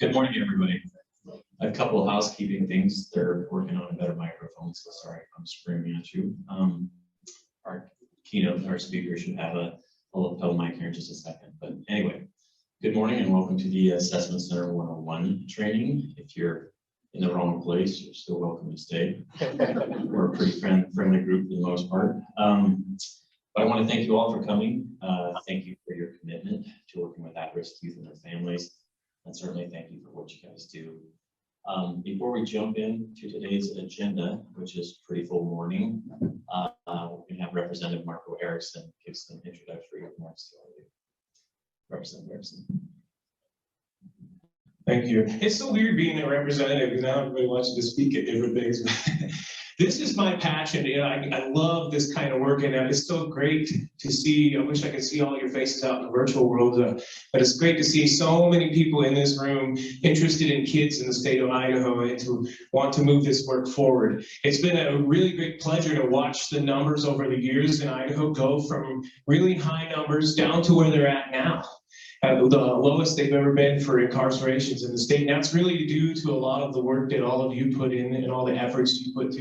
Good morning, everybody. A couple of housekeeping things. They're working on a better microphone, so sorry if I'm screaming at you. Our keynote, our speaker should have a lapel mic here in just a second. But anyway, good morning and welcome to the Assessment Center 101 training. If you're in the wrong place, you're still welcome to stay. We're a pretty friendly group for the most part. But I want to thank you all for coming. Thank you for your commitment to working with at-risk youth and their families. And certainly thank you for what you guys do. Before we jump into today's agenda, which is pretty full morning, we're going to have Representative Marco Erickson give some introductory remarks to all of you. Representative Erickson. Thank you. It's so weird being a representative because now everybody wants to speak at different things. This is my passion. You know, I love this kind of work, and it's so great to see. I wish I could see all your faces out in the virtual world, but it's great to see so many people in this room interested in kids in the state of Idaho and to want to move this work forward. It's been a really great pleasure to watch the numbers over the years in Idaho go from really high numbers down to where they're at now. The lowest they've ever been for incarcerations in the state. And that's really due to a lot of the work that all of you put in and all the efforts you put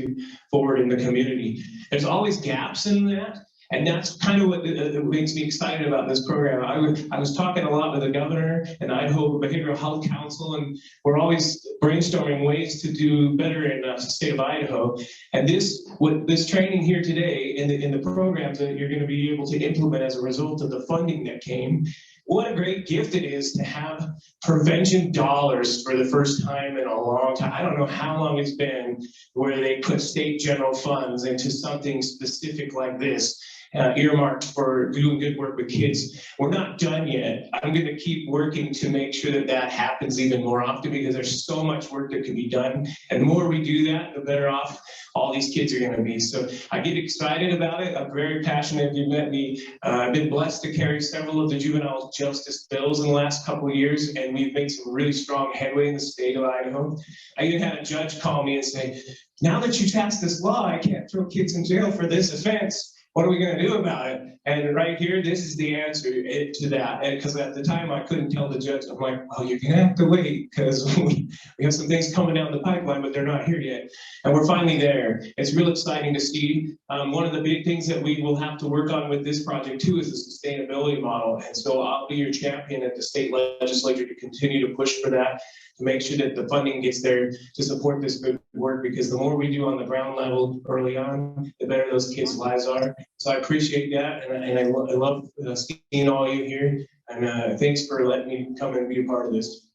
forward in the community. There's always gaps in that. And that's kind of what makes me excited about this program. I was talking a lot with the governor and Idaho Behavioral Health Council, and we're always brainstorming ways to do better in the state of Idaho. And this training here today in the programs that you're going to be able to implement as a result of the funding that came, what a great gift it is to have prevention dollars for the first time in a long time. I don't know how long it's been where they put state general funds into something specific like this, earmarked for doing good work with kids. We're not done yet. I'm going to keep working to make sure that that happens even more often because there's so much work that can be done. And the more we do that, the better off all these kids are going to be. So I get excited about it. I'm very passionate. You've met me. I've been blessed to carry several of the juvenile justice bills in the last couple of years, and we've made some really strong headway in the state of Idaho. I even had a judge call me and say, now that you passed this law, I can't throw kids in jail for this offense. What are we going to do about it? And right here, this is the answer to that. Because at the time, I couldn't tell the judge. I'm like, well, you're going to have to wait because we have some things coming down the pipeline, but they're not here yet. And we're finally there. It's real exciting to see. One of the big things that we will have to work on with this project, too, is the sustainability model. And so I'll be your champion at the state legislature to continue to push for that, to make sure that the funding gets there to support this good work, because the more we do on the ground level early on, the better those kids' lives are. So I appreciate that, and I love seeing all you here, and thanks for letting me come and be a part of this.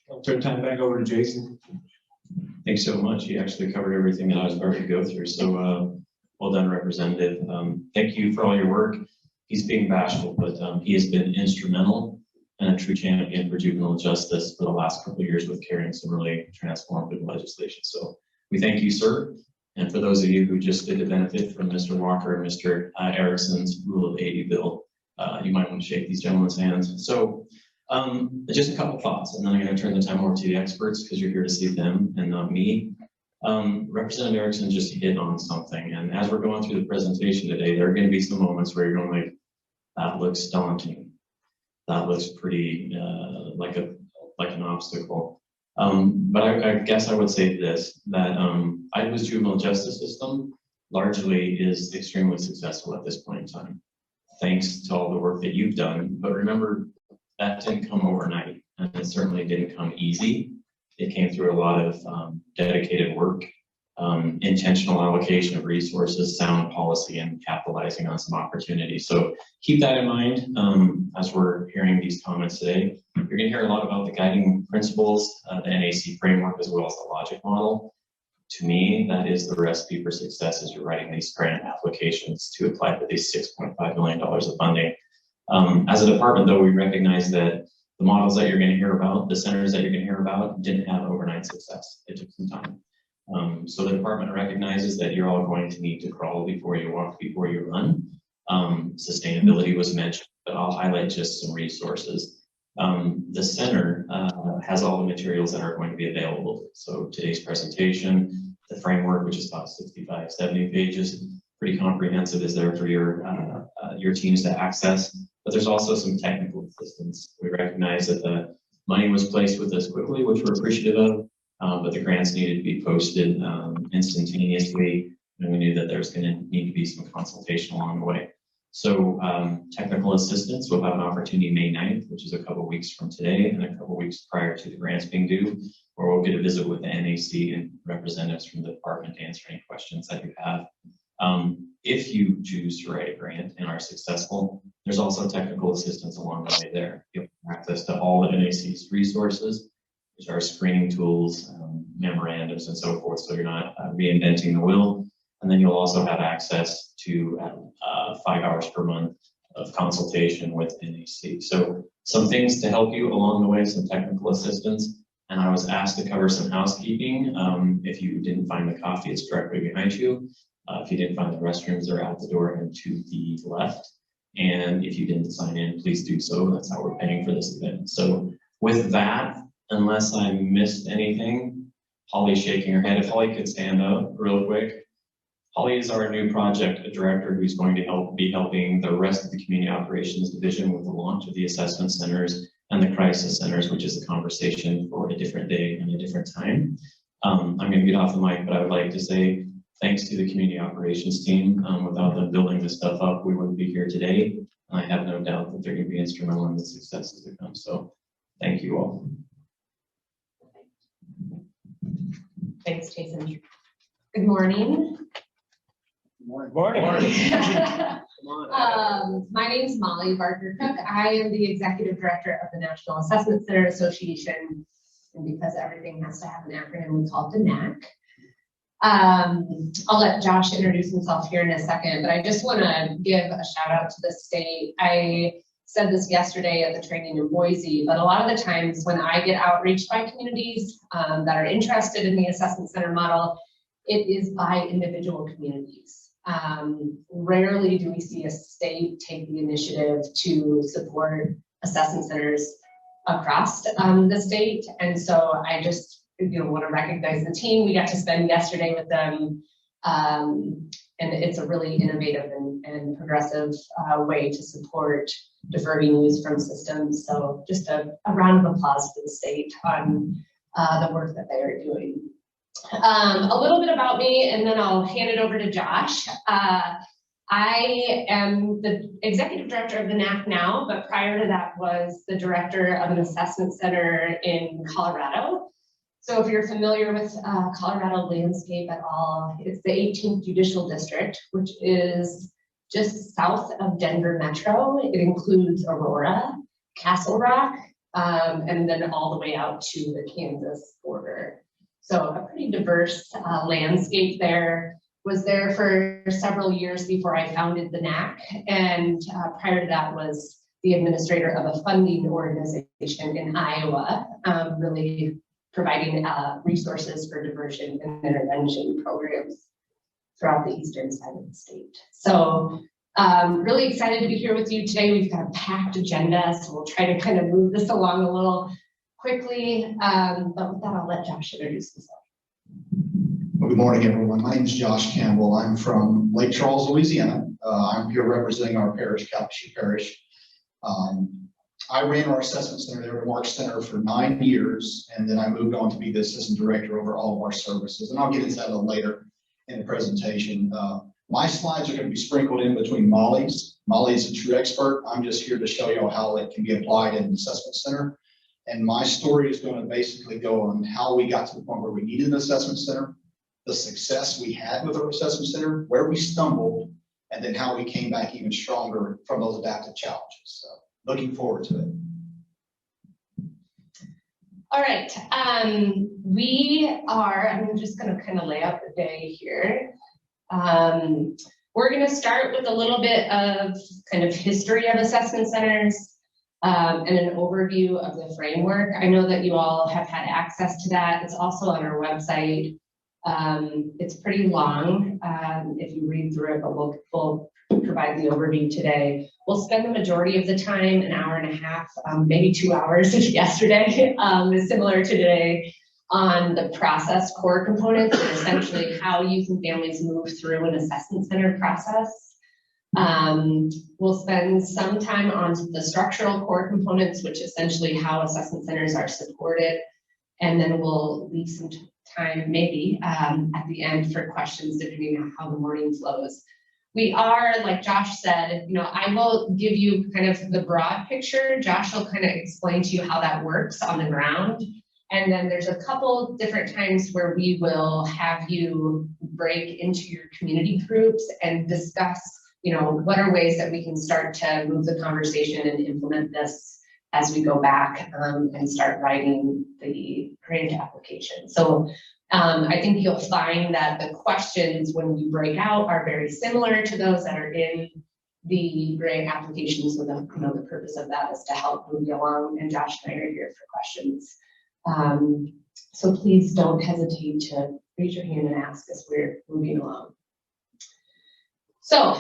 I'll turn time back over to Jason. Thanks so much. You actually covered everything that I was about to go through. So well done, Representative. Thank you for all your work. He's being bashful, but he has been instrumental and a true champion for juvenile justice for the last couple of years with carrying some really transformative legislation. So we thank you, sir. And for those of you who just did benefit from Mr. Walker and Mr. Erickson's Rule of 80 bill, you might want to shake these gentlemen's hands. So just a couple thoughts, and then I'm going to turn the time over to the experts because you're here to see them and not me. Representative Erickson just hit on something, and as we're going through the presentation today, there are going to be some moments where you're going like, that looks daunting. That looks pretty like an obstacle. But I guess I would say this, that Idaho's juvenile justice system largely is extremely successful at this point in time, thanks to all the work that you've done. But remember, that didn't come overnight, and it certainly didn't come easy. It came through a lot of dedicated work, intentional allocation of resources, sound policy, and capitalizing on some opportunities. So keep that in mind as we're hearing these comments today. You're going to hear a lot about the guiding principles, the NAC framework, as well as the logic model. To me, that is the recipe for success as you're writing these grant applications to apply for these $6.5 million of funding. As a department, though, we recognize that the models that you're going to hear about, the centers that you're going to hear about, didn't have overnight success. It took some time. So the department recognizes that you're all going to need to crawl before you walk, before you run. Sustainability was mentioned, but I'll highlight just some resources. The center has all the materials that are going to be available. So today's presentation, the framework, which is about 65, 70 pages, pretty comprehensive, is there for your teams to access. But there's also some technical assistance. We recognize that the money was placed with us quickly, which we're appreciative of, but the grants needed to be posted instantaneously, and we knew that there was going to need to be some consultation along the way. So technical assistance will have an opportunity May 9th, which is a couple weeks from today and a couple weeks prior to the grants being due, where we'll get a visit with the NAC and representatives from the department to answer any questions that you have. If you choose to write a grant and are successful, there's also technical assistance along the way there. You have access to all of NAC's resources, which are screening tools, memorandums, and so forth, so you're not reinventing the wheel. And then you'll also have access to 5 hours per month of consultation with NAC. So some things to help you along the way, some technical assistance. And I was asked to cover some housekeeping. If you didn't find the coffee, it's directly behind you. If you didn't find the restrooms, they're out the door and to the left. And if you didn't sign in, please do so. That's how we're paying for this event. So with that, unless I missed anything, Holly's shaking her head. If Holly could stand up real quick. Holly is our new project director who's going to be helping the rest of the community operations division with the launch of the assessment centers and the crisis centers, which is a conversation for a different day and a different time. I'm going to get off the mic, but I would like to say thanks to the community operations team. Without them building this stuff up, we wouldn't be here today. And I have no doubt that they're going to be instrumental in the successes that come. So thank you all. Thanks, Jason. Good morning. Morning. My name is Molly Barker-Cook. I am the Executive Director of the National Assessment Center Association. And because everything has to have an acronym, we call it the NAC. I'll let Josh introduce himself here in a second, but I just want to give a shout out to the state. I said this yesterday at the training in Boise, but a lot of the times when I get outreach by communities that are interested in the assessment center model, it is by individual communities. Rarely do we see a state take the initiative to support assessment centers across the state. And so I just want to recognize the team. We got to spend yesterday with them. And it's a really innovative and progressive way to support deferred use from systems. So just a round of applause to the state on the work that they are doing. A little bit about me, and then I'll hand it over to Josh. I am the executive director of the NAC now, but prior to that was the director of an assessment center in Colorado. So if you're familiar with Colorado landscape at all, it's the 18th Judicial District, which is just south of Denver Metro. It includes Aurora, Castle Rock, and then all the way out to the Kansas border. So a pretty diverse landscape there. Was there for several years before I founded the NAC, and prior to that was the administrator of a funding organization in Iowa, really providing resources for diversion and intervention programs throughout the eastern side of the state. So really excited to be here with you today. We've got a packed agenda, so we'll try to kind of move this along a little quickly, but with that, I'll let Josh introduce himself. Well, good morning, everyone. My name is Josh Campbell. I'm from Lake Charles, Louisiana. I'm here representing our parish, Calcasieu Parish. I ran our assessment center there at Mark Center for 9 years, and then I moved on to be the assistant director over all of our services. And I'll get into that a little later in the presentation. My slides are going to be sprinkled in between Molly's. Molly is a true expert. I'm just here to show you how it can be applied in an assessment center. And my story is going to basically go on how we got to the point where we needed an assessment center, the success we had with our assessment center, where we stumbled, and then how we came back even stronger from those adaptive challenges. So looking forward to it. All right, I'm just going to kind of lay out the day here. We're going to start with a little bit of kind of history of assessment centers. And an overview of the framework. I know that you all have had access to that. It's also on our website. It's pretty long if you read through it, but we'll provide the overview today. We'll spend the majority of the time, an hour and a half, maybe 2 hours yesterday, similar to today, on the process core components, and essentially how youth and families move through an assessment center process. We'll spend some time on the structural core components, which essentially how assessment centers are supported. And then we'll leave some time maybe at the end for questions depending on how the morning flows. We are, like Josh said, I will give you kind of the broad picture. Josh will kind of explain to you how that works on the ground. And then there's a couple different times where we will have you break into your community groups and discuss, what are ways that we can start to move the conversation and implement this as we go back and start writing the grant application. So I think you'll find that the questions when we break out are very similar to those that are in the grant application. So the purpose of that is to help move you along, and Josh and I are here for questions. So please don't hesitate to raise your hand and ask as we're moving along. So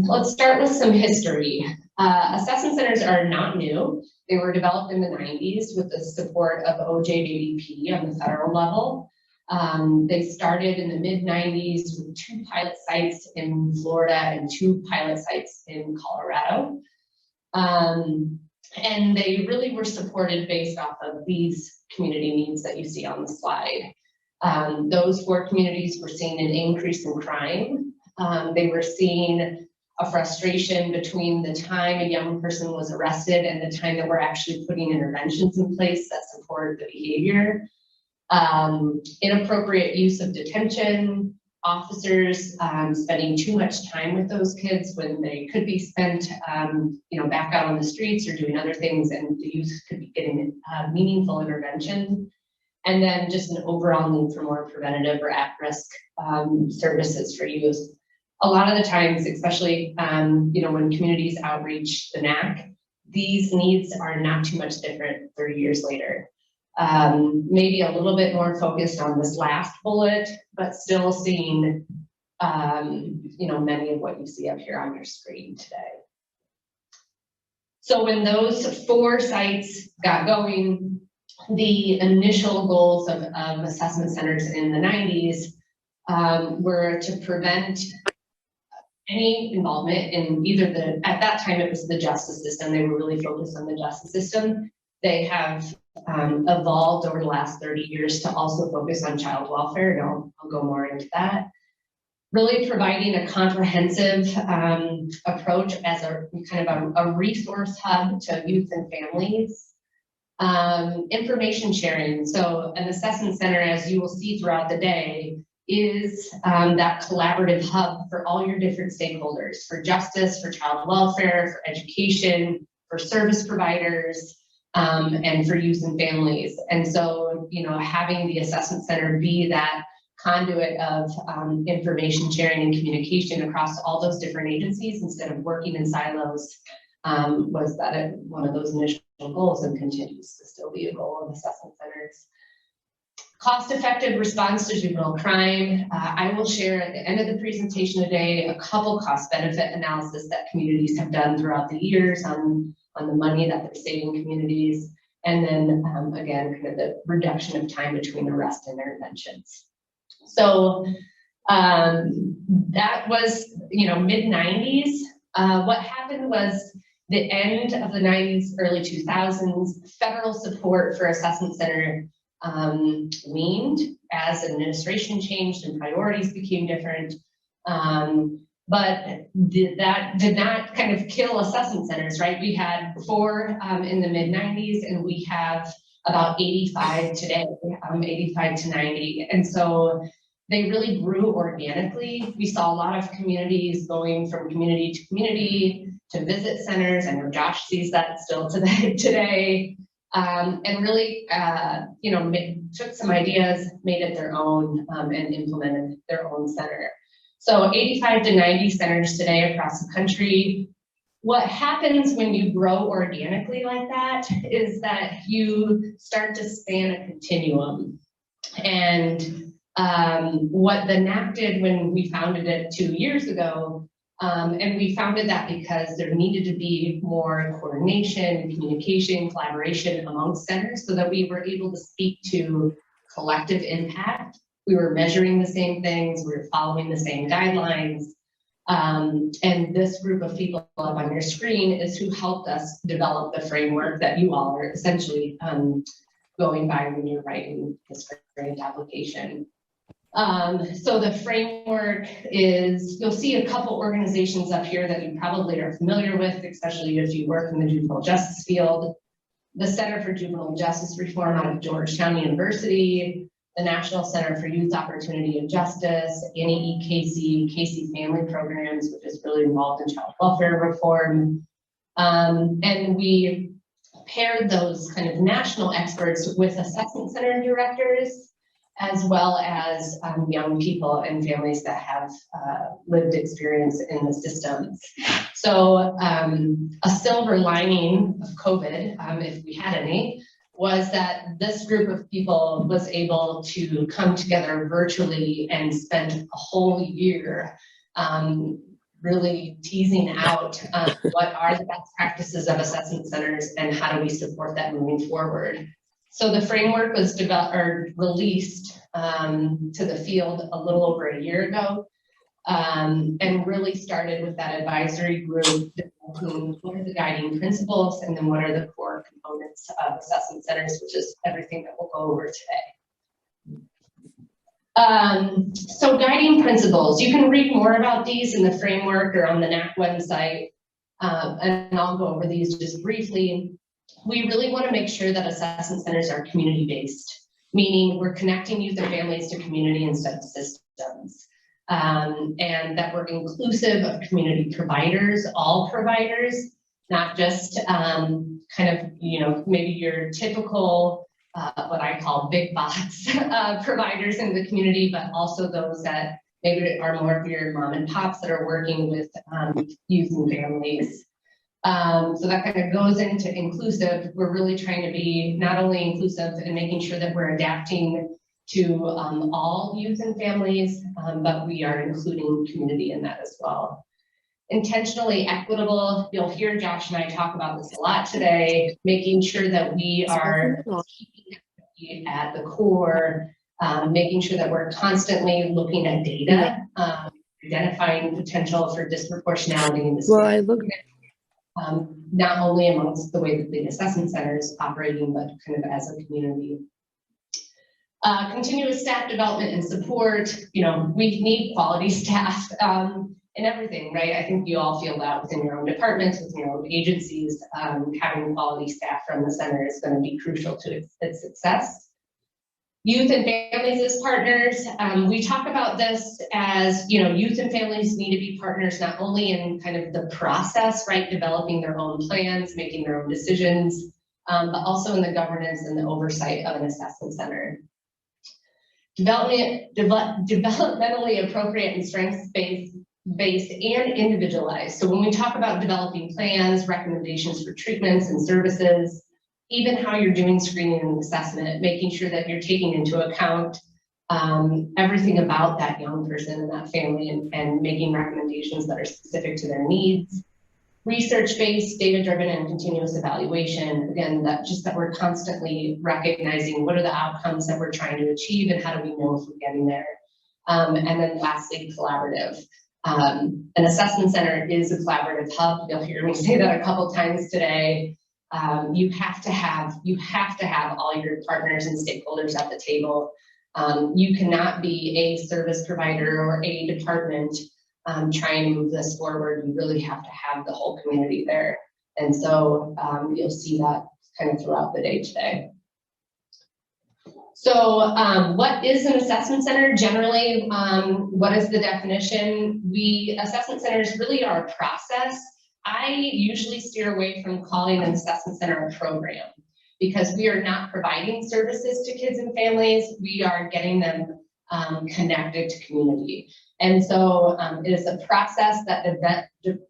let's start with some history. Assessment centers are not new. They were developed in the 90s with the support of OJBDP on the federal level. They started in the mid-90s with 2 pilot sites in Florida and 2 pilot sites in Colorado. And they really were supported based off of these community needs that you see on the slide. Those 4 communities were seeing an increase in crime. They were seeing a frustration between the time a young person was arrested and the time that we're actually putting interventions in place that support the behavior. Inappropriate use of detention, officers spending too much time with those kids when they could be spent back out on the streets or doing other things, and the youth could be getting meaningful intervention. And then just an overall need for more preventative or at-risk services for youth. A lot of the times, especially when communities outreach the NAC, these needs are not too much different 30 years later. Maybe a little bit more focused on this last bullet, but still seeing many of what you see up here on your screen today. So when those 4 sites got going, the initial goals of assessment centers in the 90s were to prevent any involvement in either at that time it was the justice system. They were really focused on the justice system. They have evolved over the last 30 years to also focus on child welfare, and I'll go more into that. Really providing a comprehensive approach as a kind of a resource hub to youth and families. Information sharing. So an assessment center, as you will see throughout the day, is that collaborative hub for all your different stakeholders, for justice, for child welfare, for education, for service providers, and for youth and families. And so, having the assessment center be that conduit of information sharing and communication across all those different agencies instead of working in silos was that one of those initial goals, and continues to still be a goal of assessment centers. Cost-effective response to juvenile crime. I will share at the end of the presentation today a couple cost-benefit analysis that communities have done throughout the years on the money that they're saving communities, and then again, kind of the reduction of time between arrest and interventions. So that was, mid-90s. What happened was the end of the 90s, early 2000s, federal support for assessment center waned as administration changed and priorities became different. But that did not kind of kill assessment centers, right? We had 4 in the mid-90s, and we have about 85 today, 85 to 90. And so they really grew organically. We saw a lot of communities going from community to visit centers. I know Josh sees that still today. And really, took some ideas, made it their own, and implemented their own center. So 85 to 90 centers today across the country. What happens when you grow organically like that is that you start to span a continuum. And what the NAC did when we founded it 2 years ago, and we founded that because there needed to be more coordination, communication, collaboration amongst centers so that we were able to speak to collective impact. We were measuring the same things, we were following the same guidelines. And this group of people up on your screen is who helped us develop the framework that you all are essentially going by when you're writing this grant application. So the framework is, you'll see a couple organizations up here that you probably are familiar with, especially if you work in the juvenile justice field. The Center for Juvenile Justice Reform out of Georgetown University, the National Center for Youth Opportunity and Justice, Annie E. Casey Family Programs, which is really involved in child welfare reform. And we paired those kind of national experts with assessment center directors, as well as young people and families that have lived experience in the systems. So a silver lining of COVID, if we had any, was that this group of people was able to come together virtually and spend a whole year really teasing out what are the best practices of assessment centers and how do we support that moving forward. So the framework was developed or released to the field a little over a year ago, and really started with that advisory group developing what are the guiding principles and then what are the core components of assessment centers, which is everything that we'll go over today. So guiding principles, you can read more about these in the framework or on the NAC website, and I'll go over these just briefly. We really want to make sure that assessment centers are community-based, meaning we're connecting youth and families to community instead of systems, and that we're inclusive of community providers, all providers, not just kind of, you know, maybe your typical, what I call big box providers in the community, but also those that maybe are more of your mom and pops that are working with youth and families. So that kind of goes into inclusive. We're really trying to be not only inclusive and making sure that we're adapting to all youth and families, but we are including community in that as well. Intentionally equitable, you'll hear Josh and I talk about this a lot today, making sure that we are keeping equity at the core, making sure that we're constantly looking at data, identifying potential for disproportionality in the not only amongst the way that the assessment center is operating, but kind of as a community. Continuous staff development and support, you know, we need quality staff in everything, right? I think you all feel that within your own departments, within your own agencies, having quality staff from the center is going to be crucial to its success. Youth and families as partners. We talk about this as, you know, youth and families need to be partners not only in kind of the process, right, developing their own plans, making their own decisions, but also in the governance and the oversight of an assessment center. Developmentally appropriate and strengths-based and individualized. So when we talk about developing plans, recommendations for treatments and services, even how you're doing screening and assessment, making sure that you're taking into account everything about that young person and that family and making recommendations that are specific to their needs. Research-based, data-driven, and continuous evaluation. Again, that we're constantly recognizing what are the outcomes that we're trying to achieve and how do we know if we're getting there. And then lastly, collaborative. An assessment center is a collaborative hub. You'll hear me say that a couple times today. You have to have all your partners and stakeholders at the table. You cannot be a service provider or a department trying to move this forward. You really have to have the whole community there. And so you'll see that kind of throughout the day today. So what is an assessment center? Generally, what is the definition? Assessment centers really are a process. I usually steer away from calling an assessment center a program because we are not providing services to kids and families. We are getting them connected to community. And so it is a process that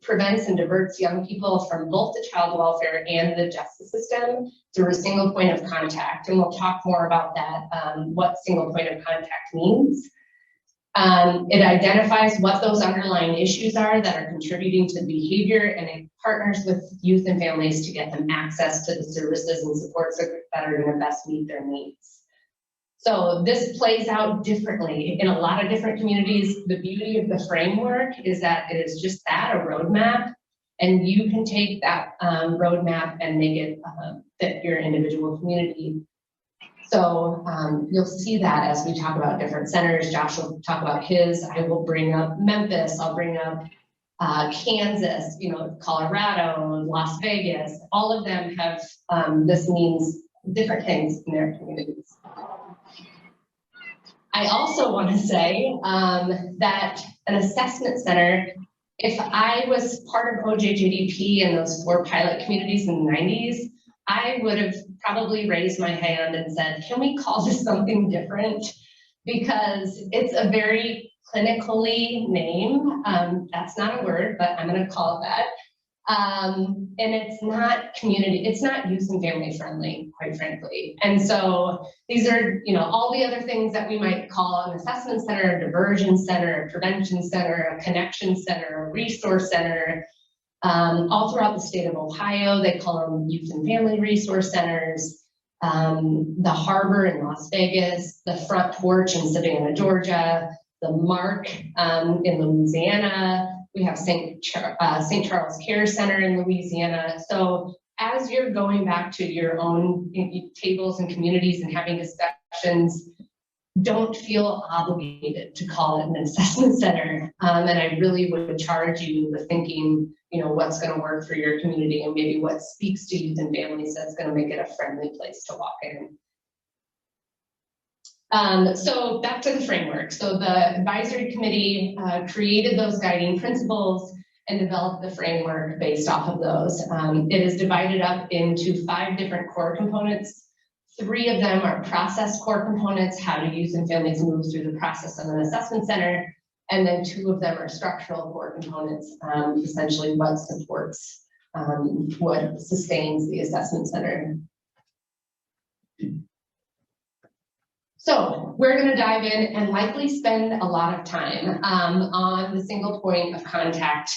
prevents and diverts young people from both the child welfare and the justice system through a single point of contact. And we'll talk more about that, what single point of contact means. It identifies what those underlying issues are that are contributing to behavior, and it partners with youth and families to get them access to the services and supports that are going to best meet their needs. So this plays out differently in a lot of different communities. The beauty of the framework is that it is just that, a roadmap, and you can take that roadmap and make it fit your individual community. So you'll see that as we talk about different centers. Josh will talk about his. I will bring up Memphis. I'll bring up Kansas, Colorado, Las Vegas. All of them have, this means different things in their communities. I also want to say that an assessment center, if I was part of OJJDP and those 4 pilot communities in the 90s, I would have probably raised my hand and said, can we call this something different? Because it's a very clinically name. That's not a word, but I'm going to call it that. And it's not community, it's not youth and family friendly, quite frankly. And so these are, all the other things that we might call an assessment center, a diversion center, a prevention center, a connection center, a resource center. All throughout the state of Ohio, they call them youth and family resource centers. The Harbor in Las Vegas, the Front Porch in Savannah, Georgia, the Mark in Louisiana. We have St. Charles Care Center in Louisiana. So as you're going back to your own tables and communities and having discussions, don't feel obligated to call it an assessment center. And I really would charge you with thinking, what's going to work for your community and maybe what speaks to youth and families that's going to make it a friendly place to walk in. So back to the framework. So the advisory committee created those guiding principles and developed the framework based off of those. It is divided up into 5 different core components. 3 of them are process core components, how do youth and families move through the process of an assessment center, and then 2 of them are structural core components, essentially what supports, what sustains the assessment center. So we're going to dive in and likely spend a lot of time on the single point of contact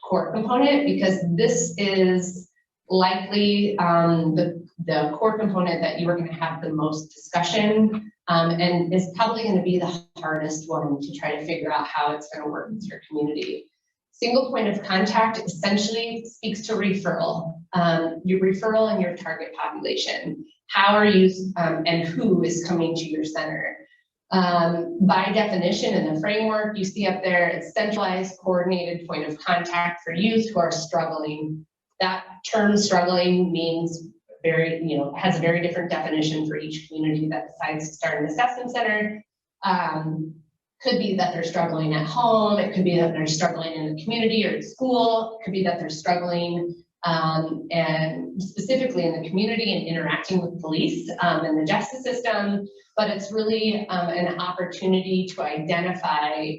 core component, because this is likely the core component that you are going to have the most discussion and is probably going to be the hardest one to try to figure out how it's going to work with your community. Single point of contact essentially speaks to referral, your referral and your target population. How are you and who is coming to your center? By definition in the framework, you see up there, it's centralized, coordinated point of contact for youth who are struggling. That term struggling means has a very different definition for each community that decides to start an assessment center. Could be that they're struggling at home. It could be that they're struggling in the community or at school. It could be that they're struggling and specifically in the community and interacting with police and the justice system. But it's really an opportunity to identify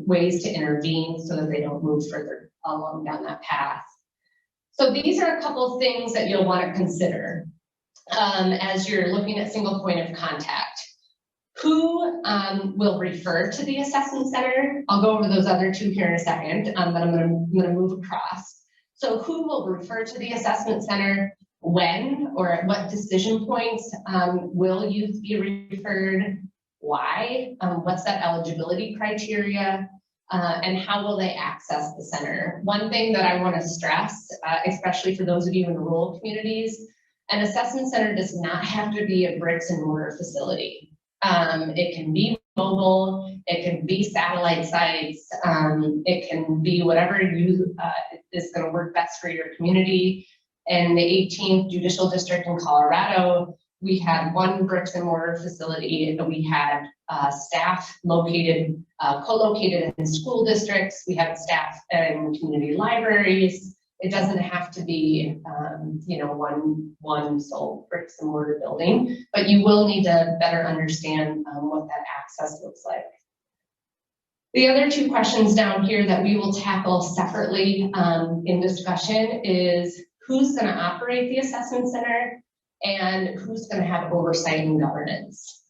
ways to intervene so that they don't move further along down that path. So these are a couple of things that you'll want to consider as you're looking at single point of contact. Who will refer to the assessment center? I'll go over those other 2 here in a second, but I'm going to move across. So who will refer to the assessment center? When or at what decision points will youth be referred? Why? What's that eligibility criteria? And how will they access the center? One thing that I want to stress, especially for those of you in rural communities, an assessment center does not have to be a bricks and mortar facility. It can be mobile, it can be satellite sites, it can be whatever is going to work best for your community. In the 18th Judicial District in Colorado, we had 1 bricks and mortar facility. We had staff located, co-located in school districts. We had staff in community libraries. It doesn't have to be, one sole bricks and mortar building, but you will need to better understand what that access looks like. The other 2 questions down here that we will tackle separately in discussion is who's going to operate the assessment center and who's going to have oversight and governance.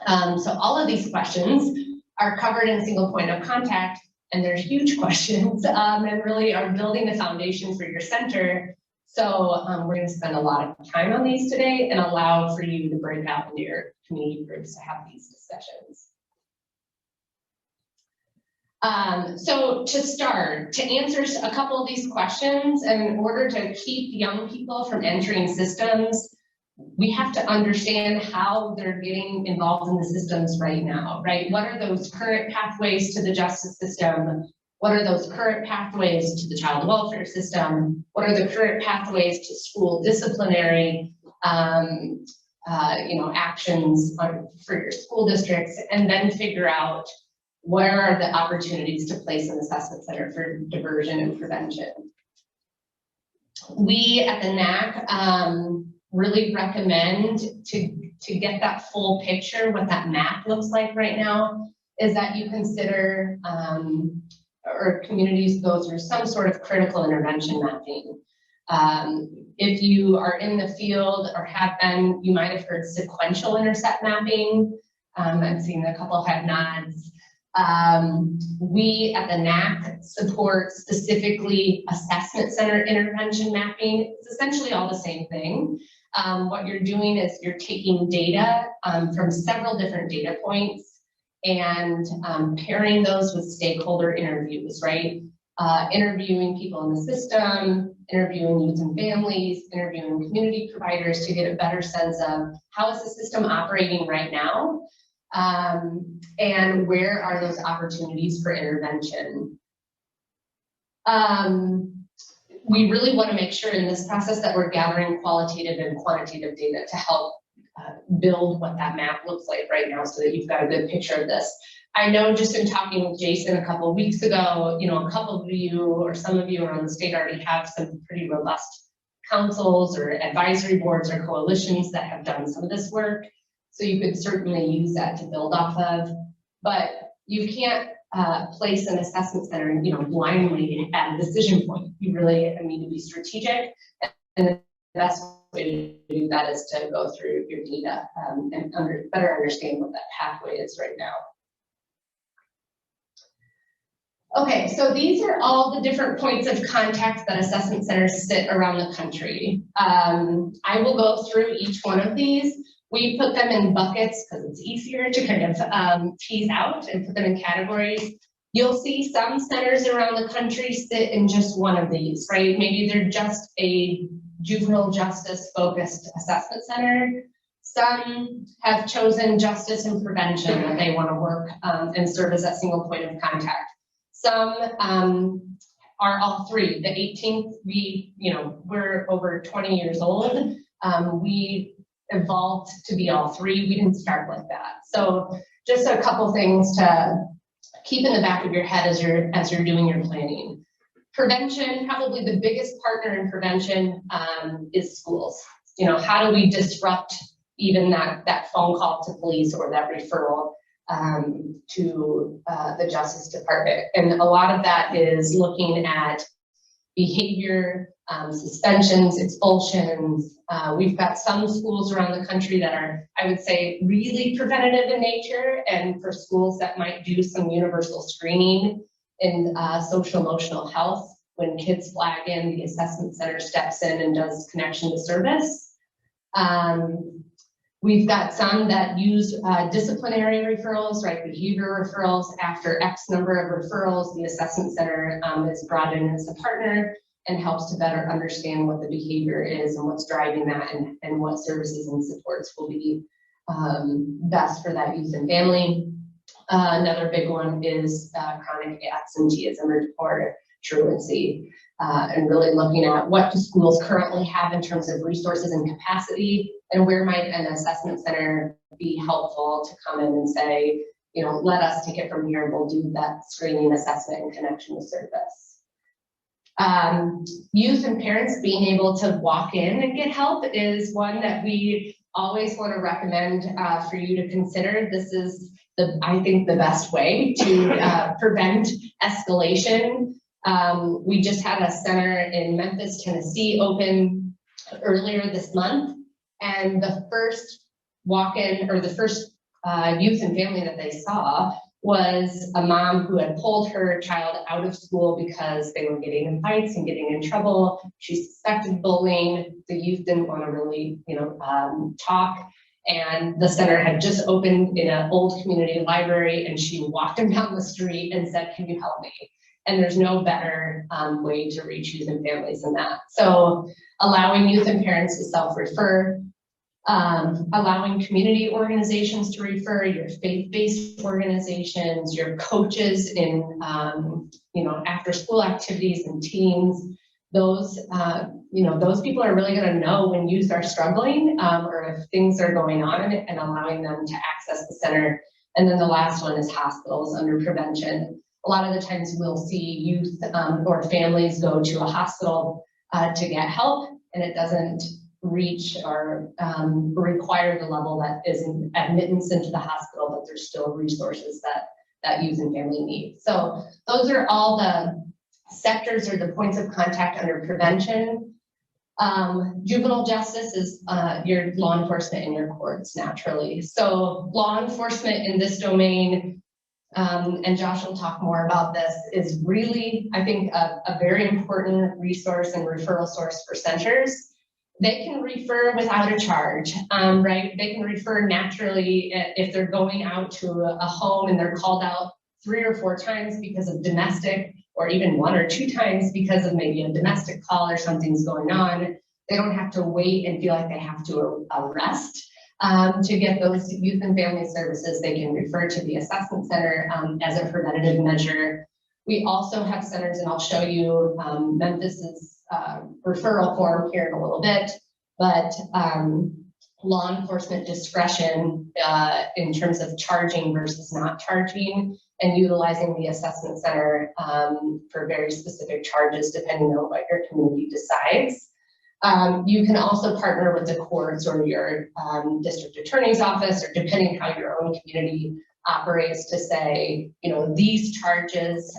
So all of these questions are covered in single point of contact, and they're huge questions and really are building the foundation for your center. So we're going to spend a lot of time on these today and allow for you to break out into your community groups to have these discussions. So to start, to answer a couple of these questions, and in order to keep young people from entering systems, we have to understand how they're getting involved in the systems right now, right? What are those current pathways to the justice system? What are those current pathways to the child welfare system? What are the current pathways to school disciplinary, actions for your school districts? And then figure out where are the opportunities to place an assessment center for diversion and prevention. We at the NAC really recommend to get that full picture, what that map looks like right now, is that you consider or communities go through some sort of critical intervention mapping. If you are in the field or have been, you might have heard sequential intercept mapping. I've seen a couple of head nods. We at the NAC support specifically assessment center intervention mapping. It's essentially all the same thing. What you're doing is you're taking data from several different data points and pairing those with stakeholder interviews, right? Interviewing people in the system, interviewing youth and families, interviewing community providers to get a better sense of how is the system operating right now, and where are those opportunities for intervention. We really want to make sure in this process that we're gathering qualitative and quantitative data to help build what that map looks like right now so that you've got a good picture of this. I know just in talking with Jason a couple of weeks ago, a couple of you or some of you around the state already have some pretty robust councils or advisory boards or coalitions that have done some of this work. So you could certainly use that to build off of, but you can't place an assessment center, blindly at a decision point. You really need to be strategic, and the best way to do that is to go through your data and better understand what that pathway is right now. Okay, so these are all the different points of contact that assessment centers sit around the country. I will go through each one of these. We put them in buckets because it's easier to kind of tease out and put them in categories. You'll see some centers around the country sit in just one of these, right? Maybe they're just a juvenile justice focused assessment center. Some have chosen justice and prevention that they want to work and serve as that single point of contact. Some are all three. The 18th, we're over 20 years old. We evolved to be all three. We didn't start like that. So just a couple things to keep in the back of your head as you're doing your planning. Prevention, probably the biggest partner in prevention is schools. How do we disrupt even that phone call to police or that referral to the Justice Department? And a lot of that is looking at behavior, suspensions, expulsions. We've got some schools around the country that are, I would say, really preventative in nature, and for schools that might do some universal screening in social emotional health. When kids flag in, the assessment center steps in and does connection to service. We've got some that use disciplinary referrals, right? Behavior referrals. After X number of referrals, the assessment center is brought in as a partner and helps to better understand what the behavior is and what's driving that, and what services and supports will be best for that youth and family. Another big one is chronic absenteeism or truancy, and really looking at what do schools currently have in terms of resources and capacity, and where might an assessment center be helpful to come in and say, let us take it from here, we'll do that screening, assessment, and connection to service. Youth and parents being able to walk in and get help is one that we always want to recommend for you to consider. This is, I think, the best way to prevent escalation. We just had a center in Memphis, Tennessee open earlier this month, and the first walk-in or the first youth and family that they saw was a mom who had pulled her child out of school because they were getting in fights and getting in trouble. She suspected bullying. The youth didn't want to really, talk. And the center had just opened in an old community library, and she walked him down the street and said, "Can you help me?" And there's no better way to reach youth and families than that. So allowing youth and parents to self-refer, allowing community organizations to refer, your faith-based organizations, your coaches in after school activities and teams. Those people are really going to know when youth are struggling or if things are going on, and allowing them to access the center. And then the last one is hospitals under prevention. A lot of the times we'll see youth or families go to a hospital to get help, and it doesn't reach or require the level that is in admittance into the hospital, but there's still resources that youth and family need. So those are all the sectors or the points of contact under prevention. Juvenile justice is your law enforcement and your courts, naturally. So law enforcement in this domain, and Josh will talk more about this, is really, I think, a very important resource and referral source for centers. They can refer without a charge, right? They can refer naturally if they're going out to a home and they're called out 3 or 4 times because of domestic, or even 1 or 2 times because of maybe a domestic call or something's going on. They don't have to wait and feel like they have to arrest to get those youth and family services. They can refer to the assessment center as a preventative measure. We also have centers, and I'll show you Memphis's referral form here in a little bit, but law enforcement discretion in terms of charging versus not charging, and utilizing the assessment center for very specific charges depending on what your community decides. You can also partner with the courts or your district attorney's office, or depending how your own community operates, to say, these charges,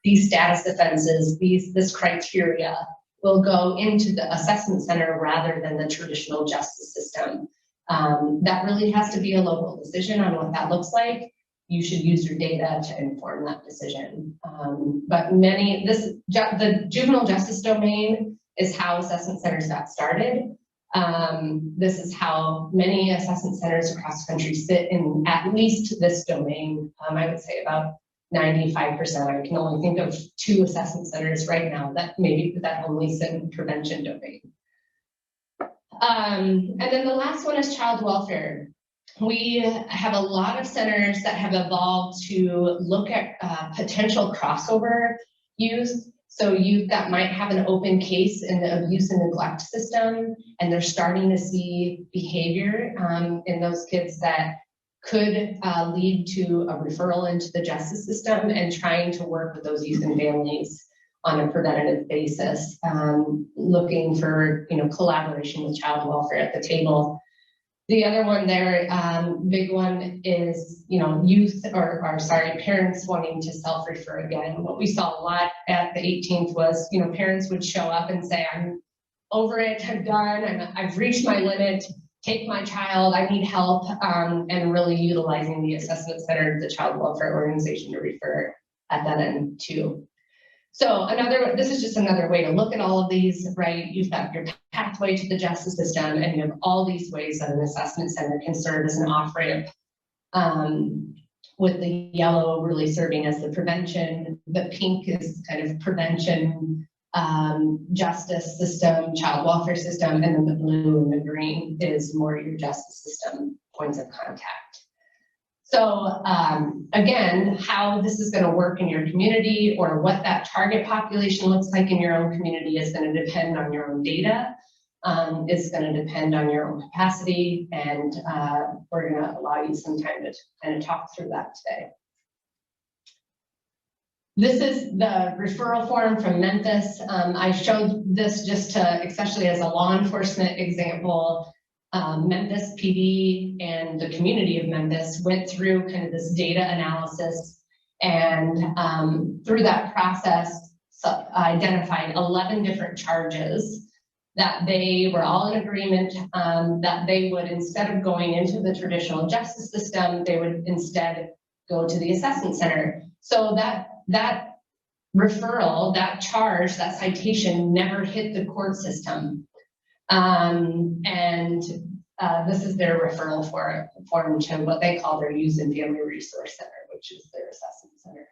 these status offenses, this criteria will go into the assessment center rather than the traditional justice system. That really has to be a local decision on what that looks like. You should use your data to inform that decision. But the juvenile justice domain is how assessment centers got started. This is how many assessment centers across the country sit in at least this domain. I would say about 95%. I can only think of 2 assessment centers right now that only sit in prevention domain. And then the last one is child welfare. We have a lot of centers that have evolved to look at potential crossover youth. So youth that might have an open case in the abuse and neglect system, and they're starting to see behavior in those kids that could lead to a referral into the justice system, and trying to work with those youth and families on a preventative basis, looking for collaboration with child welfare at the table. The other one there, big one, is parents wanting to self-refer again. What we saw a lot at the 18th was parents would show up and say, "I'm over it, I'm done, I've reached my limit, take my child, I need help," and really utilizing the assessment center, the child welfare organization, to refer at that end too. So this is just another way to look at all of these, right? You've got your pathway to the justice system, and you have all these ways that an assessment center can serve as an off-ramp, with the yellow really serving as the prevention. The pink is kind of prevention, justice system, child welfare system, and then the blue and the green is more your justice system points of contact. So again, how this is going to work in your community, or what that target population looks like in your own community, is going to depend on your own data. It's going to depend on your own capacity, and we're going to allow you some time to kind of talk through that today. This is the referral form from Memphis. I showed this just to, especially as a law enforcement example. Memphis PD and the community of Memphis went through kind of this data analysis, and through that process identified 11 different charges that they were all in agreement that they would, instead of going into the traditional justice system, they would instead go to the assessment center. So that referral, that charge, that citation never hit the court system. This is their referral form to what they call their Youth and Family Resource Center, which is their assessment center.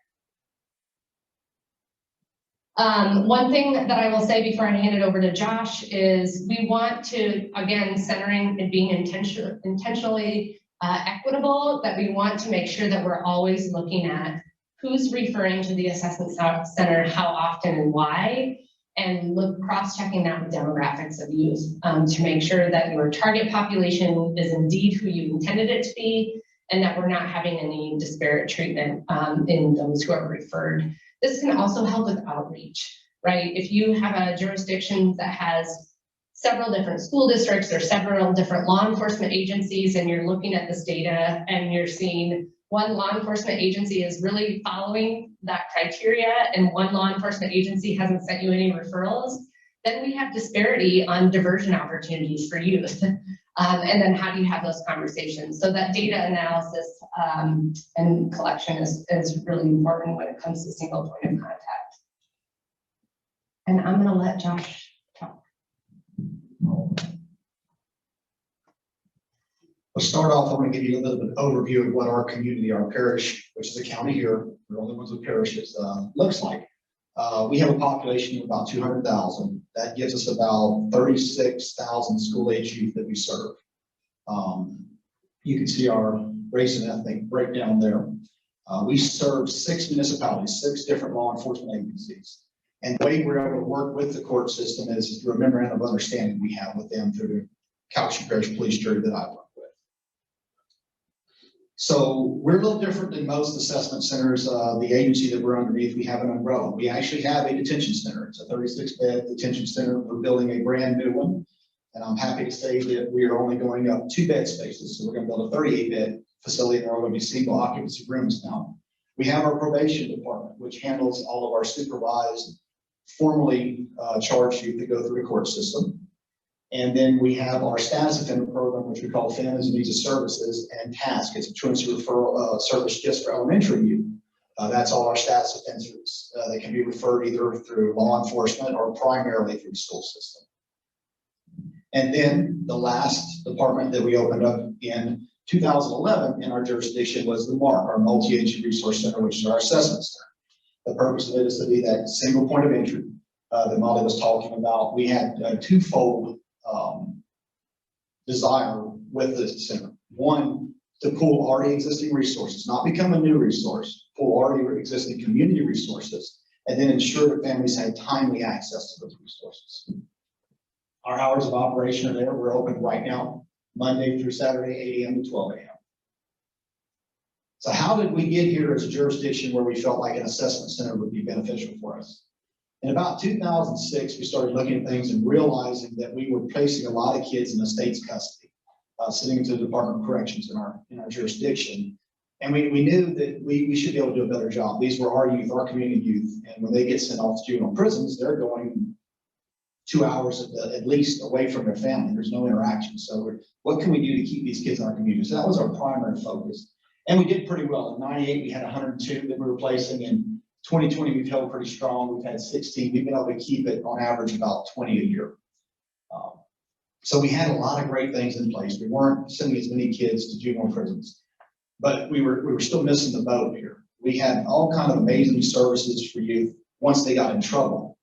One thing that I will say before I hand it over to Josh is we want to, again, centering and being intentionally equitable, that we want to make sure that we're always looking at who's referring to the assessment center, how often and why, and cross-checking that with demographics of youth to make sure that your target population is indeed who you intended it to be, and that we're not having any disparate treatment in those who are referred. This can also help with outreach, right? If you have a jurisdiction that has several different school districts or several different law enforcement agencies, and you're looking at this data and you're seeing one law enforcement agency is really following that criteria and one law enforcement agency hasn't sent you any referrals, then we have disparity on diversion opportunities for youth. And then how do you have those conversations? So that data analysis and collection is really important when it comes to single point of contact. And I'm gonna let Josh talk. We'll start off, I'm going to give you a little bit of overview of what our community, our parish, which is a county here, we're the only ones with parishes, looks like. We have a population of about 200,000. That gives us about 36,000 school-age youth that we serve. You can see our race and ethnic breakdown there. We serve 6 municipalities, 6 different law enforcement agencies. And the way we're able to work with the court system is through a memorandum of understanding we have with them through the Calhoun Parish Police Jury that I work with. So we're a little different than most assessment centers. The agency that we're underneath, we have an umbrella. We actually have a detention center. It's a 36-bed detention center. We're building a brand new one. And I'm happy to say that we are only going up 2 bed spaces. So we're going to build a 38-bed facility, and there are going to be single occupancy rooms now. We have our probation department, which handles all of our supervised, formally charged youth that go through the court system. And then we have our status offender program, which we call Families and Needs of Services, and TASK. It's a truancy referral service just for elementary youth. That's all our status offenders. They can be referred either through law enforcement or primarily through the school system. And then the last department that we opened up in 2011 in our jurisdiction was the MARC, our Multi-Agency Resource Center, which is our assessment center. The purpose of it is to be that single point of entry that Molly was talking about. We had a twofold desire with this center. One, to pull already existing resources, not become a new resource, pull already existing community resources, and then ensure that families had timely access to those resources. Our hours of operation are there. We're open right now, Monday through Saturday, 8 a.m. to 12 a.m. So how did we get here as a jurisdiction where we felt like an assessment center would be beneficial for us? In about 2006, we started looking at things and realizing that we were placing a lot of kids in the state's custody, sitting into the Department of Corrections in our jurisdiction. And we knew that we should be able to do a better job. These were our youth, our community youth. And when they get sent off to juvenile prisons, they're going 2 hours at least away from their family. There's no interaction. So what can we do to keep these kids in our community? So that was our primary focus. And we did pretty well. In 98, we had 102 that we were placing. In 2020, we've held pretty strong. We've had 16. We've been able to keep it on average about 20 a year. So we had a lot of great things in place. We weren't sending as many kids to juvenile prisons, but we were still missing the boat here. We had all kind of amazing services for youth once they got in trouble,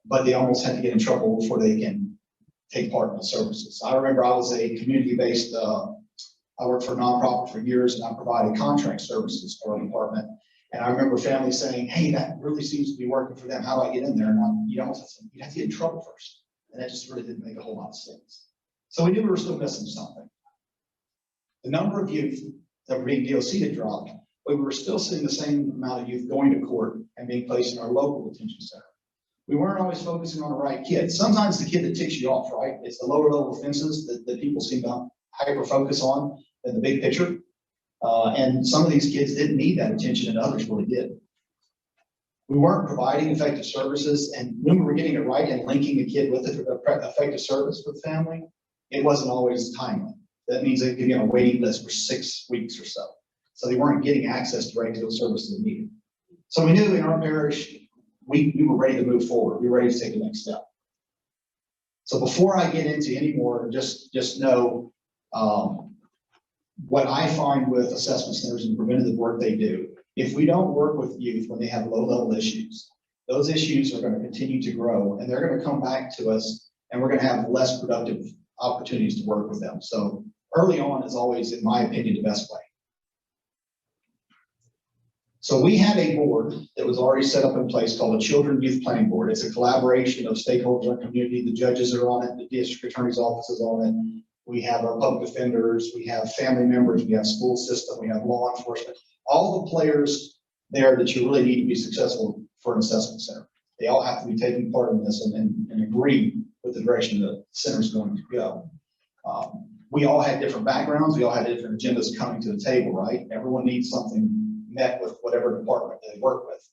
but they almost had to get in trouble before they can take part in the services. I remember I was a community-based, I worked for a nonprofit for years, and I provided contract services for our department. And I remember families saying, hey, that really seems to be working for them. How do I get in there? And you'd have to get in trouble first. And that just really didn't make a whole lot of sense. So we knew we were still missing something. The number of youth that were being DOC had dropped, but we were still seeing the same amount of youth going to court and being placed in our local detention center. We weren't always focusing on the right kid. Sometimes the kid that ticks you off, right? It's the lower level offenses that people seem to hyper focus on in the big picture. And some of these kids didn't need that attention and others really did. We weren't providing effective services, and when we were getting it right and linking a kid with an effective service with family, it wasn't always timely. That means they could be on a waiting list for 6 weeks or so. So they weren't getting access to regular services they needed. So we knew in our parish, we were ready to move forward. We were ready to take the next step. So before I get into any more, just know what I find with assessment centers and preventative work they do. If we don't work with youth when they have low-level issues, those issues are going to continue to grow, and they're going to come back to us, and we're going to have less productive opportunities to work with them. So early on is always, in my opinion, the best way. So we had a board that was already set up in place called a Children Youth Planning Board. It's a collaboration of stakeholders in our community. The judges are on it, the district attorney's office is on it. We have our public defenders, we have family members, we have school system, we have law enforcement, all the players there that you really need to be successful for an assessment center. They all have to be taking part in this and agree with the direction the center is going to go. We all had different backgrounds, we all had different agendas coming to the table, right? Everyone needs something met with whatever department they work with.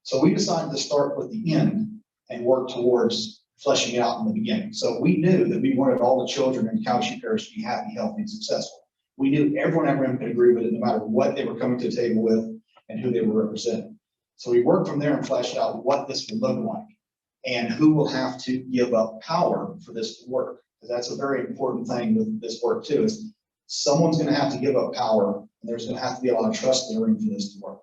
So we decided to start with the end and work towards fleshing it out in the beginning. So we knew that we wanted all the children in Calhoun Parish to be happy, healthy, and successful. We knew everyone could agree with it, no matter what they were coming to the table with and who they were representing. So we worked from there and fleshed out what this would look like and who will have to give up power for this to work. Because that's a very important thing with this work too, is someone's going to have to give up power, and there's going to have to be a lot of trust in the room for this to work.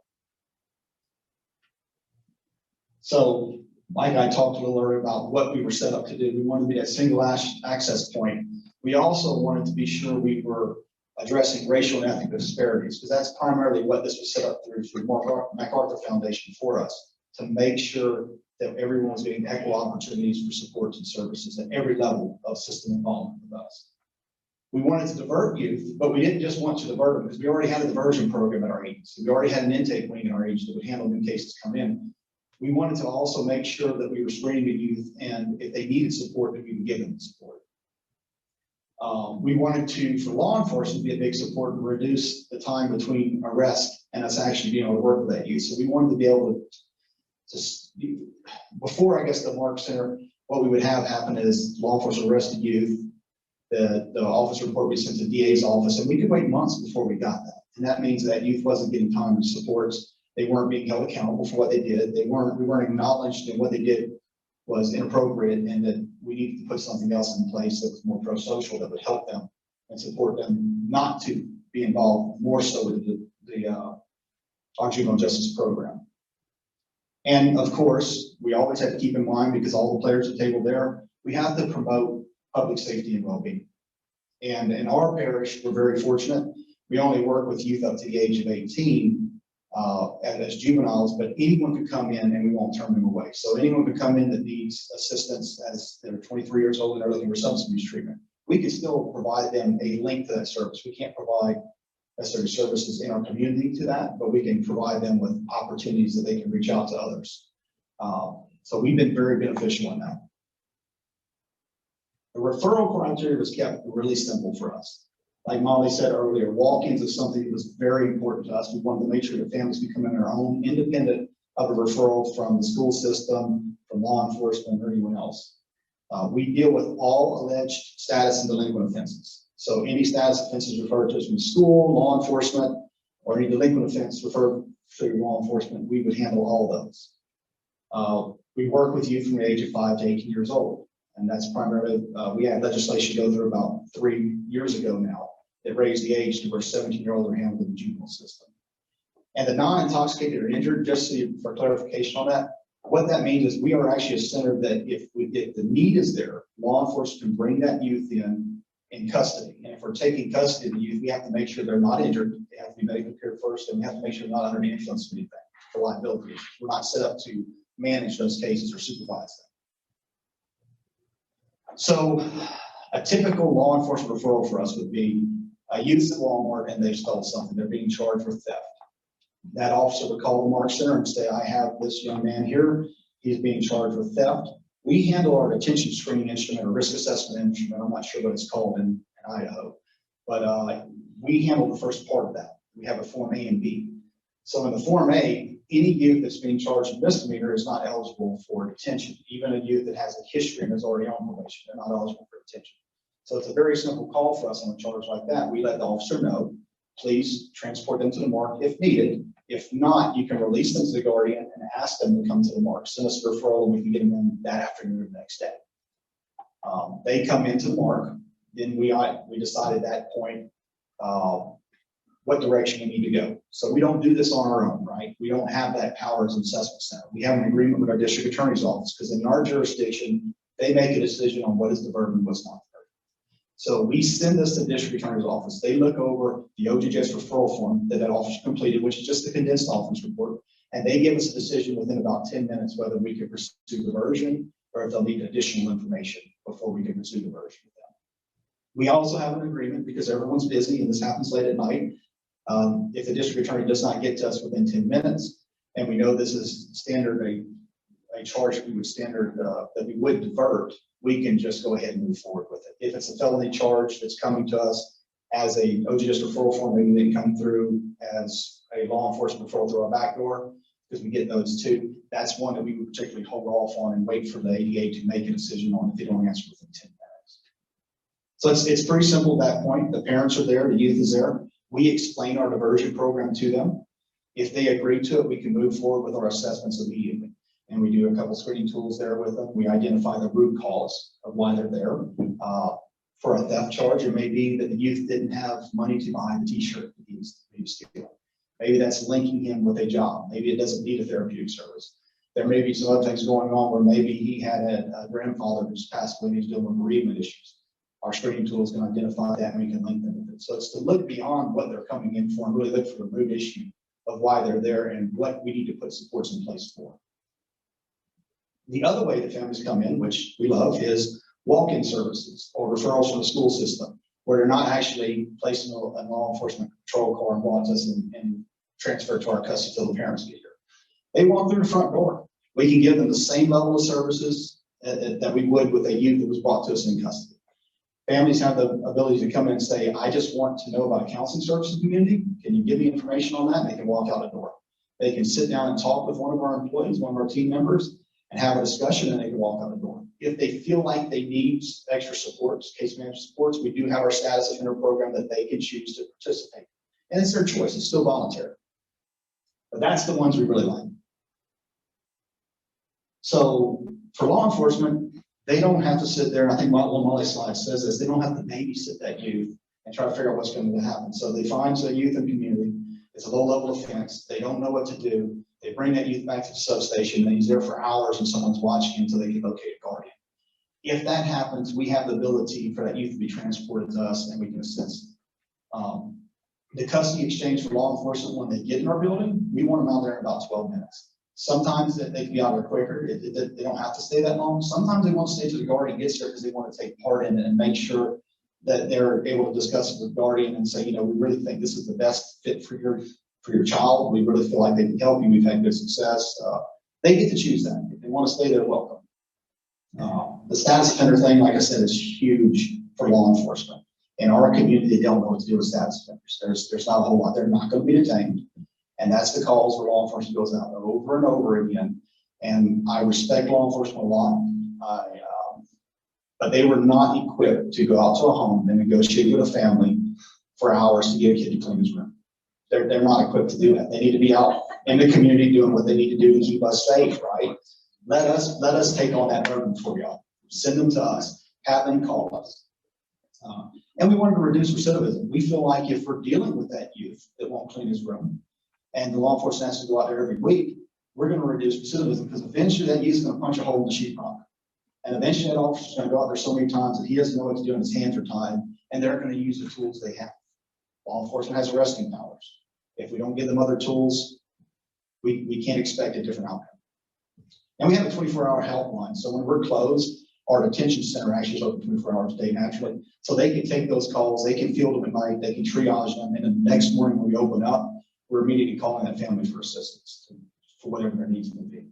So Mike and I talked a little earlier about what we were set up to do. We wanted to be that single access point. We also wanted to be sure we were addressing racial and ethnic disparities, because that's primarily what this was set up through MacArthur Foundation for us, to make sure that everyone was getting equal opportunities for supports and services at every level of system involvement with us. We wanted to divert youth, but we didn't just want to divert them because we already had a diversion program at our agency. We already had an intake wing in our agency that would handle new cases come in. We wanted to also make sure that we were screening the youth, and if they needed support, that we would give them the support. We wanted to, for law enforcement, be a big support and reduce the time between arrest and us actually being able to work with that youth. So we wanted to be able to, before I guess the Mark Center, what we would have happen is law enforcement arrested youth, the officer report would be sent to the DA's office, and we could wait months before we got that. And that means that youth wasn't getting time and supports. They weren't being held accountable for what they did. We weren't acknowledged that what they did was inappropriate, and that we needed to put something else in place that was more pro-social, that would help them and support them not to be involved more so with our juvenile justice program. And of course, we always have to keep in mind, because all the players at the table there, we have to promote public safety and well-being. And in our parish, we're very fortunate. We only work with youth up to the age of 18 as juveniles, but anyone could come in and we won't turn them away. So anyone could come in that needs assistance as they're 23 years old and they're looking for substance abuse treatment. We can still provide them a link to that service. We can't provide necessary services in our community to that, but we can provide them with opportunities that they can reach out to others. So we've been very beneficial in that. The referral criteria was kept really simple for us. Like Molly said earlier, walk-ins is something that was very important to us. We wanted to make sure that families could come in their own, independent of a referral from the school system, from law enforcement, or anyone else. We deal with all alleged status and delinquent offenses. So any status offenses referred to us from school, law enforcement, or any delinquent offense referred to law enforcement, we would handle all those. We work with youth from the age of 5 to 18 years old. And that's primarily, we had legislation go through about 3 years ago now that raised the age to where 17-year-olds are handled in the juvenile system. And the non-intoxicated or injured, just for clarification on that, what that means is we are actually a center that if the need is there, law enforcement can bring that youth in custody. And if we're taking custody of the youth, we have to make sure they're not injured. They have to be medically cared first, and we have to make sure they're not under the influence of anything for liability issues. We're not set up to manage those cases or supervise them. So a typical law enforcement referral for us would be a youth at Walmart and they've stolen something. They're being charged with theft. That officer would call the Mark Center and say, I have this young man here. He's being charged with theft. We handle our detention screening instrument or risk assessment instrument. I'm not sure what it's called in Idaho, but we handle the first part of that. We have a Form A and B. So in the Form A, any youth that's being charged with misdemeanor is not eligible for detention. Even a youth that has a history and is already on probation, they're not eligible for detention. So it's a very simple call for us on a charge like that. We let the officer know, please transport them to the mark if needed. If not, you can release them to the guardian and ask them to come to the mark. Send us a referral and we can get them in that afternoon or the next day. They come into the mark, then we decide at that point what direction we need to go. So we don't do this on our own, right? We don't have that power as an assessment center. We have an agreement with our district attorney's office because in our jurisdiction, they make a decision on what is the burden and what's not the burden. So we send this to the district attorney's office. They look over the OJS referral form that officer completed, which is just the condensed offense report, and they give us a decision within about 10 minutes whether we can pursue diversion or if they'll need additional information before we can pursue diversion with them. We also have an agreement because everyone's busy and this happens late at night. If the district attorney does not get to us within 10 minutes, and we know this is standard, a charge that we would divert, we can just go ahead and move forward with it. If it's a felony charge that's coming to us as a OJS referral form, maybe they come through as a law enforcement referral through our back door, because we get those too. That's one that we would particularly hold off on and wait for the ADA to make a decision on if they don't answer within 10 minutes. So it's pretty simple at that point. The parents are there, the youth is there. We explain our diversion program to them. If they agree to it, we can move forward with our assessments immediately. And we do a couple screening tools there with them. We identify the root cause of why they're there. For a theft charge, it may be that the youth didn't have money to buy the t-shirt that he was stealing. Maybe that's linking him with a job. Maybe it doesn't need a therapeutic service. There may be some other things going on where maybe he had a grandfather who's passed away and he's dealing with bereavement issues. Our screening tools can identify that and we can link them with it. So it's to look beyond what they're coming in for and really look for the root issue of why they're there and what we need to put supports in place for. The other way that families come in, which we love, is walk-in services or referrals from the school system, where they're not actually placed in a law enforcement patrol car and brought us and transferred to our custody until the parents get here. They walk through the front door. We can give them the same level of services that we would with a youth that was brought to us in custody. Families have the ability to come in and say, I just want to know about counseling services community. Can you give me information on that? And they can walk out the door. They can sit down and talk with one of our employees, one of our team members, and have a discussion, and they can walk out the door. If they feel like they need extra supports, case management supports, we do have our status offender program that they can choose to participate. And it's their choice, it's still voluntary. But that's the ones we really like. So for law enforcement, they don't have to sit there, and I think one of my slides says this, they don't have to babysit that youth and try to figure out what's going to happen. So they find a youth in community, it's a low-level offense, they don't know what to do, they bring that youth back to the substation, and he's there for hours and someone's watching until they can locate a guardian. If that happens, we have the ability for that youth to be transported to us and we can assist. The custody exchange for law enforcement, when they get in our building, we want them out there in about 12 minutes. Sometimes they can be out there quicker. They don't have to stay that long. Sometimes they want to stay till the guardian gets there because they want to take part in it and make sure that they're able to discuss it with the guardian and say, you know, we really think this is the best fit for your child. We really feel like they can help you. We've had good success. They get to choose that. If they want to stay there, welcome. The status offender thing, like I said, is huge for law enforcement. In our community, they don't know what to do with status offenders. There's not a whole lot. They're not going to be detained. And that's the calls where law enforcement goes out over and over again. And I respect law enforcement a lot. But they were not equipped to go out to a home and negotiate with a family for hours to get a kid to clean his room. They're not equipped to do that. They need to be out in the community doing what they need to do to keep us safe, right? Let us take on that burden for y'all. Send them to us. Have them call us. And we wanted to reduce recidivism. We feel like if we're dealing with that youth that won't clean his room, and the law enforcement has to go out there every week, we're going to reduce recidivism because eventually that youth is going to punch a hole in the sheetrock. And eventually that officer is going to go out there so many times that he doesn't know what to do and his hands are tied, and they're going to use the tools they have. Law enforcement has arresting powers. If we don't give them other tools, we can't expect a different outcome. And we have a 24-hour helpline. So when we're closed, our detention center actually is open 24 hours a day naturally. So they can take those calls, they can field them at night, they can triage them, and the next morning when we open up, we're immediately calling that family for assistance for whatever their needs may be.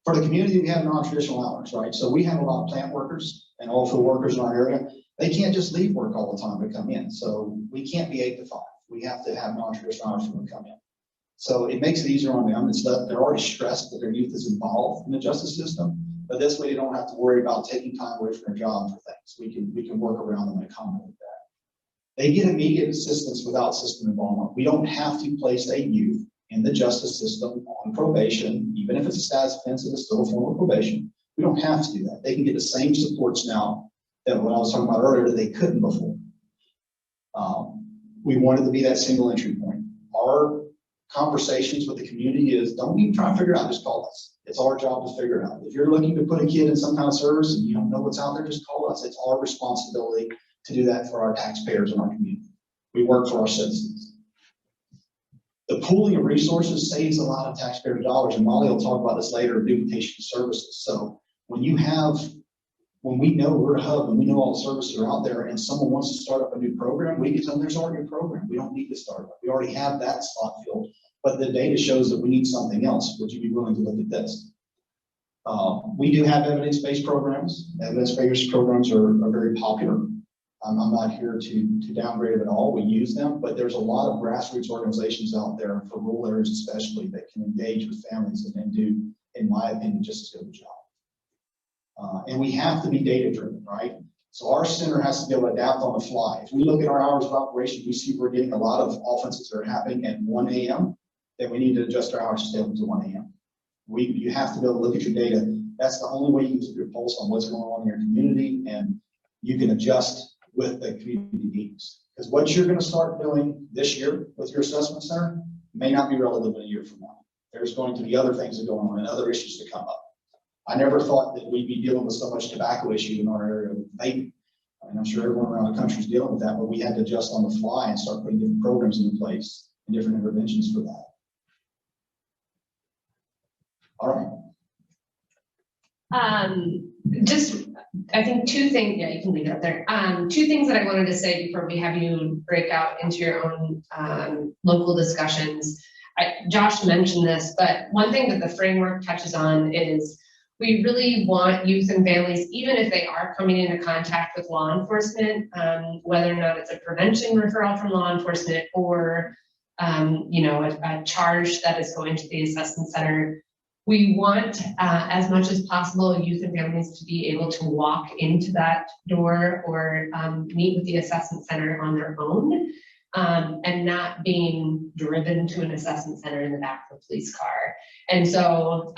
For the community, we have non-traditional hours, right? So we have a lot of plant workers and oil field workers in our area. They can't just leave work all the time to come in. So we can't be 8 to 5. We have to have non-traditional hours for them to come in. So it makes it easier on them. They're already stressed that their youth is involved in the justice system, but this way they don't have to worry about taking time away from their job for things. We can work around them and accommodate that. They get immediate assistance without system involvement. We don't have to place a youth in the justice system on probation, even if it's a status offense, it's still a form of probation. We don't have to do that. They can get the same supports now that what I was talking about earlier that they couldn't before. We wanted to be that single entry point. Our conversations with the community is, don't even try to figure it out, just call us. It's our job to figure it out. If you're looking to put a kid in some kind of service and you don't know what's out there, just call us. It's our responsibility to do that for our taxpayers and our community. We work for our citizens. The pooling of resources saves a lot of taxpayer dollars, and Molly will talk about this later, duplication of services. So when we know we're a hub and we know all the services are out there and someone wants to start up a new program, we can tell them there's already a program. We don't need to start up. We already have that slot filled, but the data shows that we need something else. Would you be willing to look at this? We do have evidence-based programs. Evidence-based programs are very popular. I'm not here to downgrade them at all. We use them, but there's a lot of grassroots organizations out there for rural areas especially that can engage with families and do, in my opinion, just as good a job. And we have to be data-driven, right? So our center has to be able to adapt on the fly. If we look at our hours of operation, we see we're getting a lot of offenses that are happening at 1 a.m., then we need to adjust our hours to stay open to 1 a.m. You have to be able to look at your data. That's the only way you can keep your pulse on what's going on in your community, and you can adjust with the community needs. Because what you're going to start doing this year with your assessment center may not be relevant in a year from now. There's going to be other things that go on and other issues that come up. I never thought that we'd be dealing with so much tobacco issue in our area of vaping. And I'm sure everyone around the country is dealing with that, but we had to adjust on the fly and start putting different programs into place and different interventions for that. All right. Just, I think two things, yeah, you can leave it up there. Two things that I wanted to say before we have you break out into your own local discussions. Josh mentioned this, but one thing that the framework touches on is we really want youth and families, even if they are coming into contact with law enforcement, whether or not it's a prevention referral from law enforcement or a charge that is going to the assessment center. We want, as much as possible, youth and families to be able to walk into that door or meet with the assessment center on their own and not being driven to an assessment center in the back of a police car. And so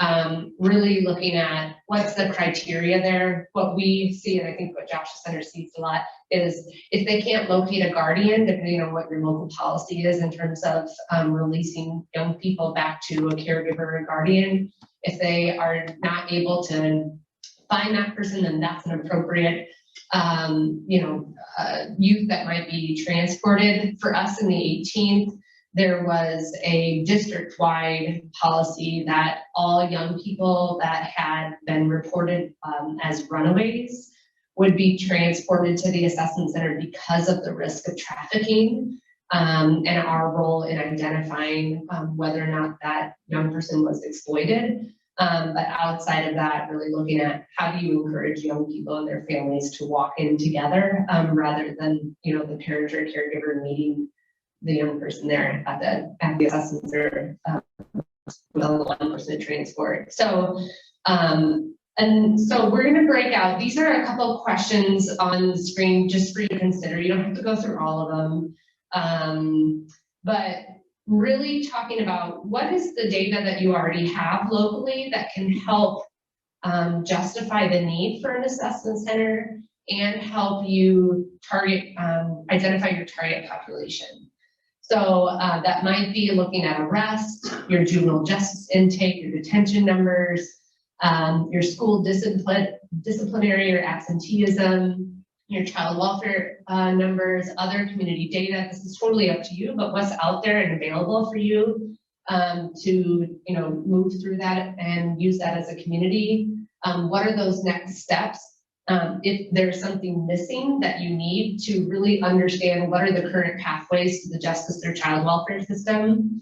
really looking at what's the criteria there. What we see, and I think what Josh's center sees a lot, is if they can't locate a guardian, depending on what your local policy is in terms of releasing young people back to a caregiver or guardian, if they are not able to find that person, then that's an appropriate youth that might be transported. For us in the 18th, there was a district-wide policy that all young people that had been reported as runaways would be transported to the assessment center because of the risk of trafficking and our role in identifying whether or not that young person was exploited. But outside of that, really looking at how do you encourage young people and their families to walk in together rather than, the parent or caregiver meeting the young person there at the assessment center with a law enforcement transport. So, and so we're going to break out. These are a couple of questions on the screen just for you to consider. You don't have to go through all of them, but really talking about what is the data that you already have locally that can help justify the need for an assessment center and help you identify your target population. So that might be looking at arrest, your juvenile justice intake, your detention numbers, your school disciplinary or absenteeism, your child welfare numbers, other community data. This is totally up to you, but what's out there and available for you to move through that and use that as a community. What are those next steps? If there's something missing that you need to really understand what are the current pathways to the justice or child welfare system,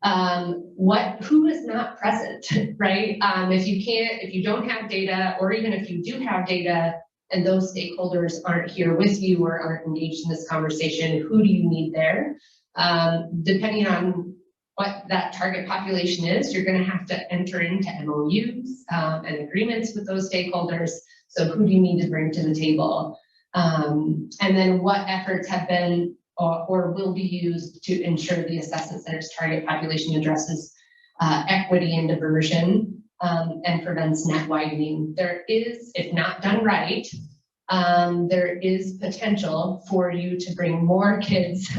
who is not present, right? If you don't have data, or even if you do have data and those stakeholders aren't here with you or aren't engaged in this conversation, who do you need there? Depending on what that target population is, you're going to have to enter into MOUs and agreements with those stakeholders. So who do you need to bring to the table? And then what efforts have been or will be used to ensure the assessment center's target population addresses equity and diversion and prevents net widening. There is, if not done right, there is potential for you to bring more kids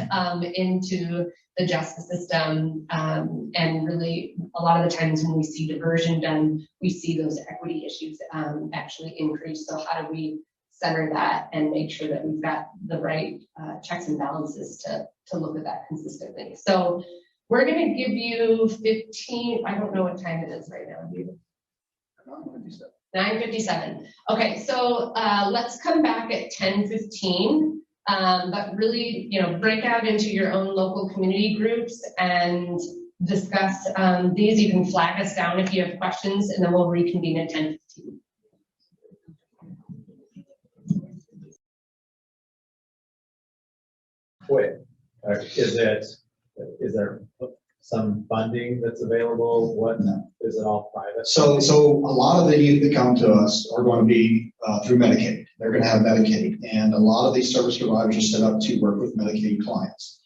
into the justice system, and really a lot of the times when we see diversion done, we see those equity issues actually increase. So how do we center that and make sure that we've got the right checks and balances to look at that consistently? So we're going to give you 15, I don't know what time it is right now. 9:57. Okay, so let's come back at 10:15, but really, break out into your own local community groups and discuss these. You can flag us down if you have questions, and then we'll reconvene at 10:15. Wait, is there some funding that's available? What, is it all private? So a lot of the youth that come to us are going to be through Medicaid. They're going to have Medicaid, and a lot of these service providers are set up to work with Medicaid clients.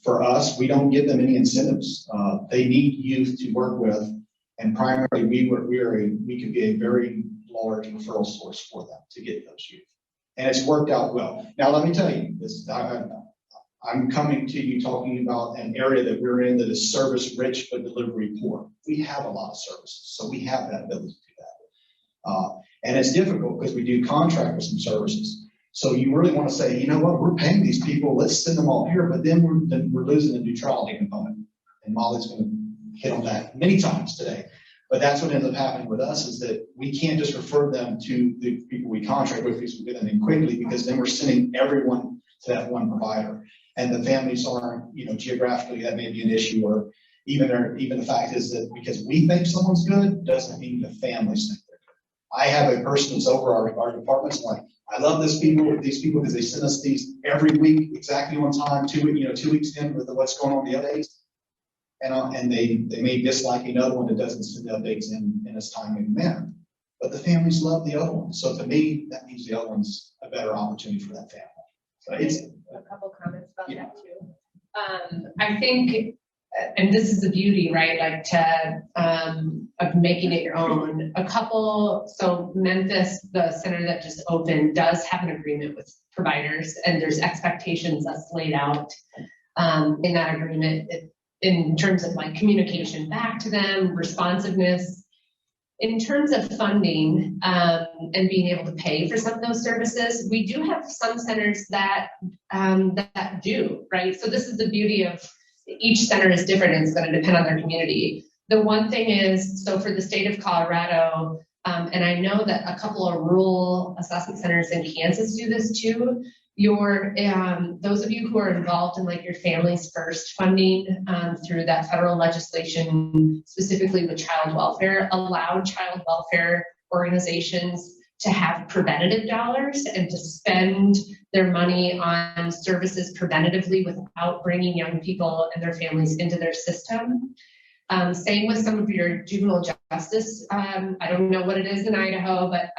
For us, we don't give them any incentives. They need youth to work with, and primarily we could be a very large referral source for them to get those youth. And it's worked out well. Now, let me tell you, I'm coming to you talking about an area that we're in that is service rich but delivery poor. We have a lot of services, so we have that ability to do that. And it's difficult because we do contract with some services. So you really want to say, you know what, we're paying these people, let's send them all here, but then we're losing the neutrality component. And Molly's going to hit on that many times today. But that's what ends up happening with us, is that we can't just refer them to the people we contract with because we get them in quickly, because then we're sending everyone to that one provider. And the families aren't, geographically, that may be an issue, or even the fact is that because we think someone's good doesn't mean the families think they're good. I have a person that's over our departments, like, I love these people because they send us these every week exactly on time, 2 weeks in with what's going on the updates. And they may dislike another one that doesn't send the updates in its timely manner. But the families love the other one. So to me, that means the other one's a better opportunity for that family. So it's a couple comments about that too. I think, and this is the beauty, right? Of making it your own. So Memphis, the center that just opened, does have an agreement with providers, and there's expectations that's laid out in that agreement in terms of communication back to them, responsiveness. In terms of funding and being able to pay for some of those services, we do have some centers that do, right? So this is the beauty of each center is different, and it's going to depend on their community. The one thing is, so for the state of Colorado, and I know that a couple of rural assessment centers in Kansas do this too. Those of you who are involved in your Families First funding through that federal legislation, specifically with child welfare, allowed child welfare organizations to have preventative dollars and to spend their money on services preventatively without bringing young people and their families into their system. Same with some of your juvenile justice. I don't know what it is in Idaho, but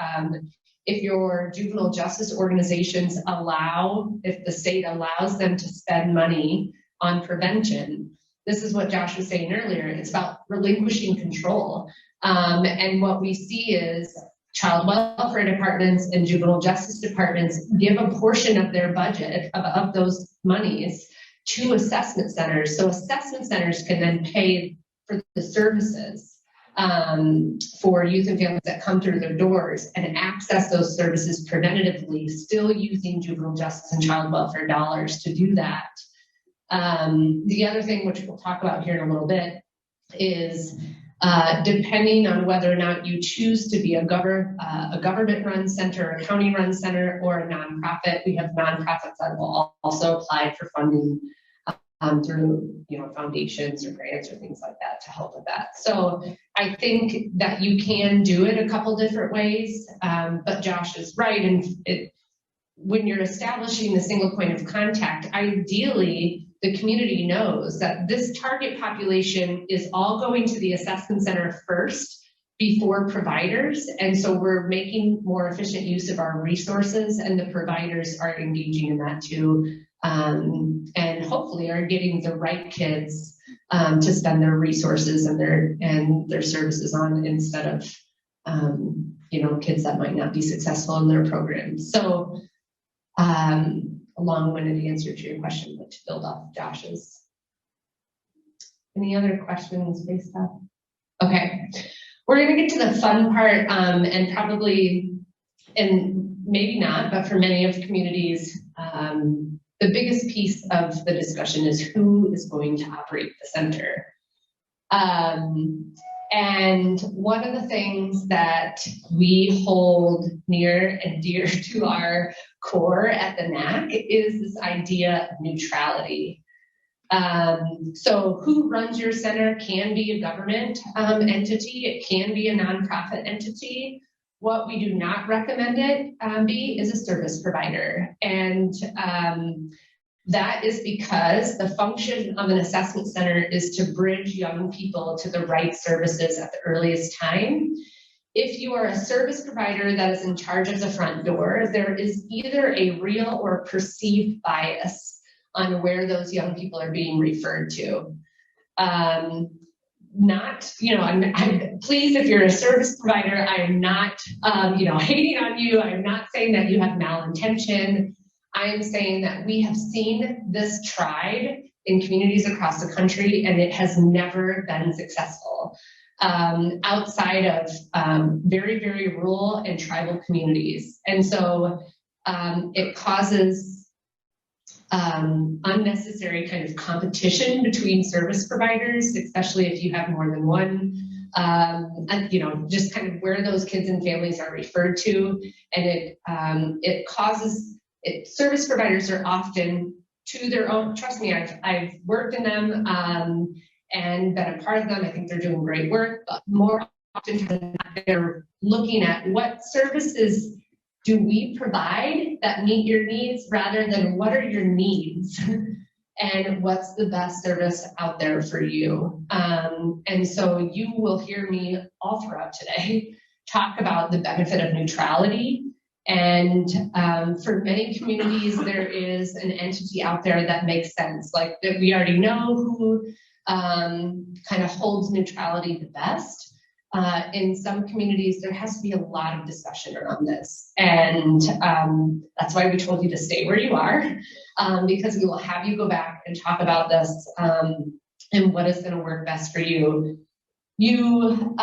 if your juvenile justice organizations if the state allows them to spend money on prevention, this is what Josh was saying earlier, it's about relinquishing control. And what we see is child welfare departments and juvenile justice departments give a portion of their budget of those monies to assessment centers. So assessment centers can then pay for the services for youth and families that come through their doors and access those services preventatively, still using juvenile justice and child welfare dollars to do that. The other thing, which we'll talk about here in a little bit, is depending on whether or not you choose to be a government-run center, a county-run center, or a nonprofit. We have nonprofits that will also apply for funding through foundations or grants or things like that to help with that. So I think that you can do it a couple different ways, but Josh is right. And when you're establishing the single point of contact, ideally the community knows that this target population is all going to the assessment center first, before providers. And so we're making more efficient use of our resources, and the providers are engaging in that too. And hopefully are getting the right kids to spend their resources and their services on, instead of kids that might not be successful in their programs. So a long-winded answer to your question, but to build off Josh's. Any other questions based off? Okay, we're going to get to the fun part, and probably, and maybe not, but for many of the communities, the biggest piece of the discussion is who is going to operate the center. And one of the things that we hold near and dear to our core at the NAC is this idea of neutrality. So who runs your center can be a government entity, it can be a nonprofit entity. What we do not recommend it be is a service provider. And that is because the function of an assessment center is to bridge young people to the right services at the earliest time. If you are a service provider that is in charge of the front door, there is either a real or perceived bias on where those young people are being referred to. Please, if you're a service provider, I'm not, hating on you. I'm not saying that you have malintention. I am saying that we have seen this tried in communities across the country, and it has never been successful outside of very, very rural and tribal communities. And so it causes unnecessary kind of competition between service providers, especially if you have more than one, and just kind of where those kids and families are referred to. And it causes service providers are often to their own, trust me, I've worked in them and been a part of them. I think they're doing great work, but more often than not, they're looking at what services do we provide that meet your needs, rather than what are your needs and what's the best service out there for you. And so you will hear me all throughout today talk about the benefit of neutrality. And for many communities, there is an entity out there that makes sense. Like that, we already know who kind of holds neutrality the best. In some communities, there has to be a lot of discussion around this. And that's why we told you to stay where you are, because we will have you go back and talk about this and what is going to work best for you. You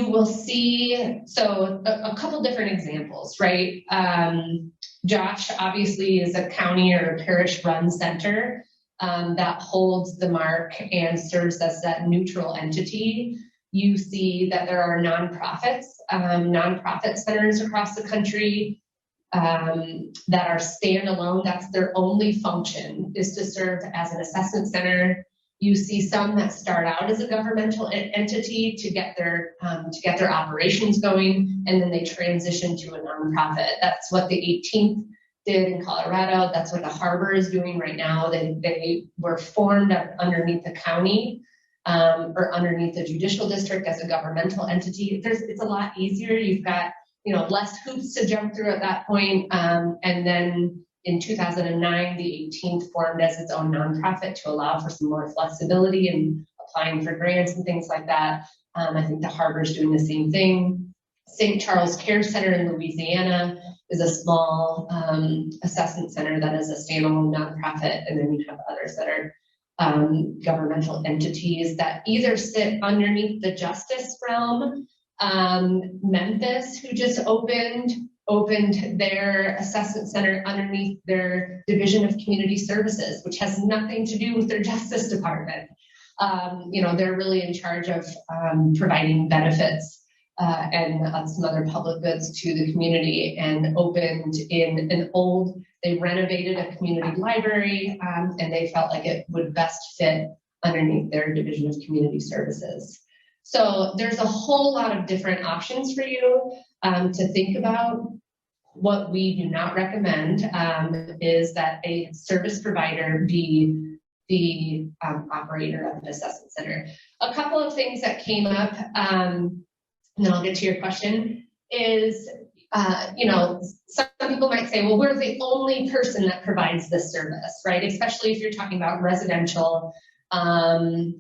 will see, so a couple different examples, right? Josh obviously is a county or a parish run center that holds the mark and serves as that neutral entity. You see that there are nonprofit centers across the country that are standalone. That's their only function, is to serve as an assessment center. You see some that start out as a governmental entity to get their operations going, and then they transition to a nonprofit. That's what the 18th did in Colorado. That's what the Harbor is doing right now. They were formed underneath the county or underneath the judicial district as a governmental entity. It's a lot easier. You've got less hoops to jump through at that point. And then in 2009, the 18th formed as its own nonprofit to allow for some more flexibility in applying for grants and things like that. I think the Harbor is doing the same thing. St. Charles Care Center in Louisiana is a small assessment center that is a standalone nonprofit, and then you have others that are governmental entities that either sit underneath the justice realm. Memphis, who just opened their assessment center underneath their Division of Community Services, which has nothing to do with their Justice Department. They're really in charge of providing benefits and some other public goods to the community, and opened in they renovated a community library, and they felt like it would best fit underneath their Division of Community Services. So there's a whole lot of different options for you to think about. What we do not recommend is that a service provider be the operator of the assessment center. A couple of things that came up, and then I'll get to your question, is, some people might say, well, we're the only person that provides this service, right? Especially if you're talking about residential or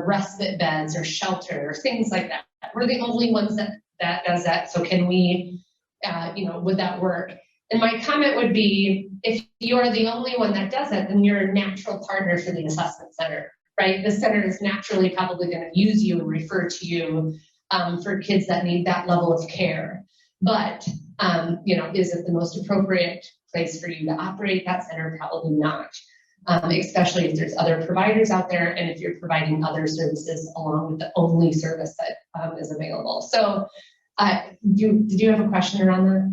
respite beds or shelter or things like that. We're the only ones that does that. So can we, would that work? And my comment would be, if you're the only one that does it, then you're a natural partner for the assessment center, right? The center is naturally probably going to use you and refer to you for kids that need that level of care. But, is it the most appropriate place for you to operate that center? Probably not, especially if there's other providers out there and if you're providing other services along with the only service that is available. So did you have a question around that?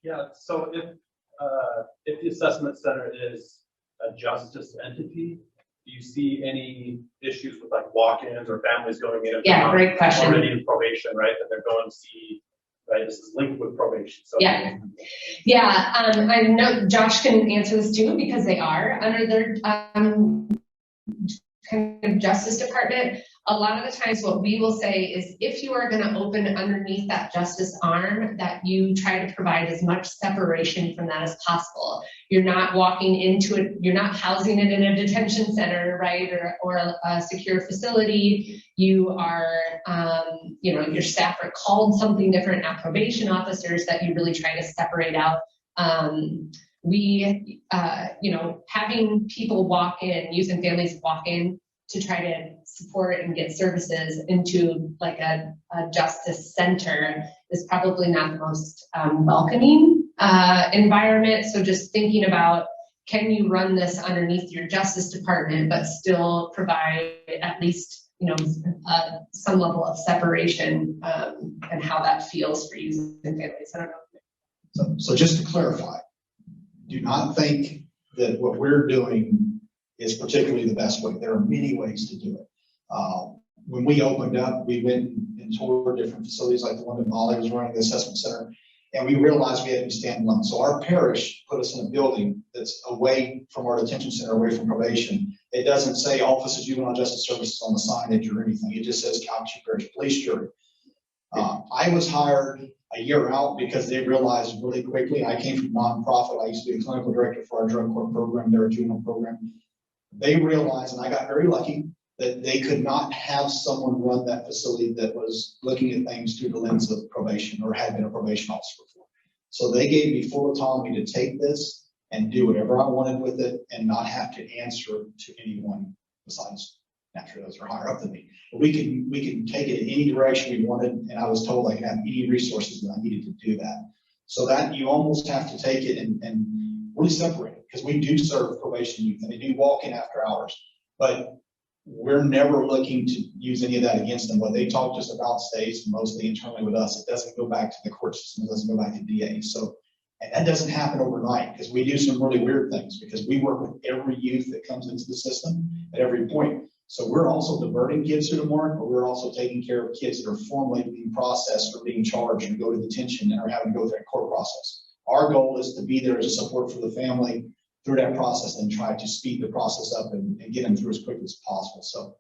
Yeah, so if the assessment center is a justice entity, do you see any issues with like walk-ins or families going in? Yeah, great question. Already in probation, right? And they're going to see, right? This is linked with probation. So yeah. I know Josh can answer this too because they are under their kind of justice department. A lot of the times what we will say is if you are going to open underneath that justice arm, that you try to provide as much separation from that as possible. You're not walking into it, you're not housing it in a detention center, right, or a secure facility. You are, your staff are called something different, not probation officers, that you really try to separate out. Having people walk in, using families walk in to try to support and get services into like a justice center is probably not the most welcoming environment. So just thinking about, can you run this underneath your justice department, but still provide at least, some level of separation and how that feels for you and families. I don't know. So just to clarify, do not think that what we're doing is particularly the best way. There are many ways to do it. When we opened up, we went and toured different facilities like the one that Molly was running, the assessment center, and we realized we had to be standalone. So our parish put us in a building that's away from our detention center, away from probation. It doesn't say Office of Juvenile Justice Services on the signage or anything. It just says Calhoun Parish Police Jury. I was hired a year out because they realized really quickly, I came from nonprofit. I used to be a clinical director for our drug court program, their juvenile program. They realized, and I got very lucky, that they could not have someone run that facility that was looking at things through the lens of probation or had been a probation officer before. So they gave me full autonomy to take this and do whatever I wanted with it and not have to answer to anyone besides naturally those who are higher up than me. But we can take it in any direction we wanted, and I was told I could have any resources that I needed to do that. So that you almost have to take it and really separate it, because we do serve probation youth and they do walk in after hours, but we're never looking to use any of that against them. What they talk to us about stays mostly internally with us. It doesn't go back to the court system. It doesn't go back to DA. So, and that doesn't happen overnight because we do some really weird things because we work with every youth that comes into the system at every point. So we're also diverting kids to the mark, but we're also taking care of kids that are formally being processed or being charged and go to detention and are having to go through a court process. Our goal is to be there as a support for the family through that process and try to speed the process up and get them through as quickly as possible. So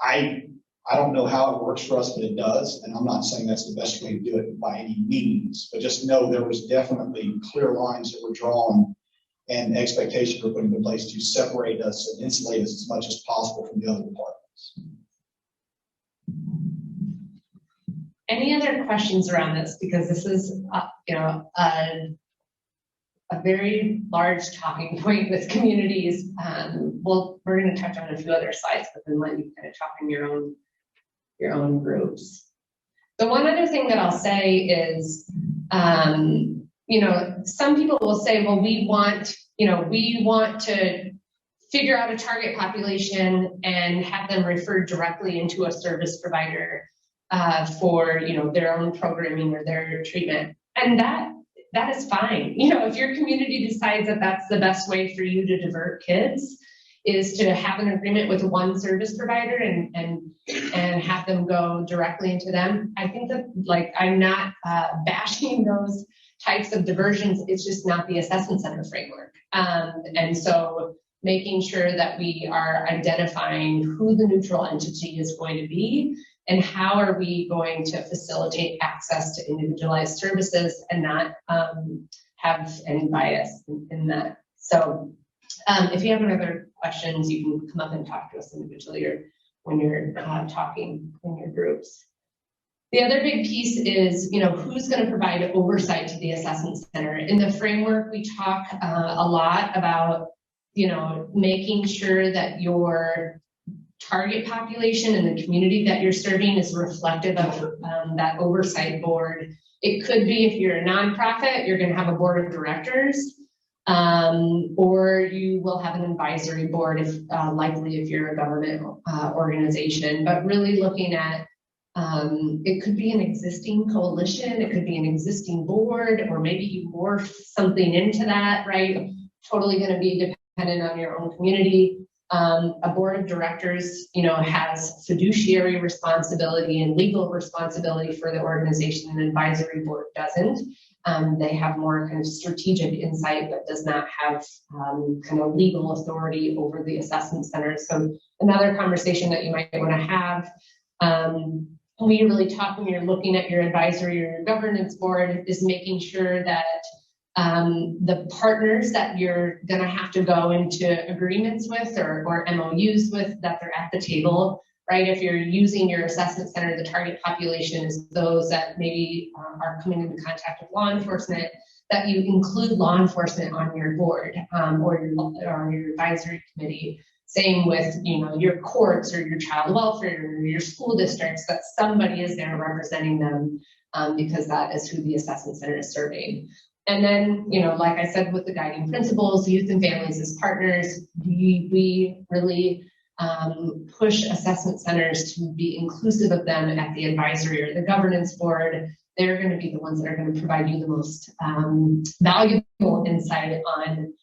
I don't know how it works for us, but it does. And I'm not saying that's the best way to do it by any means, but just know there was definitely clear lines that were drawn and expectations were put into place to separate us and insulate us as much as possible from the other departments. Any other questions around this? Because this is, a very large talking point with communities. We're going to touch on a few other slides, but then let you kind of talk in your own groups. The one other thing that I'll say is, some people will say, well, we want to figure out a target population and have them referred directly into a service provider for, their own programming or their treatment. And that is fine. If your community decides that that's the best way for you to divert kids is to have an agreement with one service provider and have them go directly into them. I think that, I'm not bashing those types of diversions. It's just not the assessment center framework. And so making sure that we are identifying who the neutral entity is going to be and how are we going to facilitate access to individualized services and not have any bias in that. So if you have any other questions, you can come up and talk to us individually or when you're talking in your groups. The other big piece is, who's going to provide oversight to the assessment center. In the framework, we talk a lot about, making sure that your target population and the community that you're serving is reflective of that oversight board. It could be, if you're a nonprofit, you're going to have a board of directors, or you will have an advisory board, if likely if you're a government organization. But really looking at it could be an existing coalition, it could be an existing board, or maybe you morph something into that, right? Totally going to be dependent on your own community. A board of directors, has fiduciary responsibility and legal responsibility for the organization. An advisory board doesn't. They have more kind of strategic insight, but does not have kind of legal authority over the assessment center. So another conversation that you might want to have when you really talk, when you're looking at your advisory or your governance board, is making sure that the partners that you're going to have to go into agreements with or MOUs with, that they're at the table, right? If you're using your assessment center, the target population is those that maybe are coming into contact with law enforcement, that you include law enforcement on your board or your advisory committee. Same with, your courts or your child welfare or your school districts, that somebody is there representing them because that is who the assessment center is serving. And then, like I said, with the guiding principles, youth and families as partners, we really push assessment centers to be inclusive of them at the advisory or the governance board. They're going to be the ones that are going to provide you the most valuable insight on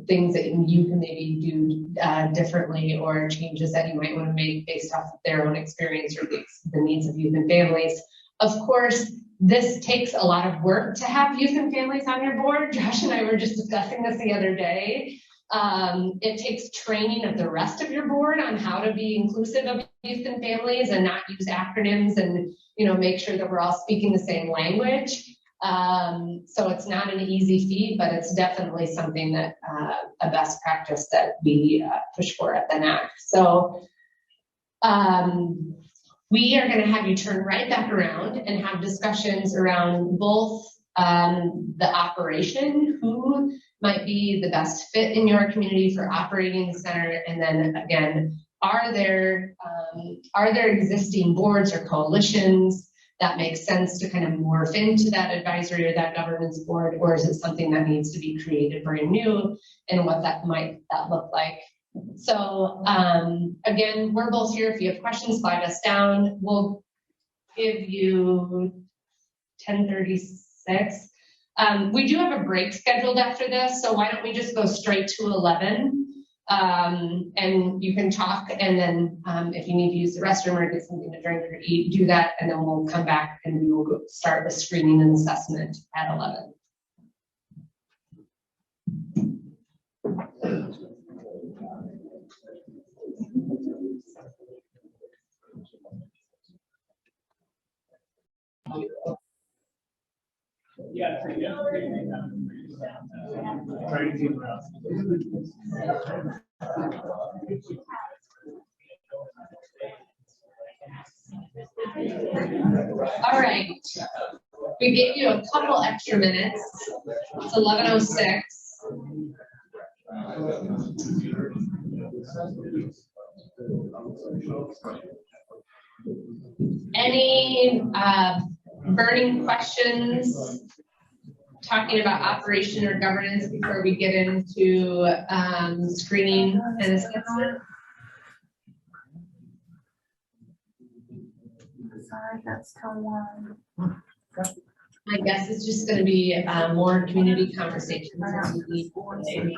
things that you can maybe do differently, or changes that you might want to make based off of their own experience or the needs of youth and families. Of course, this takes a lot of work to have youth and families on your board. Josh and I were just discussing this the other day. It takes training of the rest of your board on how to be inclusive of youth and families and not use acronyms and, make sure that we're all speaking the same language. So it's not an easy feat, but it's definitely something that a best practice that we push for at the NAC. So we are going to have you turn right back around and have discussions around both the operation, who might be the best fit in your community for operating the center, and then again, are there existing boards or coalitions that make sense to kind of morph into that advisory or that governance board, or is it something that needs to be created brand new, and what that might look like? So again, we're both here. If you have questions, slide us down. We'll give you 10:36. We do have a break scheduled after this, so why don't we just go straight to 11? And you can talk, and then if you need to use the restroom or get something to drink or eat, do that, and then we'll come back and we will start the screening and assessment at 11. All right, we gave you a couple extra minutes. It's 11:06. Any burning questions talking about operation or governance before we get into screening and assessment? Sorry, that's till 1. My guess is just going to be more community conversations as we need today.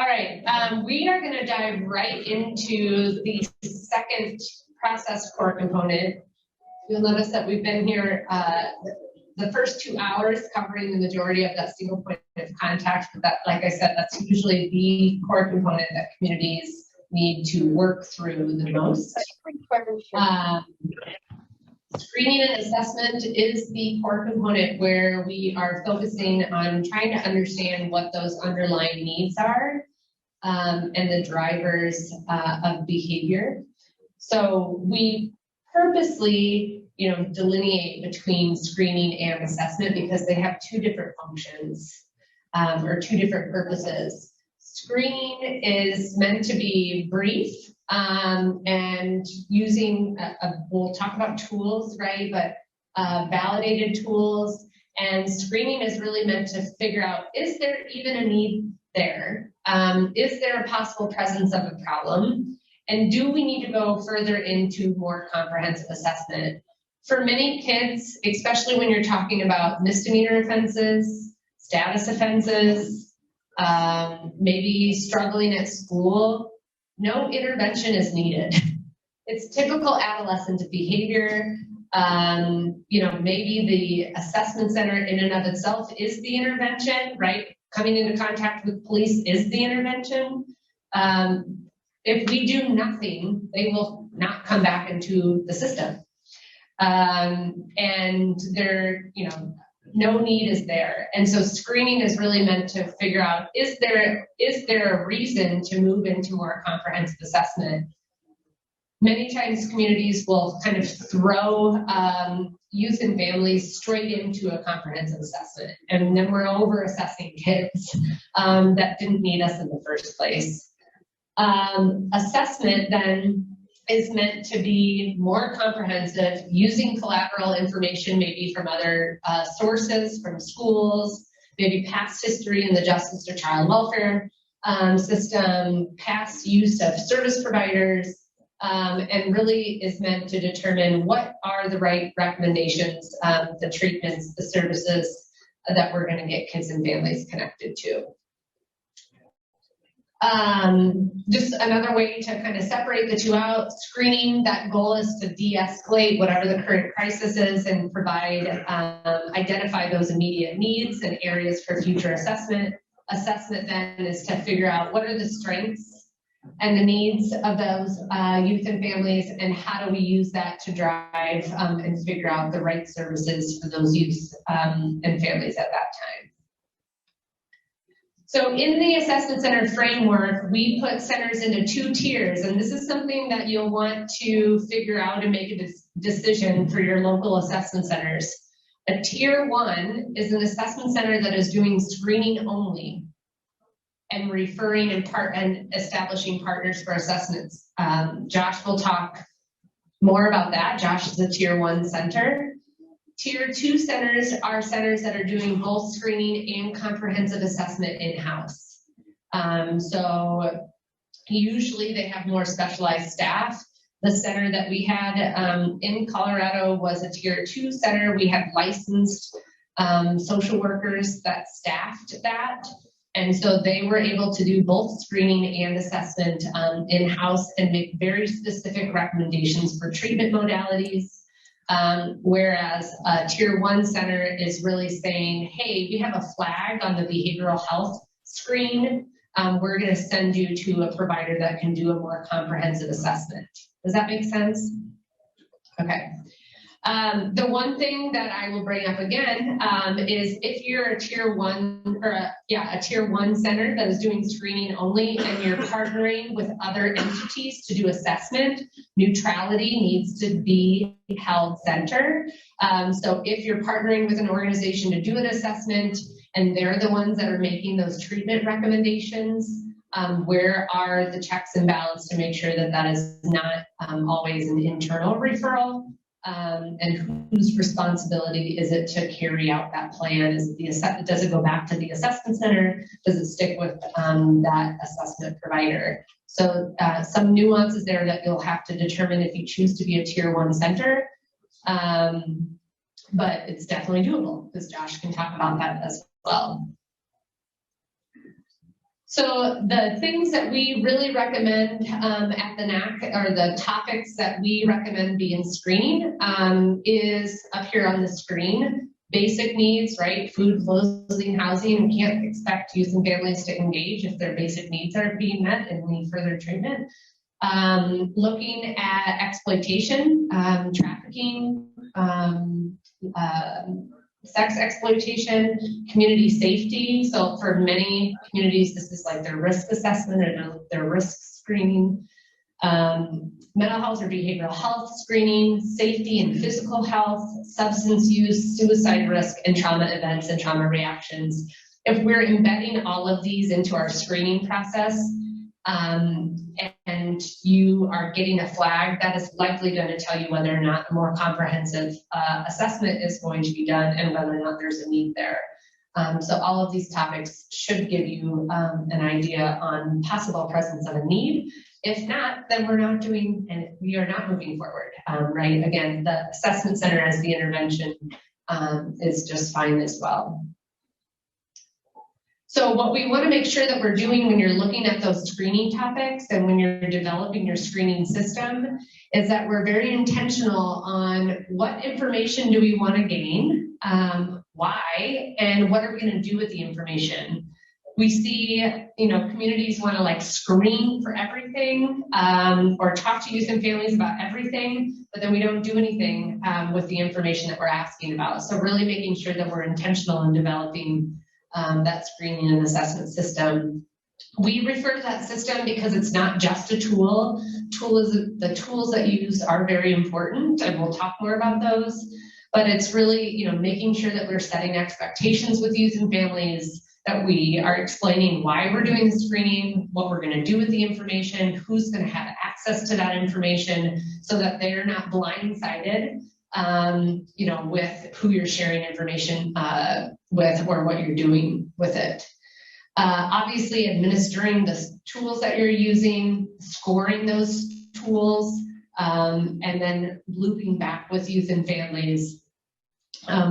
right, we are gonna dive right into the second process core component. You'll notice that we've been here the first 2 hours covering the majority of that single point of contact, but that, like I said, that's usually the core component that communities need to work through the most. Screening and assessment is the core component where we are focusing on trying to understand what those underlying needs are and the drivers of behavior. So we purposely, delineate between screening and assessment because they have two different functions or two different purposes. Screening is meant to be brief and using, we'll talk about tools, right? But validated tools. And screening is really meant to figure out, is there even a need there? Is there a possible presence of a problem? And do we need to go further into more comprehensive assessment? For many kids, especially when you're talking about misdemeanor offenses, status offenses, maybe struggling at school, no intervention is needed. It's typical adolescent behavior. Maybe the assessment center in and of itself is the intervention, right? Coming into contact with police is the intervention. If we do nothing, they will not come back into the system. And there, no need is there. And so screening is really meant to figure out, is there a reason to move into more comprehensive assessment? Many times communities will kind of throw youth and families straight into a comprehensive assessment. And then we're over assessing kids that didn't need us in the first place. Assessment then is meant to be more comprehensive, using collateral information, maybe from other sources, from schools, maybe past history in the justice or child welfare system, past use of service providers, and really is meant to determine what are the right recommendations, the treatments, the services that we're going to get kids and families connected to. Just another way to kind of separate the two out. Screening, that goal is to de-escalate whatever the current crisis is and provide, identify those immediate needs and areas for future assessment. Assessment then is to figure out what are the strengths and the needs of those youth and families, and how do we use that to drive and figure out the right services for those youth and families at that time. So in the assessment center framework, we put centers into 2 tiers, and this is something that you'll want to figure out and make a decision for your local assessment centers. A tier 1 is an assessment center that is doing screening only and referring and establishing partners for assessments. Josh will talk more about that. Josh is a tier 1 center. Tier 2 centers are centers that are doing both screening and comprehensive assessment in-house. So usually they have more specialized staff. The center that we had in Colorado was a tier 2 center. We had licensed social workers that staffed that. And so they were able to do both screening and assessment in-house and make very specific recommendations for treatment modalities. Whereas a tier 1 center is really saying, hey, we have a flag on the behavioral health screen. We're going to send you to a provider that can do a more comprehensive assessment. Does that make sense? Okay. The one thing that I will bring up again is if you're a tier 1 or a tier 1 center that is doing screening only and you're partnering with other entities to do assessment, neutrality needs to be held center. So if you're partnering with an organization to do an assessment and they're the ones that are making those treatment recommendations, where are the checks and balances to make sure that that is not always an internal referral? And whose responsibility is it to carry out that plan? Does it go back to the assessment center? Does it stick with that assessment provider? So some nuances there that you'll have to determine if you choose to be a tier 1 center. But it's definitely doable because Josh can talk about that as well. So the things that we really recommend at the NAC, or the topics that we recommend be in screening, is up here on the screen. Basic needs, right? Food, clothing, housing. We can't expect youth and families to engage if their basic needs aren't being met and need further treatment. Looking at exploitation, trafficking, sex exploitation, community safety. So for many communities, this is like their risk assessment or their risk screening. Mental health or behavioral health screening, safety and physical health, substance use, suicide risk, and trauma events and trauma reactions. If we're embedding all of these into our screening process, and you are getting a flag, that is likely going to tell you whether or not a more comprehensive assessment is going to be done and whether or not there's a need there. So all of these topics should give you an idea on possible presence of a need. If not, then we're not doing, and we are not moving forward, right? Again, the assessment center as the intervention is just fine as well. So what we want to make sure that we're doing when you're looking at those screening topics and when you're developing your screening system is that we're very intentional on what information do we want to gain, why, and what are we going to do with the information. We see, communities want to like screen for everything or talk to youth and families about everything, but then we don't do anything with the information that we're asking about. So really making sure that we're intentional in developing that screening and assessment system. We refer to that system because it's not just a tool. The tools that you use are very important, and we'll talk more about those. But it's really, making sure that we're setting expectations with youth and families, that we are explaining why we're doing the screening, what we're going to do with the information, who's going to have access to that information, so that they're not blindsided, with who you're sharing information with or what you're doing with it. Obviously, administering the tools that you're using, scoring those tools, and then looping back with youth and families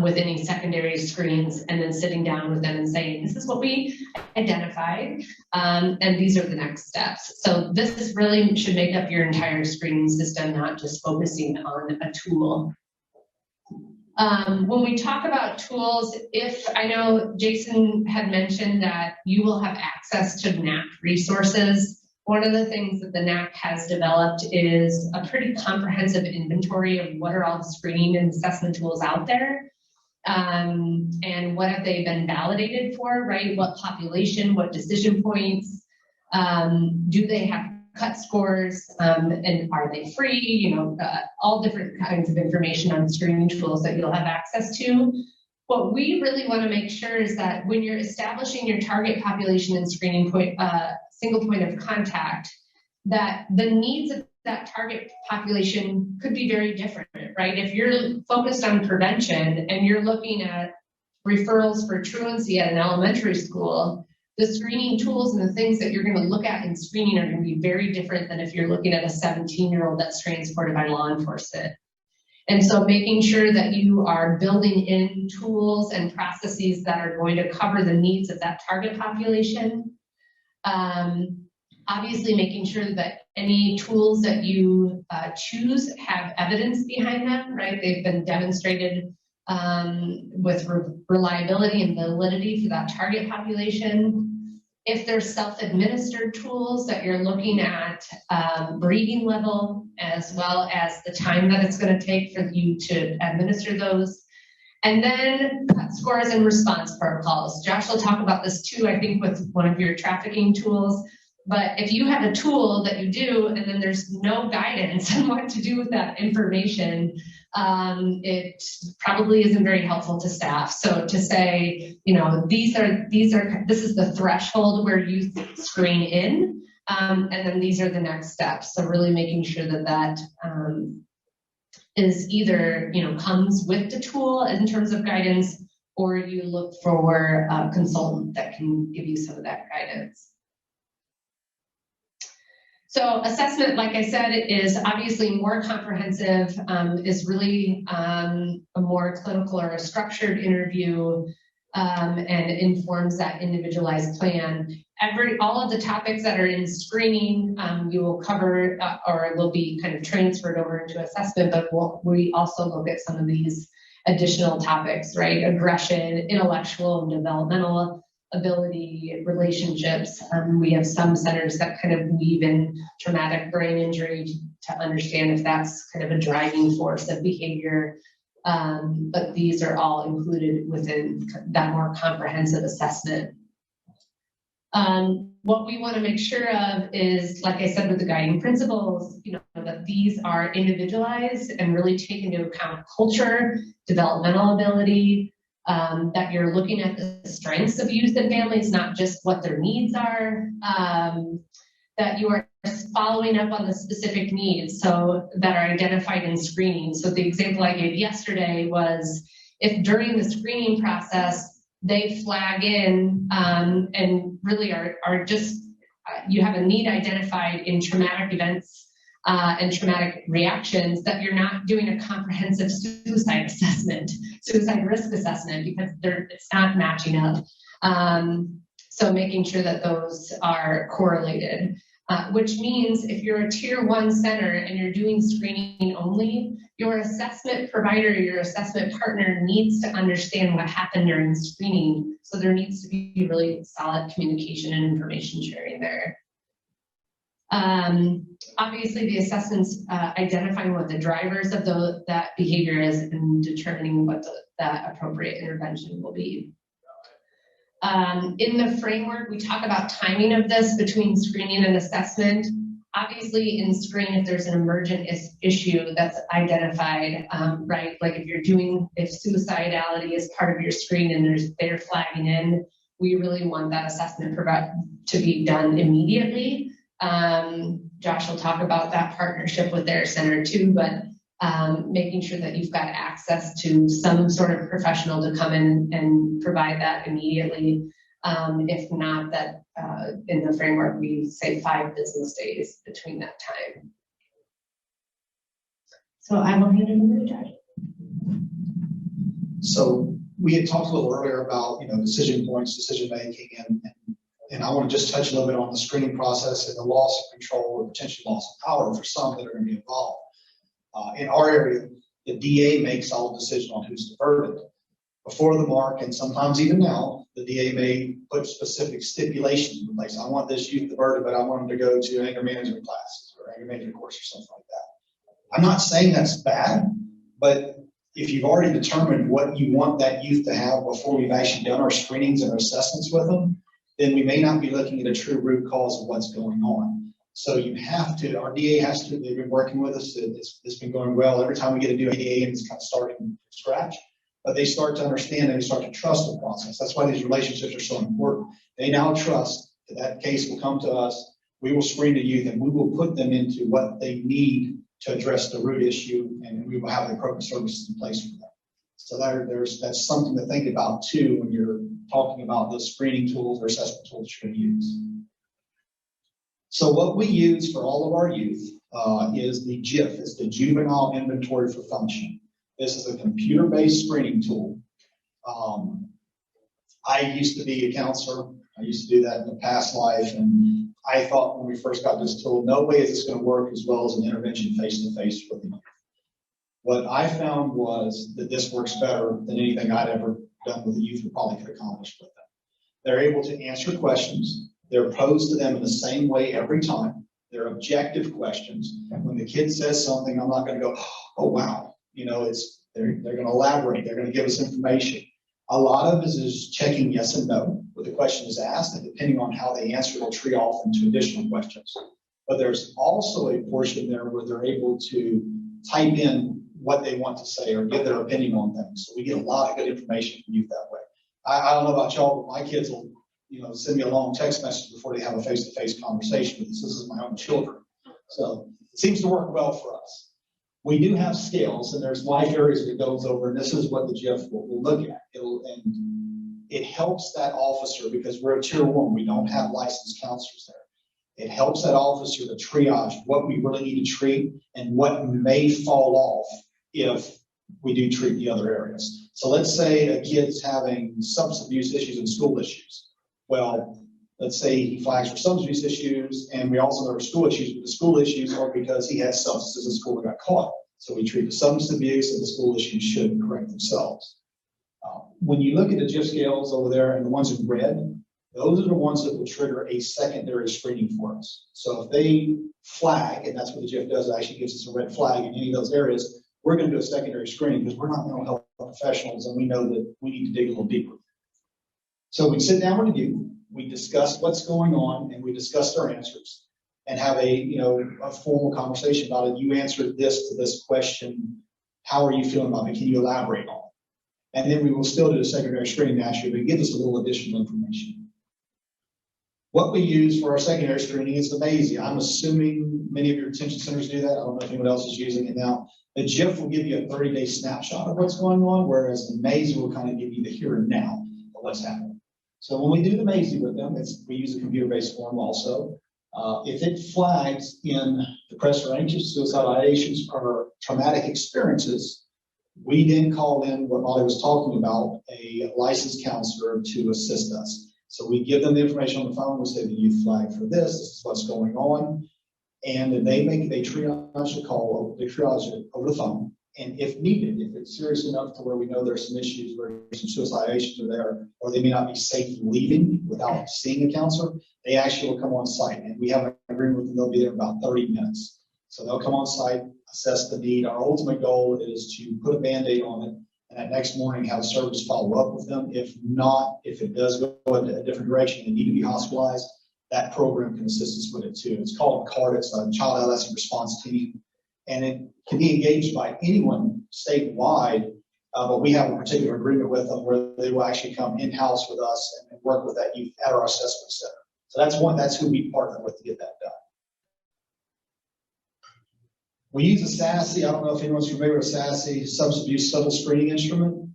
with any secondary screens, and then sitting down with them and saying, this is what we identified, and these are the next steps. So this really should make up your entire screening system, not just focusing on a tool. When we talk about tools, I know Jason had mentioned that you will have access to NAC resources. One of the things that the NAC has developed is a pretty comprehensive inventory of what are all the screening and assessment tools out there, and what have they been validated for, right? What population, what decision points, do they have cut scores, and are they free? All different kinds of information on screening tools that you'll have access to. What we really want to make sure is that when you're establishing your target population and screening point, single point of contact, that the needs of that target population could be very different, right? If you're focused on prevention and you're looking at referrals for truancy at an elementary school, the screening tools and the things that you're going to look at in screening are going to be very different than if you're looking at a 17-year-old that's transported by law enforcement. And so making sure that you are building in tools and processes that are going to cover the needs of that target population. Obviously making sure that any tools that you choose have evidence behind them, right? They've been demonstrated with reliability and validity for that target population. If there's self-administered tools that you're looking at breathing level, as well as the time that it's going to take for you to administer those. And then cut scores and response protocols. Josh will talk about this too, I think, with one of your trafficking tools. But if you have a tool that you do and then there's no guidance on what to do with that information, it probably isn't very helpful to staff. So to say, this is the threshold where you screen in, and then these are the next steps. So really making sure that is either, comes with the tool in terms of guidance, or you look for a consultant that can give you some of that guidance. So assessment, like I said, is obviously more comprehensive, is really a more clinical or a structured interview. and informs that individualized plan. All of the topics that are in screening, you will cover or will be kind of transferred over into assessment, but we also look at some of these additional topics, right? Aggression, intellectual and developmental ability, relationships. We have some centers that kind of weave in traumatic brain injury to understand if that's kind of a driving force of behavior. But these are all included within that more comprehensive assessment. What we want to make sure of is, like I said, with the guiding principles, that these are individualized and really take into account culture, developmental ability, that you're looking at the strengths of youth and families, not just what their needs are, that you are following up on the specific needs so that are identified in screening. So the example I gave yesterday was if during the screening process, they flag in and really are just, you have a need identified in traumatic events and traumatic reactions, that you're not doing a comprehensive suicide risk assessment, because it's not matching up. So making sure that those are correlated, which means if you're a tier 1 center and you're doing screening only, your assessment provider, your assessment partner needs to understand what happened during screening. So there needs to be really solid communication and information sharing there. Obviously the assessments identifying what the drivers of that behavior is and determining what that appropriate intervention will be. In the framework, we talk about timing of this between screening and assessment. Obviously in screen, if there's an emergent issue that's identified, right? Like if suicidality is part of your screen and they're flagging in, we really want that assessment to be done immediately. Josh will talk about that partnership with their center too, but making sure that you've got access to some sort of professional to come in and provide that immediately. If not, that in the framework, we say 5 business days between that time. So I will hand it over to Josh. So we had talked a little earlier about, decision points, decision making, and I want to just touch a little bit on the screening process and the loss of control or potential loss of power for some that are going to be involved. In our area, the DA makes all the decision on who's diverted. Before the mark, and sometimes even now, the DA may put specific stipulations in place. I want this youth diverted, but I want them to go to anger management classes or anger management course or something like that. I'm not saying that's bad, but if you've already determined what you want that youth to have before we've actually done our screenings and our assessments with them, then we may not be looking at a true root cause of what's going on. So you have to, our DA has to, they've been working with us, it's been going well. Every time we get a new DA, and it's kind of starting from scratch, but they start to understand and they start to trust the process. That's why these relationships are so important. They now trust that case will come to us, we will screen the youth, and we will put them into what they need to address the root issue, and we will have the appropriate services in place for them. So that's something to think about too when you're talking about the screening tools or assessment tools you're going to use. So what we use for all of our youth is the JIF, it's the Juvenile Inventory for Function. This is a computer-based screening tool. I used to be a counselor. I used to do that in a past life, and I thought when we first got this tool, no way is this going to work as well as an intervention face-to-face with the youth. What I found was that this works better than anything I'd ever done with the youth or probably could accomplish with them. They're able to answer questions. They're posed to them in the same way every time. They're objective questions. And when the kid says something, I'm not going to go, oh, wow. They're going to elaborate. They're going to give us information. A lot of it is checking yes and no when the question is asked, and depending on how they answer, they'll tree off into additional questions. But there's also a portion there where they're able to type in what they want to say or give their opinion on things. So we get a lot of good information from youth that way. I don't know about y'all, but my kids will, send me a long text message before they have a face-to-face conversation with us. This is my own children. So it seems to work well for us. We do have scales, and there's life areas that it goes over, and this is what the GIF will look at. And it helps that officer, because we're a tier 1, we don't have licensed counselors there. It helps that officer to triage what we really need to treat and what may fall off if we do treat the other areas. So let's say a kid's having substance abuse issues and school issues. Well, let's say he flags for substance abuse issues, and we also know there are school issues, but the school issues are because he has substances in school that got caught. So we treat the substance abuse, and the school issues should correct themselves. When you look at the GIF scales over there and the ones in red, those are the ones that will trigger a secondary screening for us. So if they flag, and that's what the GIF does, it actually gives us a red flag in any of those areas, we're going to do a secondary screening because we're not mental health professionals and we know that we need to dig a little deeper. So we sit down with you, we discuss what's going on, and we discuss our answers and have a formal conversation about it. You answered this to this question. How are you feeling about it? Can you elaborate on it? And then we will still do a secondary screening naturally, but it gives us a little additional information. What we use for our secondary screening is the MAISY. I'm assuming many of your detention centers do that. I don't know if anyone else is using it now. The GIF will give you a 30-day snapshot of what's going on, whereas the MAISY will kind of give you the here and now of what's happening. So when we do the MAISY with them, we use a computer-based form also. If it flags in depressed or anxious, suicidal ideations, or traumatic experiences, we then call in what Molly was talking about, a licensed counselor to assist us. So we give them the information on the phone. We say the youth flag for this is what's going on. And they triage the call, they triage it over the phone. And if needed, if it's serious enough to where we know there's some issues where some suicide ideations are there, or they may not be safe leaving without seeing a counselor, they actually will come on site. And we have an agreement with them, they'll be there about 30 minutes. So they'll come on site, assess the need. Our ultimate goal is to put a Band-Aid on it, and that next morning have service follow up with them. If not, if it does go in a different direction and need to be hospitalized, that program can assist us with it too. It's called CARD, it's a Child Adolescent Response Team, and it can be engaged by anyone statewide, but we have a particular agreement with them where they will actually come in-house with us and work with that youth at our assessment center. So that's who we partner with to get that done. We use a SASE. I don't know if anyone's familiar with SASE, substance abuse subtle screening instrument.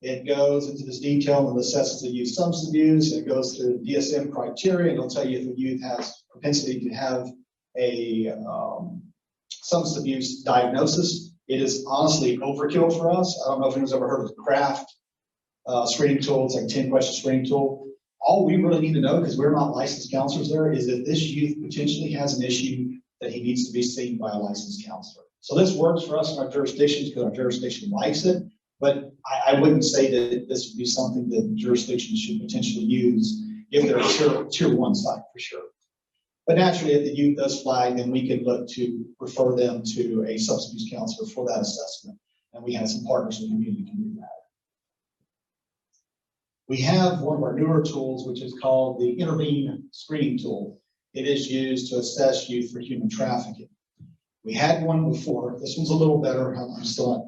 It goes into this detail and assesses the youth substance abuse. It goes through DSM criteria, and it'll tell you if the youth has propensity to have a substance abuse diagnosis. It is honestly overkill for us. I don't know if anyone's ever heard of the CRAFT screening tool. It's like a 10-question screening tool. All we really need to know, because we're not licensed counselors there, is that this youth potentially has an issue that he needs to be seen by a licensed counselor. So this works for us in our jurisdictions because our jurisdiction likes it, but I wouldn't say that this would be something that jurisdictions should potentially use if they're a tier 1 site for sure. But naturally, if the youth does flag, then we can look to refer them to a substance abuse counselor for that assessment. And we have some partners in the community who can do that. We have one of our newer tools, which is called the Intervene Screening Tool. It is used to assess youth for human trafficking. We had one before. This one's a little better. I'm still not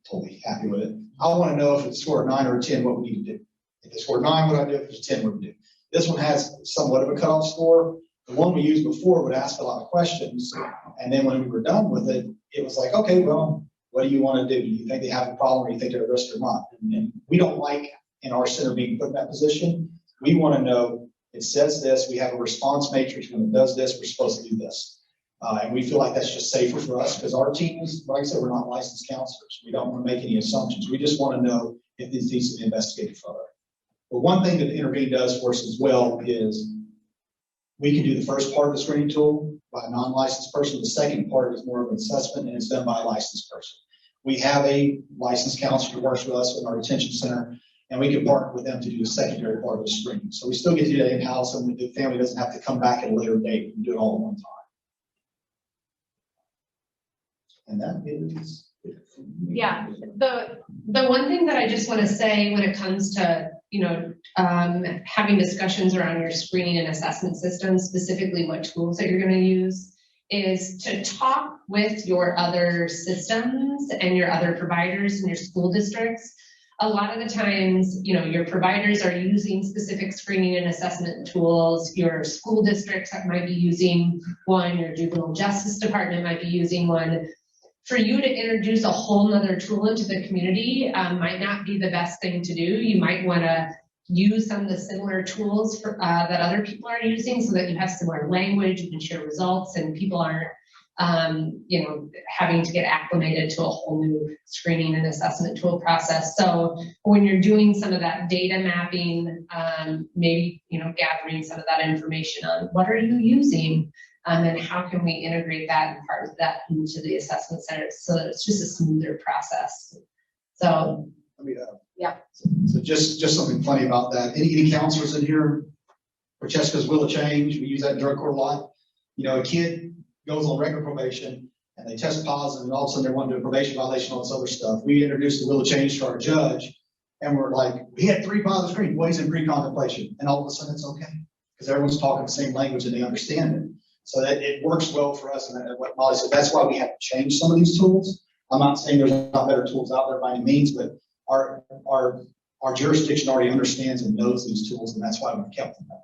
totally happy with it. I want to know if it's score a 9 or a 10, what we need to do. If it's score a 9, what I do? If it's 10, what we do. This one has somewhat of a cutoff score. The one we used before would ask a lot of questions, and then when we were done with it, it was like, okay, well, what do you want to do? Do you think they have a problem, or do you think they're at risk or not? And we don't like in our center being put in that position. We want to know, it says this, we have a response matrix. When it does this, we're supposed to do this. And we feel like that's just safer for us because our team is, like I said, we're not licensed counselors. We don't want to make any assumptions. We just want to know if this needs to be investigated further. But one thing that the Intervene does for us as well is we can do the first part of the screening tool by a non-licensed person. The second part is more of an assessment, and it's done by a licensed person. We have a licensed counselor who works with us in our detention center, and we can partner with them to do the secondary part of the screening. So we still get to do that in-house, and the family doesn't have to come back at a later date. We can do it all at one time. And that is it for me. Yeah, the one thing that I just want to say when it comes to, having discussions around your screening and assessment system, specifically what tools that you're going to use, is to talk with your other systems and your other providers in your school districts. A lot of the times, your providers are using specific screening and assessment tools. Your school districts might be using one. Your juvenile justice department might be using one. For you to introduce a whole nother tool into the community might not be the best thing to do. You might want to use some of the similar tools that other people are using so that you have similar language, you can share results, and people aren't you know, having to get acclimated to a whole new screening and assessment tool process. So when you're doing some of that data mapping, maybe, you know, gathering some of that information on what are you using, and how can we integrate that and part of that into the assessment center so that it's just a smoother process. So, yeah. So just something funny about that. Any counselors in here? Francesca's will of change. We use that in drug court a lot. You know, a kid goes on regular probation and they test positive, and all of a sudden they're wanting to do a probation violation, all this other stuff. We introduced the will of change to our judge, and we're like, we had 3 positive screens, boys in pre-contemplation, and all of a sudden it's okay because everyone's talking the same language and they understand it. So that it works well for us, and what Molly said, that's why we have to change some of these tools. I'm not saying there's not better tools out there by any means, but our jurisdiction already understands and knows these tools, and that's why we've kept them that way.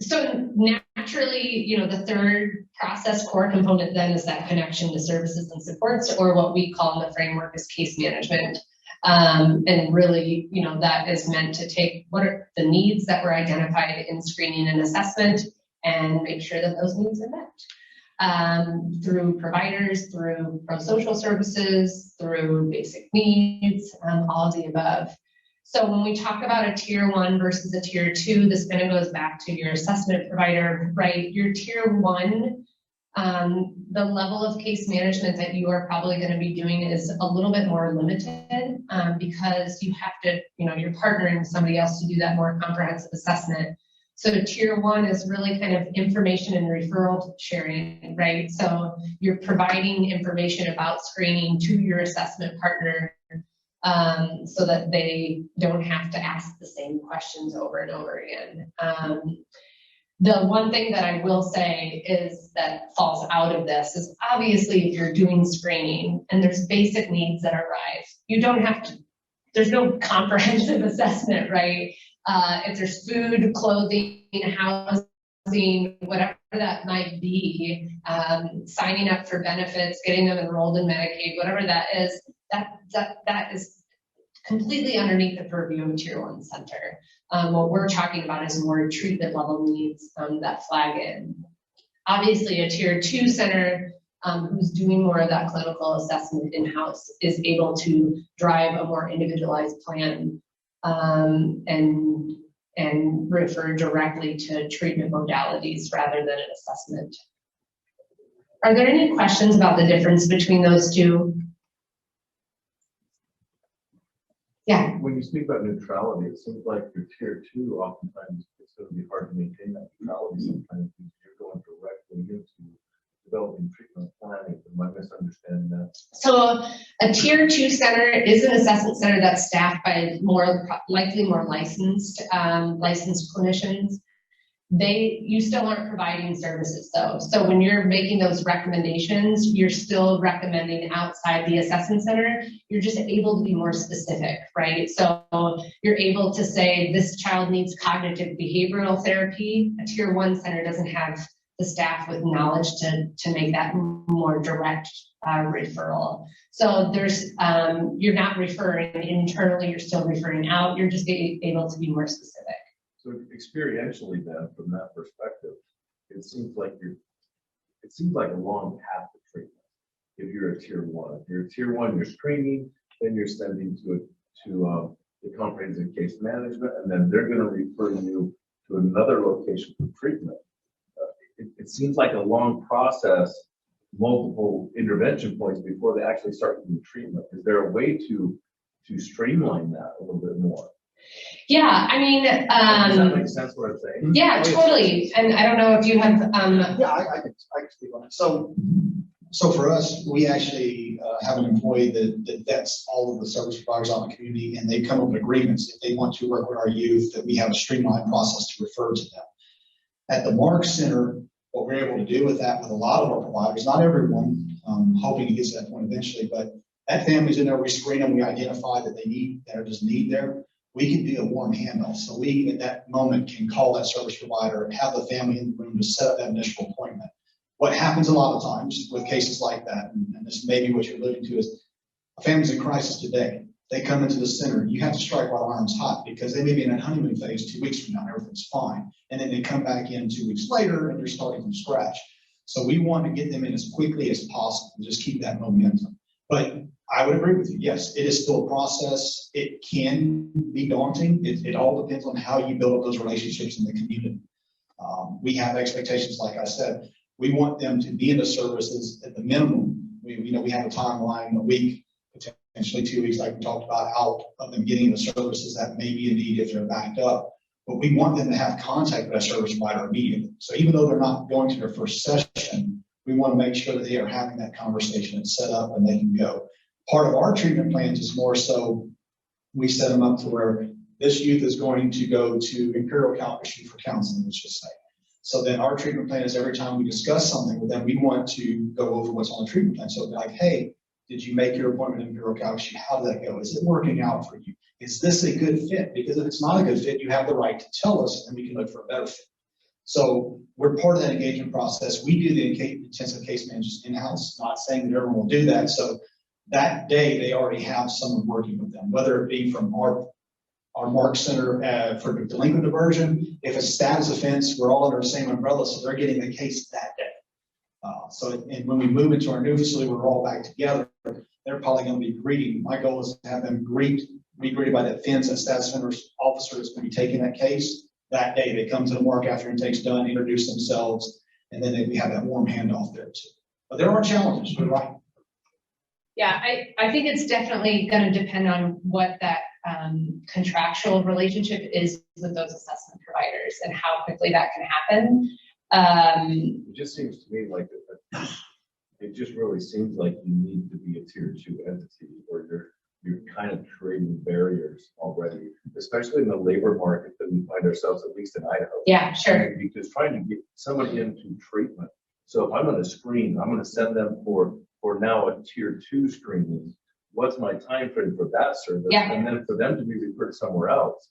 So naturally, you know, the third process core component then is that connection to services and supports, or what we call in the framework is case management. And really, you know, that is meant to take what are the needs that were identified in screening and assessment and make sure that those needs are met. Through providers, through pro-social services, through basic needs, all of the above. So when we talk about a tier 1 versus a tier 2, this kind of goes back to your assessment provider, right? Your tier 1, the level of case management that you are probably going to be doing is a little bit more limited because you have to, you know, you're partnering with somebody else to do that more comprehensive assessment. So tier 1 is really kind of information and referral sharing, right? So you're providing information about screening to your assessment partner so that they don't have to ask the same questions over and over again. The one thing that I will say is that falls out of this is obviously if you're doing screening and there's basic needs that arrive, you don't have to, there's no comprehensive assessment, right? If there's food, clothing, housing, whatever that might be, signing up for benefits, getting them enrolled in Medicaid, whatever that is, that is completely underneath the purview of a tier 1 center. What we're talking about is more treatment level needs that flag in. Obviously, a tier 2 center who's doing more of that clinical assessment in-house is able to drive a more individualized plan and refer directly to treatment modalities rather than an assessment. Are there any questions about the difference between those two? Yeah. When you speak about neutrality, it seems like your tier 2, oftentimes it's going to be hard to maintain that neutrality. Sometimes you're going directly into developing treatment planning. Am I misunderstanding that? So a tier 2 center is an assessment center that's staffed by likely more licensed clinicians. You still aren't providing services though. So when you're making those recommendations, you're still recommending outside the assessment center. You're just able to be more specific, right? So you're able to say this child needs cognitive behavioral therapy. A tier 1 center doesn't have the staff with knowledge to make that more direct referral. So there's, you're not referring internally, you're still referring out. You're just able to be more specific. So experientially then, from that perspective, it seems like a long path to treatment. If you're a tier 1, if you're a tier 1, you're screening, then you're sending to the comprehensive case management, and then they're going to refer you to another location for treatment. It seems like a long process, multiple intervention points before they actually start doing treatment. Is there a way to streamline that a little bit more? Yeah, I mean, does that make sense what I'm saying? Yeah, totally. And I don't know if you have. Yeah, I can speak on it. So for us, we actually have an employee that vets all of the service providers out in the community, and they come up with agreements if they want to work with our youth, that we have a streamlined process to refer to them. At the Mark Center, what we're able to do with that with a lot of our providers, not everyone, hoping to get to that point eventually, but that family's in there, we screen them, we identify that they need, there's need there. We can do a warm handoff. So we, at that moment, can call that service provider and have the family in the room to set up that initial appointment. What happens a lot of times with cases like that, and this may be what you're alluding to, is a family's in crisis today. they come into the center, you have to strike while the iron's hot, because they may be in that honeymoon phase 2 weeks from now, everything's fine. And then they come back in 2 weeks later and you're starting from scratch. So we want to get them in as quickly as possible, just keep that momentum. But I would agree with you. Yes, it is still a process. It can be daunting. It all depends on how you build up those relationships in the community. We have expectations, like I said. We want them to be in the services at the minimum. We have a timeline, a week, potentially 2 weeks, like we talked about, out of them getting the services that may be in need if they're backed up. But we want them to have contact with that service provider immediately. So even though they're not going to their first session, we want to make sure that they are having that conversation and set up and they can go. Part of our treatment plans is more so we set them up to where this youth is going to go to Imperial Calcasieu for counseling, let's just say. So then our treatment plan is every time we discuss something with them, we want to go over what's on the treatment plan. So like, hey, did you make your appointment in Imperial Calcasieu? How did that go? Is it working out for you? Is this a good fit? Because if it's not a good fit, you have the right to tell us and we can look for a better fit. So we're part of that engagement process. We do the intensive case managers in-house, not saying that everyone will do that. So that day they already have someone working with them, whether it be from our MARC Center for delinquent diversion. If it's status offense, we're all under the same umbrella, so they're getting the case that day. And when we move into our new facility, we're all back together. They're probably going to be greeting. My goal is to have them be greeted by that fence and status offender's officer that's going to be taking that case that day. They come to the MARC after intake's done, introduce themselves, and then we have that warm handoff there too. But there are challenges, you're right. Yeah, I think it's definitely going to depend on what that contractual relationship is with those assessment providers and how quickly that can happen. It just seems to me like it just really seems like you need to be a tier 2 entity, or you're kind of creating barriers already, especially in the labor market that we find ourselves, at least in Idaho. Yeah, sure. Because trying to get somebody into treatment. So if I'm going to screen, I'm going to send them for now a tier 2 screening. What's my time frame for that service? Yeah. And then for them to be referred somewhere else.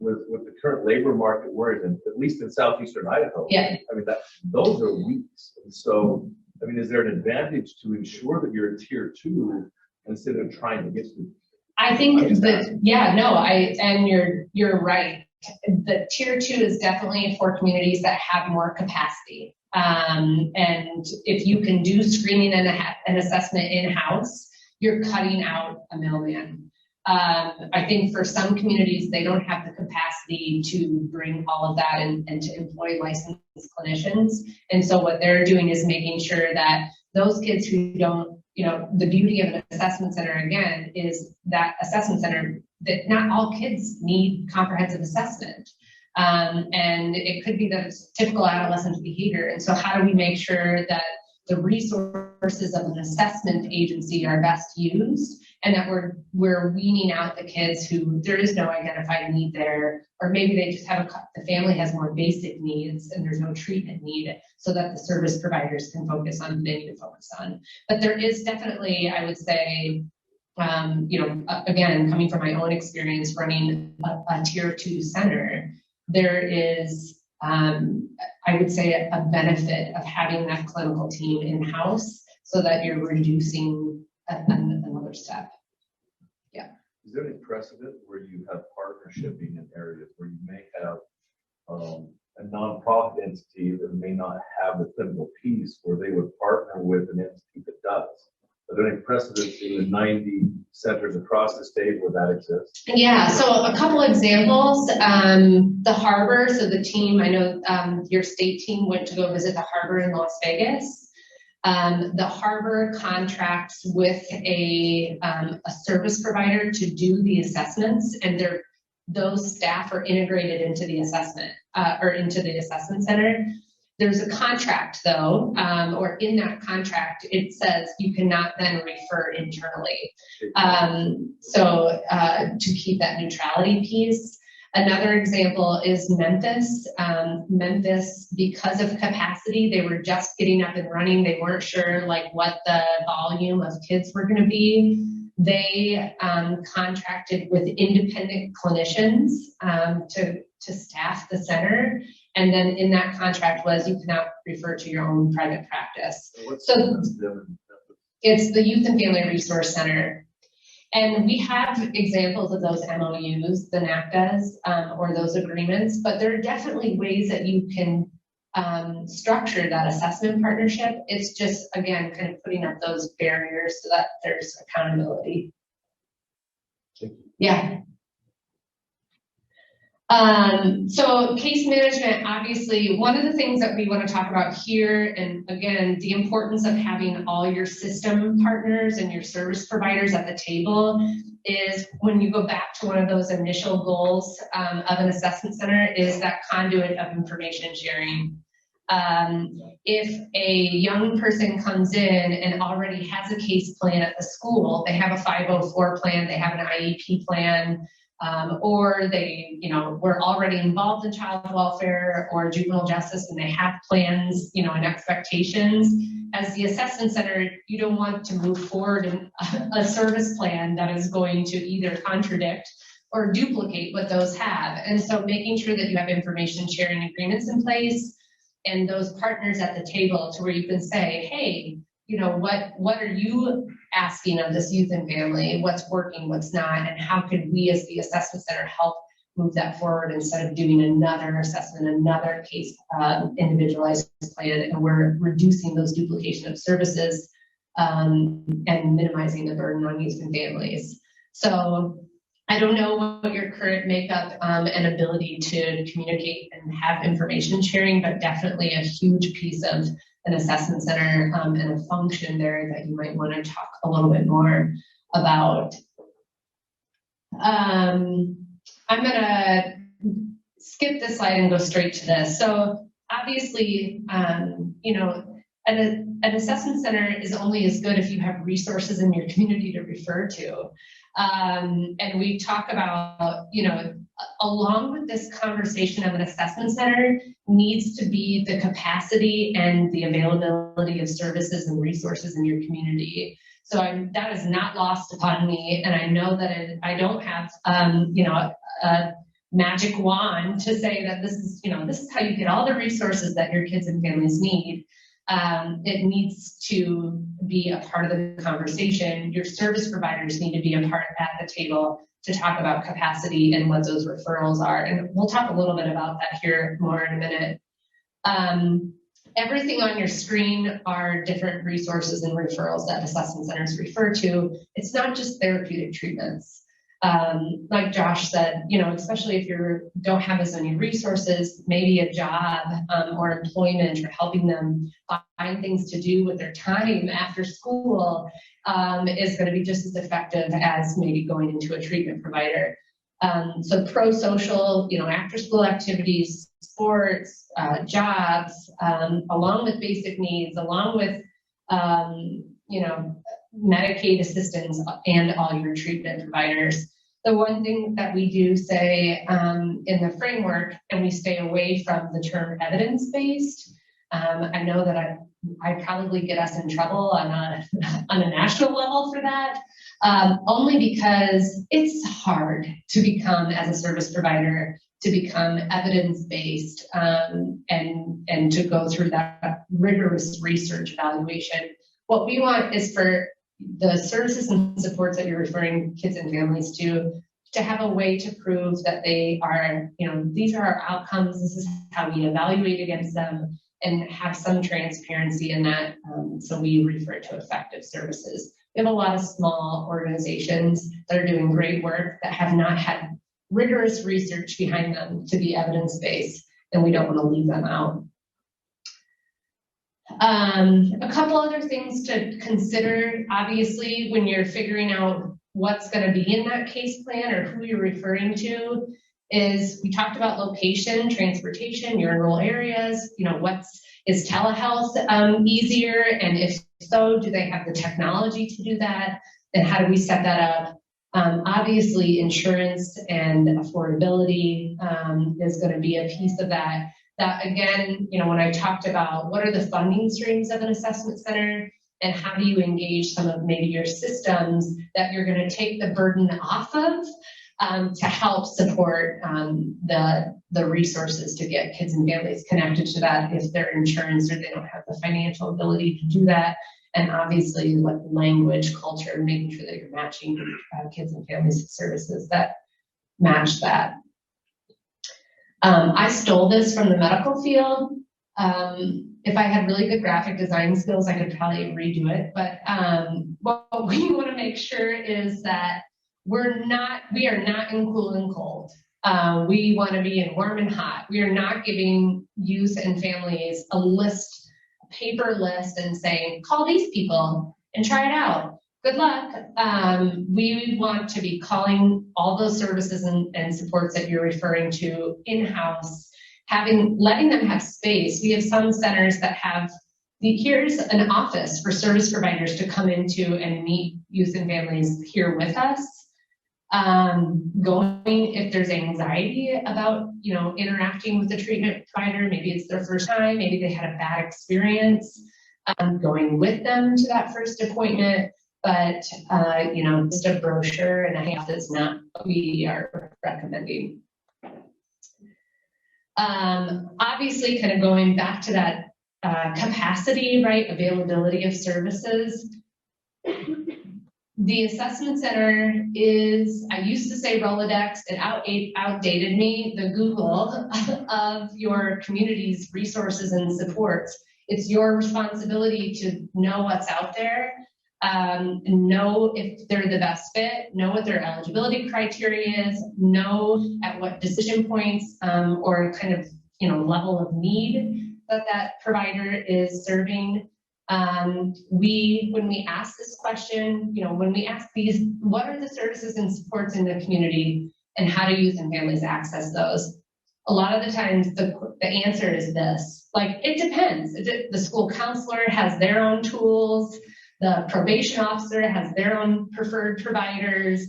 With the current labor market we're in, at least in southeastern Idaho, yeah. I mean, those are weeks. And so, I mean, is there an advantage to ensure that you're a tier 2 instead of trying to get to? I think that, yeah, no, and you're right. The tier 2 is definitely for communities that have more capacity. And if you can do screening and an assessment in-house, you're cutting out a middleman. I think for some communities, they don't have the capacity to bring all of that and to employ licensed clinicians. And so what they're doing is making sure that those kids who don't, the beauty of an assessment center, again, is that assessment center, that not all kids need comprehensive assessment. And it could be that it's typical adolescent behavior. And so how do we make sure that the resources of an assessment agency are best used, and that we're weaning out the kids who there is no identified need there, or maybe they just have the family has more basic needs and there's no treatment need, so that the service providers can focus on what they need to focus on. But there is definitely, I would say, again, coming from my own experience running a tier 2 center, there is, I would say, a benefit of having that clinical team in-house so that you're reducing another step. Yeah. Is there any precedent where you have partnershiping in areas where you may have a nonprofit entity that may not have the clinical piece, where they would partner with an entity that does? Are there any precedents in the 90 centers across the state where that exists? Yeah, so a couple examples. The Harbor, so the team, I know your state team went to go visit the Harbor in Las Vegas. The Harbor contracts with a service provider to do the assessments, and those staff are integrated into the assessment or into the assessment center. There's a contract though, or in that contract, it says you cannot then refer internally. To keep that neutrality piece. Another example is Memphis. Memphis, because of capacity, they were just getting up and running. They weren't sure what the volume of kids were going to be. They contracted with independent clinicians to staff the center. And then in that contract was you cannot refer to your own private practice. So it's the Youth and Family Resource Center. And we have examples of those MOUs, the NACDAs, or those agreements, but there are definitely ways that you can structure that assessment partnership. It's just, again, kind of putting up those barriers so that there's accountability. Yeah. So case management, obviously, one of the things that we want to talk about here, and again, the importance of having all your system partners and your service providers at the table, is when you go back to one of those initial goals of an assessment center, is that conduit of information sharing. If a young person comes in and already has a case plan at the school, they have a 504 plan, they have an IEP plan, or they, were already involved in child welfare or juvenile justice and they have plans, and expectations. As the assessment center, you don't want to move forward in a service plan that is going to either contradict or duplicate what those have. And so making sure that you have information sharing agreements in place and those partners at the table to where you can say, hey, what are you asking of this youth and family? What's working, what's not, and how could we as the assessment center help move that forward instead of doing another assessment, another case individualized plan, and we're reducing those duplication of services and minimizing the burden on youth and families. So I don't know what your current makeup and ability to communicate and have information sharing, but definitely a huge piece of an assessment center and a function there that you might want to talk a little bit more about. I'm gonna skip this slide and go straight to this. So obviously, an assessment center is only as good if you have resources in your community to refer to. And we talk about, along with this conversation of an assessment center needs to be the capacity and the availability of services and resources in your community. So that is not lost upon me. And I know that I don't have, a magic wand to say that this is how you get all the resources that your kids and families need. It needs to be a part of the conversation. Your service providers need to be a part at the table to talk about capacity and what those referrals are. And we'll talk a little bit about that here more in a minute. Everything on your screen are different resources and referrals that assessment centers refer to. It's not just therapeutic treatments. Like Josh said, especially if you don't have as many resources, maybe a job or employment or helping them find things to do with their time after school is going to be just as effective as maybe going into a treatment provider. So pro-social, after school activities, sports, jobs, along with basic needs, along with, Medicaid assistance and all your treatment providers. The one thing that we do say in the framework, and we stay away from the term evidence-based. I know that I probably get us in trouble on a national level for that, only because it's hard to become, as a service provider, to become evidence-based and to go through that rigorous research evaluation. What we want is for the services and supports that you're referring kids and families to have a way to prove that they are, these are our outcomes, this is how we evaluate against them, and have some transparency in that, so we refer to effective services. We have a lot of small organizations that are doing great work that have not had rigorous research behind them to be evidence-based, and we don't want to leave them out. A couple other things to consider, obviously, when you're figuring out what's going to be in that case plan or who you're referring to, is we talked about location, transportation, your rural areas, is telehealth easier? And if so, do they have the technology to do that? And how do we set that up? Obviously, insurance and affordability is going to be a piece of that. That again, when I talked about what are the funding streams of an assessment center and how do you engage some of maybe your systems that you're going to take the burden off of to help support the resources to get kids and families connected to that if their insurance or they don't have the financial ability to do that. And obviously like language, culture, making sure that you're matching kids and families services that match that. I stole this from the medical field. If I had really good graphic design skills, I could probably redo it. But what we want to make sure is that we are not in cool and cold. We want to be in warm and hot. We are not giving youth and families a list, a paper list, and saying, call these people and try it out. Good luck. We want to be calling all those services and supports that you're referring to in-house, letting them have space. We have some centers that have, here's an office for service providers to come into and meet youth and families here with us. Going, if there's anxiety about, interacting with the treatment provider, maybe it's their first time, maybe they had a bad experience, going with them to that first appointment. But, just a brochure and a half is not what we are recommending. Obviously, kind of going back to that capacity, right, availability of services. The assessment center is, I used to say Rolodex, it outdated me, the Google of your community's resources and supports. It's your responsibility to know what's out there. Know if they're the best fit, know what their eligibility criteria is, know at what decision points or kind of level of need that provider is serving. When we ask this question, when we ask these, what are the services and supports in the community and how do youth and families access those? A lot of the times the answer is this, like, it depends. The school counselor has their own tools. The probation officer has their own preferred providers.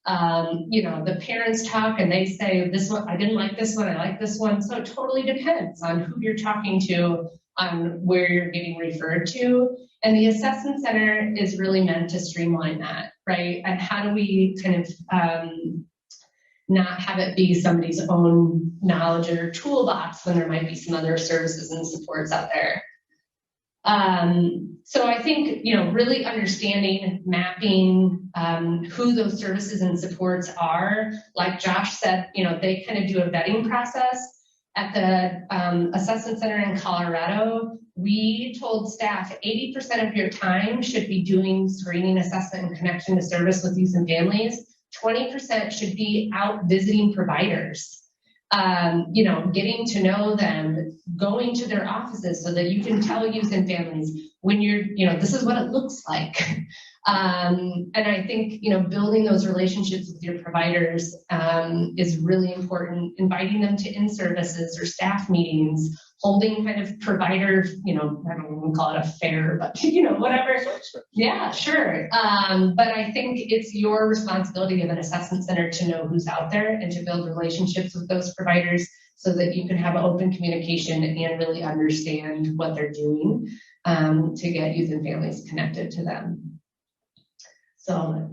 The parents talk and they say, this one, I didn't like this one, I like this one. So it totally depends on who you're talking to, on where you're getting referred to. And the assessment center is really meant to streamline that, right? And how do we kind of not have it be somebody's own knowledge or toolbox when there might be some other services and supports out there. So I think, really understanding, mapping who those services and supports are, like Josh said, they kind of do a vetting process. At the assessment center in Colorado, we told staff 80% of your time should be doing screening, assessment, and connection to service with youth and families. 20% should be out visiting providers. Getting to know them, going to their offices so that you can tell youth and families when you're, this is what it looks like. And I think, building those relationships with your providers is really important. Inviting them to in-services or staff meetings, holding kind of provider, I don't even call it a fair, but whatever. Yeah, sure. But I think it's your responsibility of an assessment center to know who's out there and to build relationships with those providers so that you can have open communication and really understand what they're doing to get youth and families connected to them. So.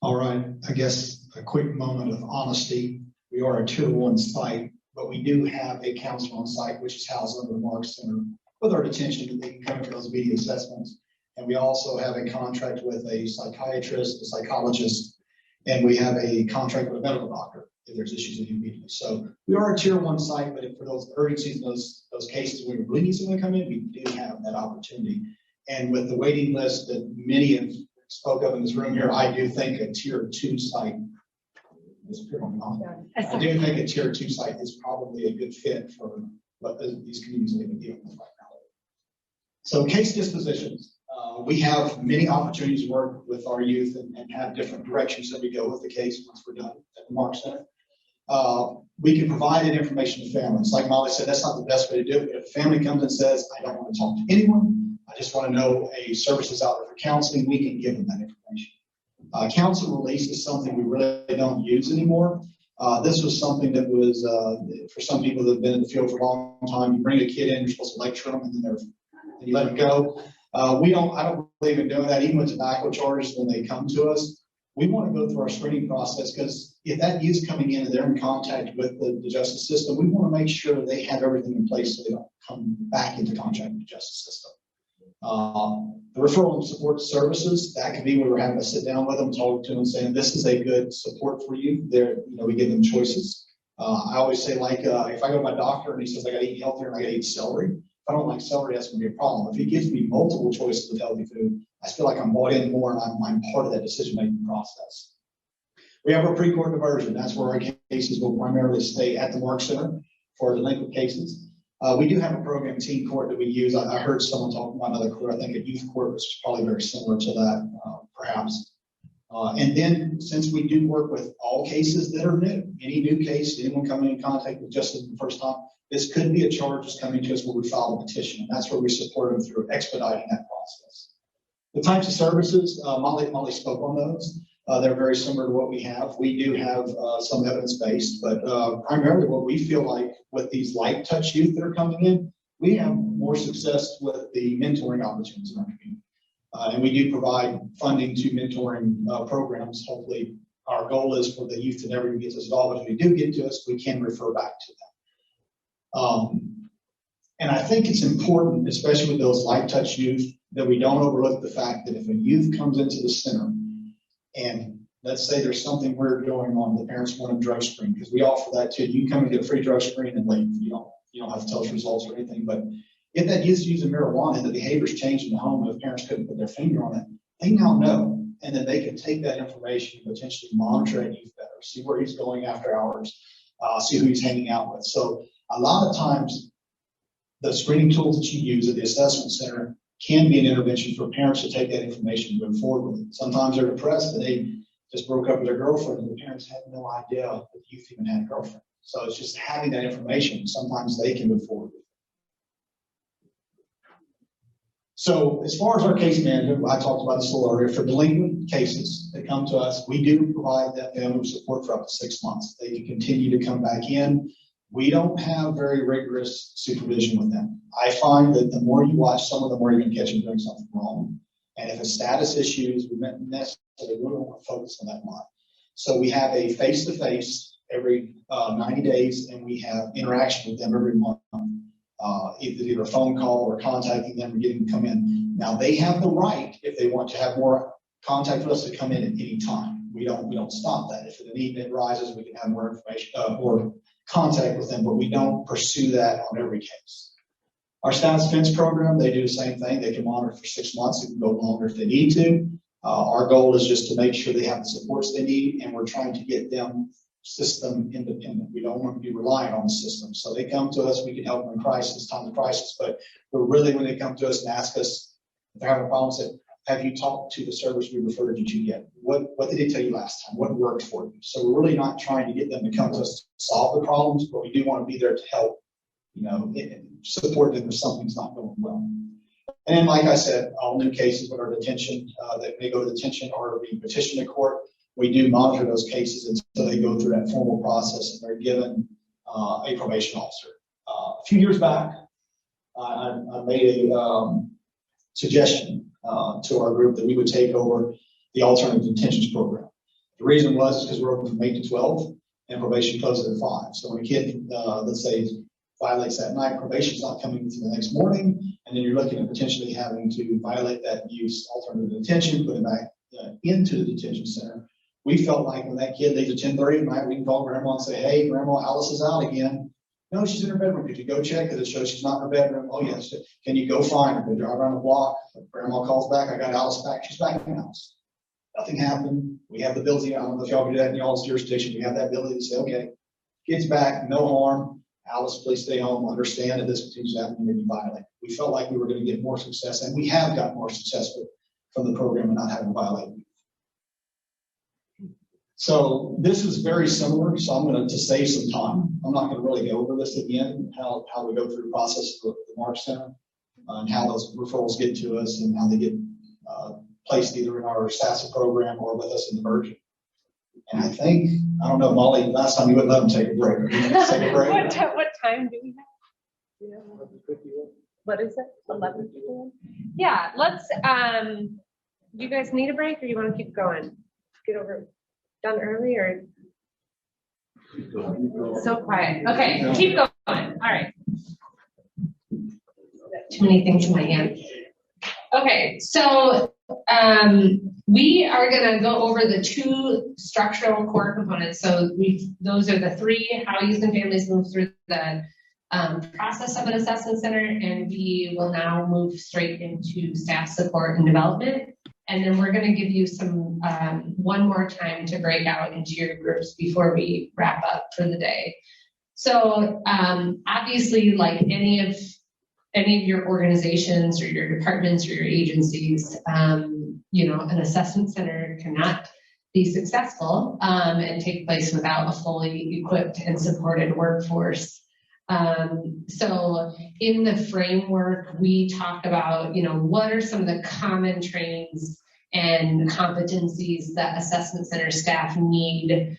All right, I guess a quick moment of honesty. We are a Tier 1 site, but we do have a counselor on site, which is housed under the Mark Center with our detention that they can come for those immediate assessments. And we also have a contract with a psychiatrist, a psychologist, and we have a contract with a medical doctor if there's issues immediately. So we are a Tier 1 site, but if for those urgencies, those cases where we really need someone to come in, we do have that opportunity. And with the waiting list that many have spoke of in this room here, I do think a Tier 2 site is I do think a Tier 2 site is probably a good fit for what these communities are dealing with right now. So case dispositions. We have many opportunities to work with our youth and have different directions that we go with the case once we're done at the Mark Center. We can provide that information to families. Like Molly said, that's not the best way to do it. But if a family comes and says, I don't want to talk to anyone, I just want to know a service is out there for counseling, we can give them that information. Counsel release is something we really don't use anymore. This was something that was, for some people that have been in the field for a long time, you bring a kid in, you're supposed to lecture them, and then you let them go. I don't believe in doing that, even with tobacco charges when they come to us. we want to go through our screening process, because if that youth's coming in and they're in contact with the justice system, we want to make sure they have everything in place so they don't come back into contact with the justice system. The referral and support services, that could be where we're having to sit down with them, talk to them, saying this is a good support for you. There, we give them choices. I always say, like, if I go to my doctor and he says I got to eat healthier and I got to eat celery, if I don't like celery, that's going to be a problem. If he gives me multiple choices of healthy food, I feel like I'm bought in more and I'm part of that decision-making process. We have our pre-court diversion. That's where our cases will primarily stay at the Mark Center for delinquent cases. We do have a program, teen court, that we use. I heard someone talking about another court, I think a youth court, which is probably very similar to that, perhaps. And then, since we do work with all cases that are new, any new case, anyone coming in contact with justice for the first time, this could be a charge that's coming to us where we file a petition, and that's where we support them through expediting that process. The types of services, Molly spoke on those. They're very similar to what we have. We do have some evidence-based, but primarily what we feel like with these light touch youth that are coming in, we have more success with the mentoring opportunities in our community. And we do provide funding to mentoring programs. Hopefully, our goal is for the youth to never get to us at all, but if they do get to us, we can refer back to them. And I think it's important, especially with those light touch youth, that we don't overlook the fact that if a youth comes into the center and let's say there's something weird going on, the parents want a drug screen, because we offer that too. You can come and get a free drug screen and leave. You don't have to tell us results or anything. But if that youth's using marijuana and the behavior's changed in the home, if parents couldn't put their finger on it, they now know. And then they can take that information and potentially monitor that youth better, see where he's going after hours, see who he's hanging out with. So a lot of times, the screening tools that you use at the assessment center can be an intervention for parents to take that information and move forward with it. Sometimes they're depressed, but they just broke up with their girlfriend and the parents had no idea that the youth even had a girlfriend. So it's just having that information. Sometimes they can move forward with it. So as far as our case management, I talked about this a little earlier, for delinquent cases that come to us, we do provide that family support for up to 6 months. They can continue to come back in. We don't have very rigorous supervision with them. I find that the more you watch someone, the more you're going to catch them doing something wrong. And if it's status issues, we necessarily don't want to focus on that much. So we have a face-to-face every 90 days, and we have interaction with them every month, either a phone call or contacting them or getting them to come in. Now they have the right, if they want to have more contact with us, to come in at any time. We don't stop that. If the need arises, we can have more information, more contact with them, but we don't pursue that on every case. Our status defense program, they do the same thing. They can monitor for 6 months. It can go longer if they need to. Our goal is just to make sure they have the supports they need, and we're trying to get them system independent. We don't want to be reliant on the system. So they come to us, we can help them in crisis, time of crisis, but really when they come to us and ask us if they're having a problem, say, have you talked to the service we referred you to yet? What did they tell you last time? What worked for you? So we're really not trying to get them to come to us to solve the problems, but we do want to be there to help, support them if something's not going well. And then, like I said, all new cases that are detention, that may go to detention or be petitioned to court, we do monitor those cases until they go through that formal process and they're given a probation officer. A few years back, I made a suggestion to our group that we would take over the alternative detentions program. The reason was because we're open from 8 to 12 and probation closes at 5. So when a kid, let's say, violates that night, probation's not coming through the next morning, and then you're looking at potentially having to violate that use alternative detention, put him back into the detention center. We felt like when that kid leaves at 10:30 at night, we can call grandma and say, hey, grandma, Alice is out again. No, she's in her bedroom. Could you go check? Because it shows she's not in her bedroom. Oh, yes. Can you go find her? They drive around the block. Grandma calls back. I got Alice back. She's back in the house. Nothing happened. We have the ability. I don't know if y'all can do that in y'all's jurisdiction. We have that ability to say, okay, kid's back, no harm. Alice, please stay home. Understand that this continues to happen, maybe violate. We felt like we were going to get more success, and we have got more success from the program and not having to violate. So this is very similar. So I'm going to save some time. I'm not going to really go over this again, how we go through the process of the Mark Center and how those referrals get to us and how they get placed either in our SASA program or with us in the Virgin. And I don't know, Molly, last time you wouldn't let them take a break. Take a break. What time do we have? What is it? 11:51? Yeah, let's, do you guys need a break or you want to keep going? done early or? So quiet. Okay, keep going. All right. Too many things in my hand. Okay, so we are going to go over the 2 structural core components. So those are the 3, how youth and families move through the process of an assessment center, and we will now move straight into staff support and development. And then we're going to give you some one more time to break out into your groups before we wrap up for the day. So obviously, like any of your organizations or your departments or your agencies, you know, an assessment center cannot be successful and take place without a fully equipped and supported workforce. So in the framework, we talk about, you know, what are some of the common trainings and competencies that assessment center staff need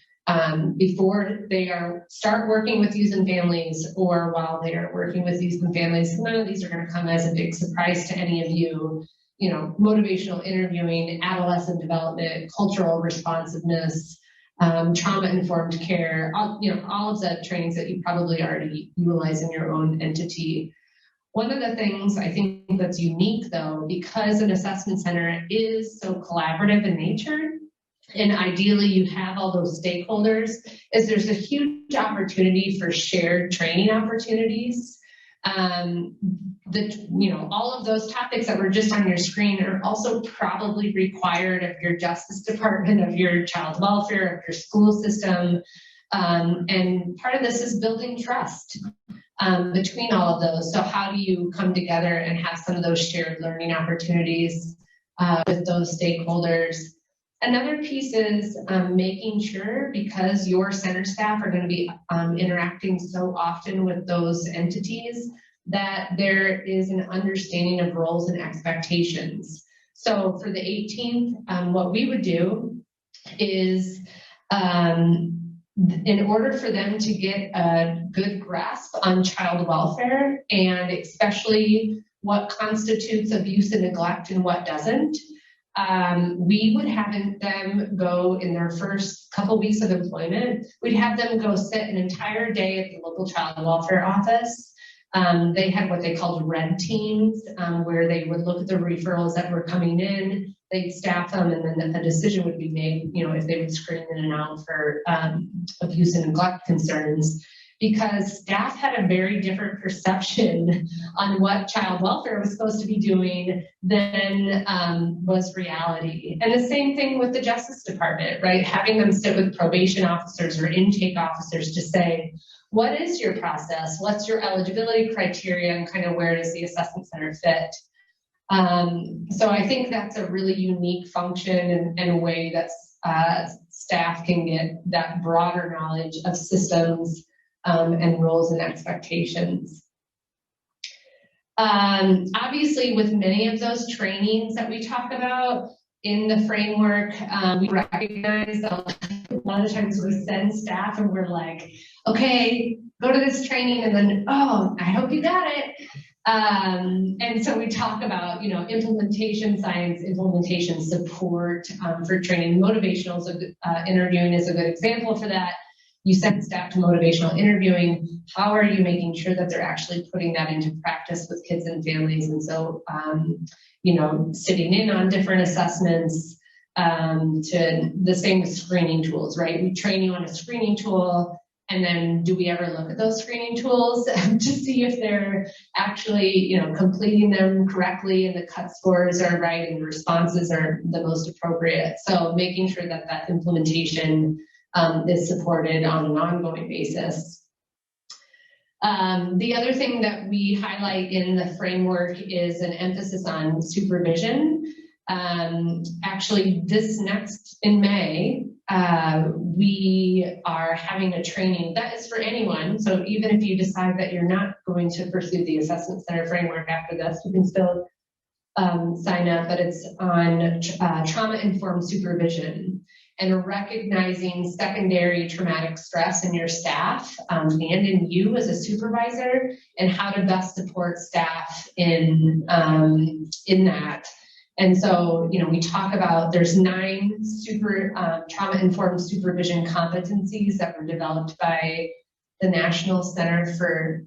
before they start working with youth and families, or while they are working with youth and families. None of these are going to come as a big surprise to any of you. You know, motivational interviewing, adolescent development, cultural responsiveness, trauma-informed care, all of the trainings that you probably already utilize in your own entity. One of the things I think that's unique, though, because an assessment center is so collaborative in nature, and ideally you have all those stakeholders, is there's a huge opportunity for shared training opportunities. All of those topics that were just on your screen are also probably required of your justice department, of your child welfare, of your school system. And part of this is building trust between all of those. So how do you come together and have some of those shared learning opportunities with those stakeholders? Another piece is making sure, because your center staff are going to be interacting so often with those entities, that there is an understanding of roles and expectations. So for the 18th, what we would do is, in order for them to get a good grasp on child welfare, and especially what constitutes abuse and neglect and what doesn't, we would have them go in their first couple weeks of employment. We'd have them go sit an entire day at the local child welfare office. They had what they called red teams, where they would look at the referrals that were coming in, they'd staff them, and then a decision would be made, you know, if they would screen in and out for abuse and neglect concerns. Because staff had a very different perception on what child welfare was supposed to be doing than was reality. And the same thing with the Justice Department, right? Having them sit with probation officers or intake officers to say, what is your process? What's your eligibility criteria, and kind of where does the assessment center fit? So I think that's a really unique function and a way that staff can get that broader knowledge of systems and roles and expectations. Obviously, with many of those trainings that we talk about in the framework, we recognize that a lot of times we send staff and we're like, okay, go to this training, and then, oh, I hope you got it. And so we talk about, you know, implementation science, implementation support for training. Motivational interviewing is a good example for that. You send staff to motivational interviewing. How are you making sure that they're actually putting that into practice with kids and families? And so, you know, sitting in on different assessments, to the same with screening tools, right? We train you on a screening tool, and then do we ever look at those screening tools to see if they're actually, you know, completing them correctly, and the cut scores are right and the responses are the most appropriate? So making sure that that implementation is supported on an ongoing basis. The other thing that we highlight in the framework is an emphasis on supervision. Actually, in May, we are having a training that is for anyone. So even if you decide that you're not going to pursue the assessment center framework after this, you can still sign up, but it's on trauma-informed supervision and recognizing secondary traumatic stress in your staff and in you as a supervisor, and how to best support staff in that. And so, you know, we talk about there's 9 trauma-informed supervision competencies that were developed by the National Center for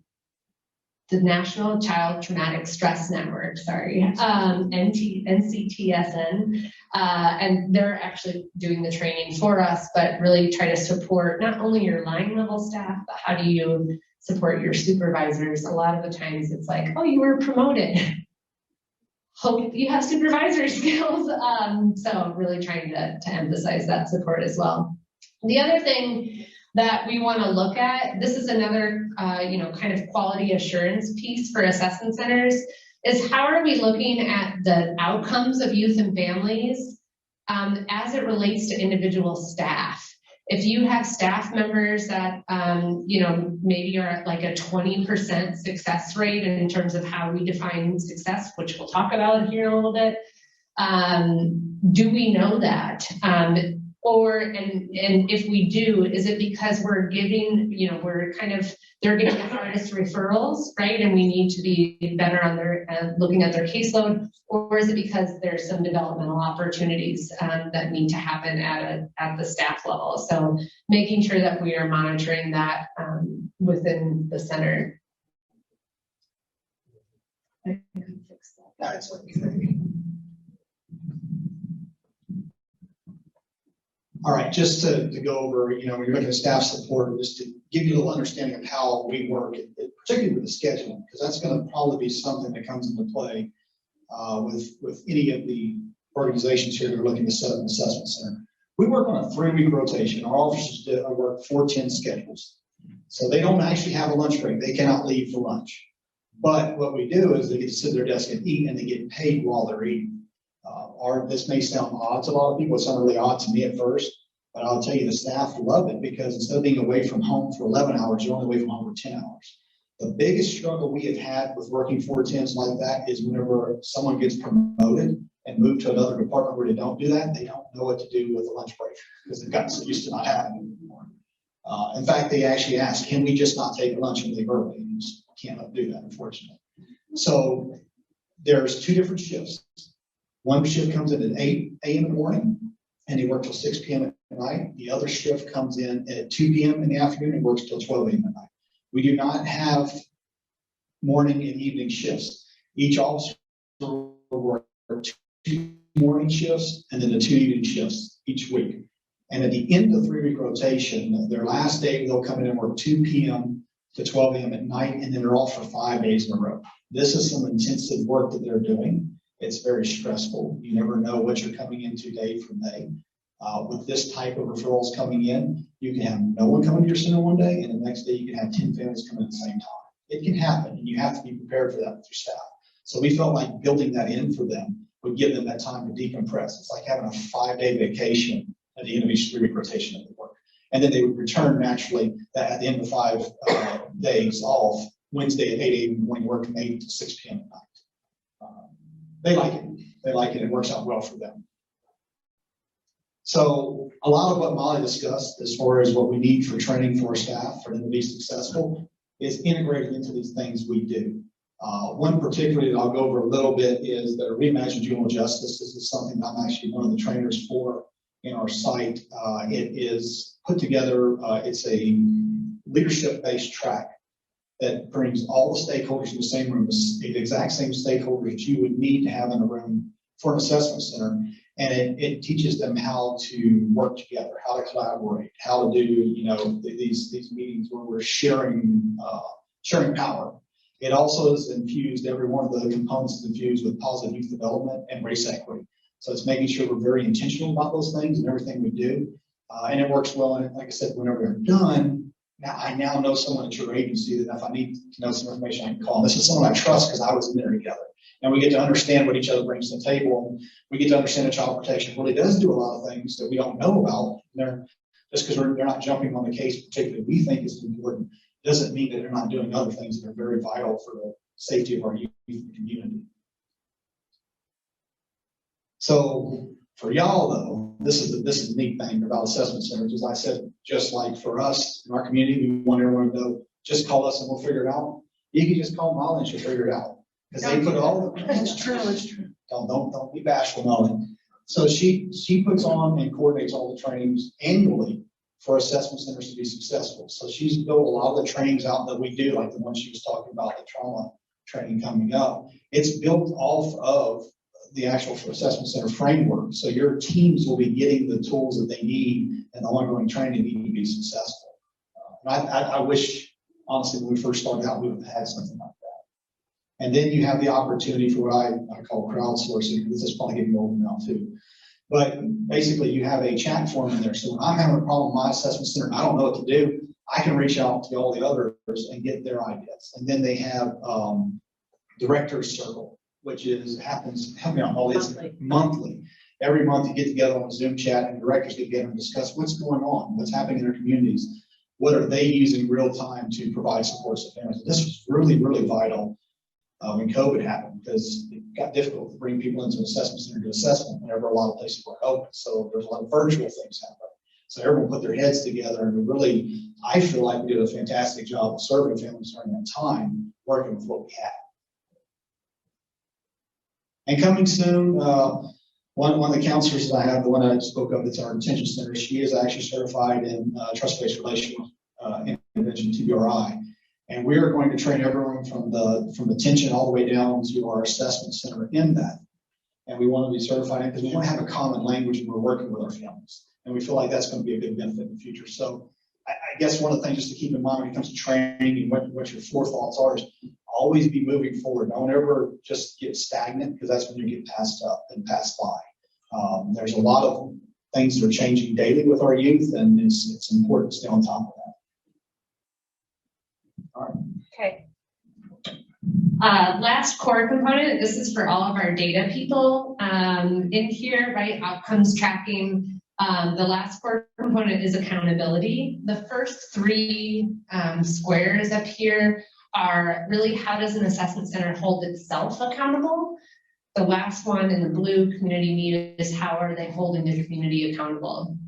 the National Child Traumatic Stress Network, NCTSN, and they're actually doing the training for us, but really try to support not only your line level staff, but how do you support your supervisors? A lot of the times it's like, oh, you were promoted. Hope you have supervisory skills. So really trying to emphasize that support as well. The other thing that we want to look at, this is another, you know, kind of quality assurance piece for assessment centers, is how are we looking at the outcomes of youth and families as it relates to individual staff. If you have staff members that, you know, maybe are at like a 20% success rate in terms of how we define success, which we'll talk about here in a little bit, do we know that? And if we do, is it because we're giving, you know, they're getting the hardest referrals, right? And we need to be better on their, looking at their caseload, or is it because there's some developmental opportunities that need to happen at the staff level? So making sure that we are monitoring that within the center. I can fix that. That's okay. All right, just to go over, you know, when you're looking at staff support, just to give you a little understanding of how we work, particularly with the scheduling, because that's going to probably be something that comes into play with any of the organizations here that are looking to set up an assessment center. We work on a 3-week rotation. Our officers work 4-10 schedules. So they don't actually have a lunch break. They cannot leave for lunch. But what we do is they get to sit at their desk and eat, and they get paid while they're eating. This may sound odd to a lot of people. It's not really odd to me at first, but I'll tell you the staff love it because instead of being away from home for 11 hours, you're only away from home for 10 hours. The biggest struggle we have had with working 4-10s like that is whenever someone gets promoted and moved to another department where they don't do that, they don't know what to do with a lunch break because they've gotten so used to not having it anymore. In fact, they actually ask, can we just not take lunch when they early? And you just can't do that, unfortunately. So there's 2 different shifts. One shift comes in at 8 a.m. in the morning, and they work till 6 p.m. at night. The other shift comes in at 2 p.m. in the afternoon and works till 12 a.m. at night. We do not have morning and evening shifts. Each officer will work 2 morning shifts and then the 2 evening shifts each week. And at the end of the 3-week rotation, their last day, they'll come in and work 2 p.m. to 12 a.m. at night, and then they're off for 5 days in a row. This is some intensive work that they're doing. It's very stressful. You never know what you're coming into day from day. With this type of referrals coming in, you can have no one coming to your center one day, and the next day you can have 10 families come in at the same time. It can happen, and you have to be prepared for that with your staff. So we felt like building that in for them would give them that time to decompress. It's like having a 5-day vacation at the end of each 3-week rotation of the work. And then they would return naturally at the end of 5 days off, Wednesday at 8 a.m. in the morning, work from 8 to 6 p.m. at night. They like it. They like it. It works out well for them. So a lot of what Molly discussed as far as what we need for training for our staff for them to be successful is integrated into these things we do. One particularly that I'll go over a little bit is that Reimagine Juvenile Justice. This is something that I'm actually one of the trainers for in our site. It is put together, it's a leadership-based track that brings all the stakeholders in the same room, the exact same stakeholders that you would need to have in a room for an assessment center. And it teaches them how to work together, how to collaborate, how to do, you know, these meetings where we're sharing power. It also is infused, every one of the components is infused with positive youth development and race equity. So it's making sure we're very intentional about those things and everything we do. And it works well. And like I said, whenever they're done, I now know someone at your agency that if I need to know some information, I can call. This is someone I trust because I was in there together. And we get to understand what each other brings to the table. And we get to understand that child protection really does do a lot of things that we don't know about. Just because they're not jumping on the case particularly we think is important doesn't mean that they're not doing other things that are very vital for the safety of our youth and community. So for y'all though, this is the neat thing about assessment centers. As I said, just like for us in our community, we want everyone to know, just call us and we'll figure it out. You can just call Molly and she'll figure it out. Because they put all the, it's true. Don't be bashful about it. So she puts on and coordinates all the trainings annually for assessment centers to be successful. So she's built a lot of the trainings out that we do, like the one she was talking about, the trauma training coming up. It's built off of the actual assessment center framework. So your teams will be getting the tools that they need and the ongoing training they need to be successful. I wish, honestly, when we first started out, we would have had something like that. And then you have the opportunity for what I call crowdsourcing. This is probably getting old now too. But basically, you have a chat forum in there. So when I'm having a problem in my assessment center and I don't know what to do, I can reach out to all the others and get their ideas. And then they have director's circle, which happens, help me out, all this monthly. Every month you get together on a Zoom chat and directors get together and discuss what's going on, what's happening in their communities, what are they using real time to provide support to families. This was really, really vital when COVID happened, because it got difficult to bring people into an assessment center to assessment whenever a lot of places were open. So there's a lot of virtual things happening. So everyone put their heads together, and we really, I feel like we did a fantastic job of serving families during that time, working with what we had. And coming soon, one of the counselors that I have, the one I spoke of, that's our detention center, she is actually certified in trust-based relational intervention, TBRI. And we are going to train everyone from detention all the way down to our assessment center in that. And we want to be certified in because we want to have a common language when we're working with our families. And we feel like that's going to be a big benefit in the future. So I guess one of the things just to keep in mind when it comes to training and what your forethoughts are is always be moving forward. Don't ever just get stagnant, because that's when you get passed up and passed by. There's a lot of things that are changing daily with our youth, and it's important to stay on top of that. All right. Okay. Last core component, this is for all of our data people in here, right? Outcomes tracking. The last core component is accountability. The first three squares up here are really how does an assessment center hold itself accountable? The last one in the blue, community need, is how are they holding the community accountable?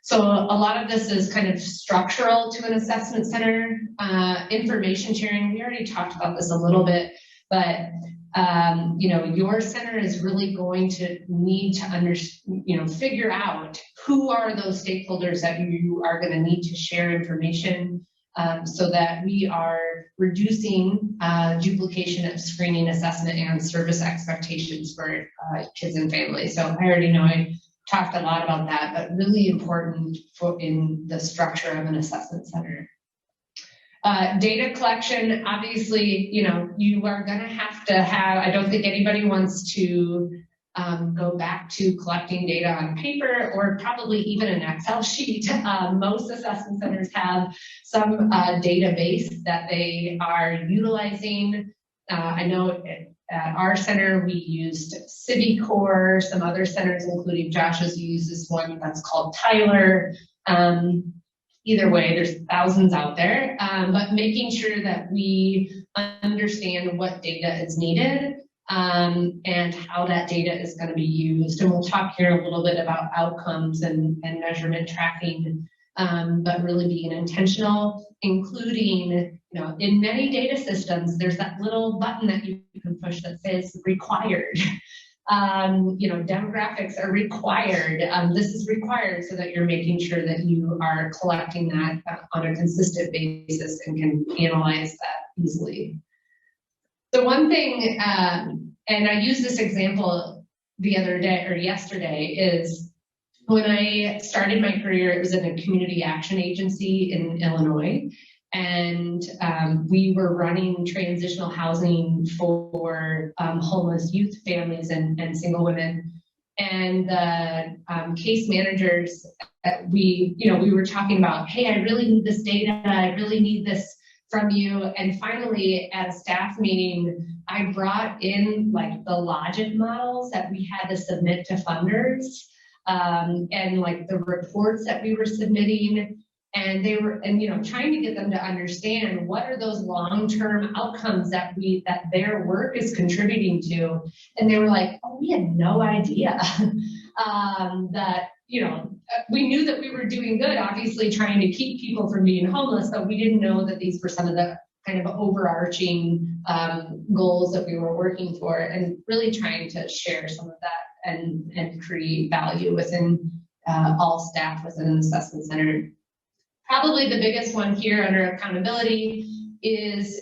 So a lot of this is kind of structural to an assessment center. Information sharing, we already talked about this a little bit, but your center is really going to need to figure out who are those stakeholders that you are going to need to share information so that we are reducing duplication of screening, assessment, and service expectations for kids and families. So I already know I talked a lot about that, but really important in the structure of an assessment center. Data collection, obviously, you are going to have, I don't think anybody wants to go back to collecting data on paper or probably even an Excel sheet. Most assessment centers have some database that they are utilizing. I know at our center, we used Civicor. Some other centers, including Josh's, uses one that's called Tyler. Either way, there's thousands out there, but making sure that we understand what data is needed and how that data is going to be used. And we'll talk here a little bit about outcomes and measurement tracking, but really being intentional, including, in many data systems, there's that little button that you can push that says required. Demographics are required. This is required so that you're making sure that you are collecting that on a consistent basis and can analyze that easily. The one thing, and I used this example the other day or yesterday, is when I started my career, it was in a community action agency in Illinois. And we were running transitional housing for homeless youth families and single women. And the case managers, we were talking about, hey, I really need this data. I really need this from you. And finally, at a staff meeting, I brought in like the logic models that we had to submit to funders and like the reports that we were submitting. And they were, trying to get them to understand what are those long-term outcomes that their work is contributing to. And they were like, oh, we had no idea that, we knew that we were doing good, obviously trying to keep people from being homeless, but we didn't know that these were some of the kind of overarching goals that we were working for, and really trying to share some of that and create value within all staff within an assessment center. Probably the biggest one here under accountability is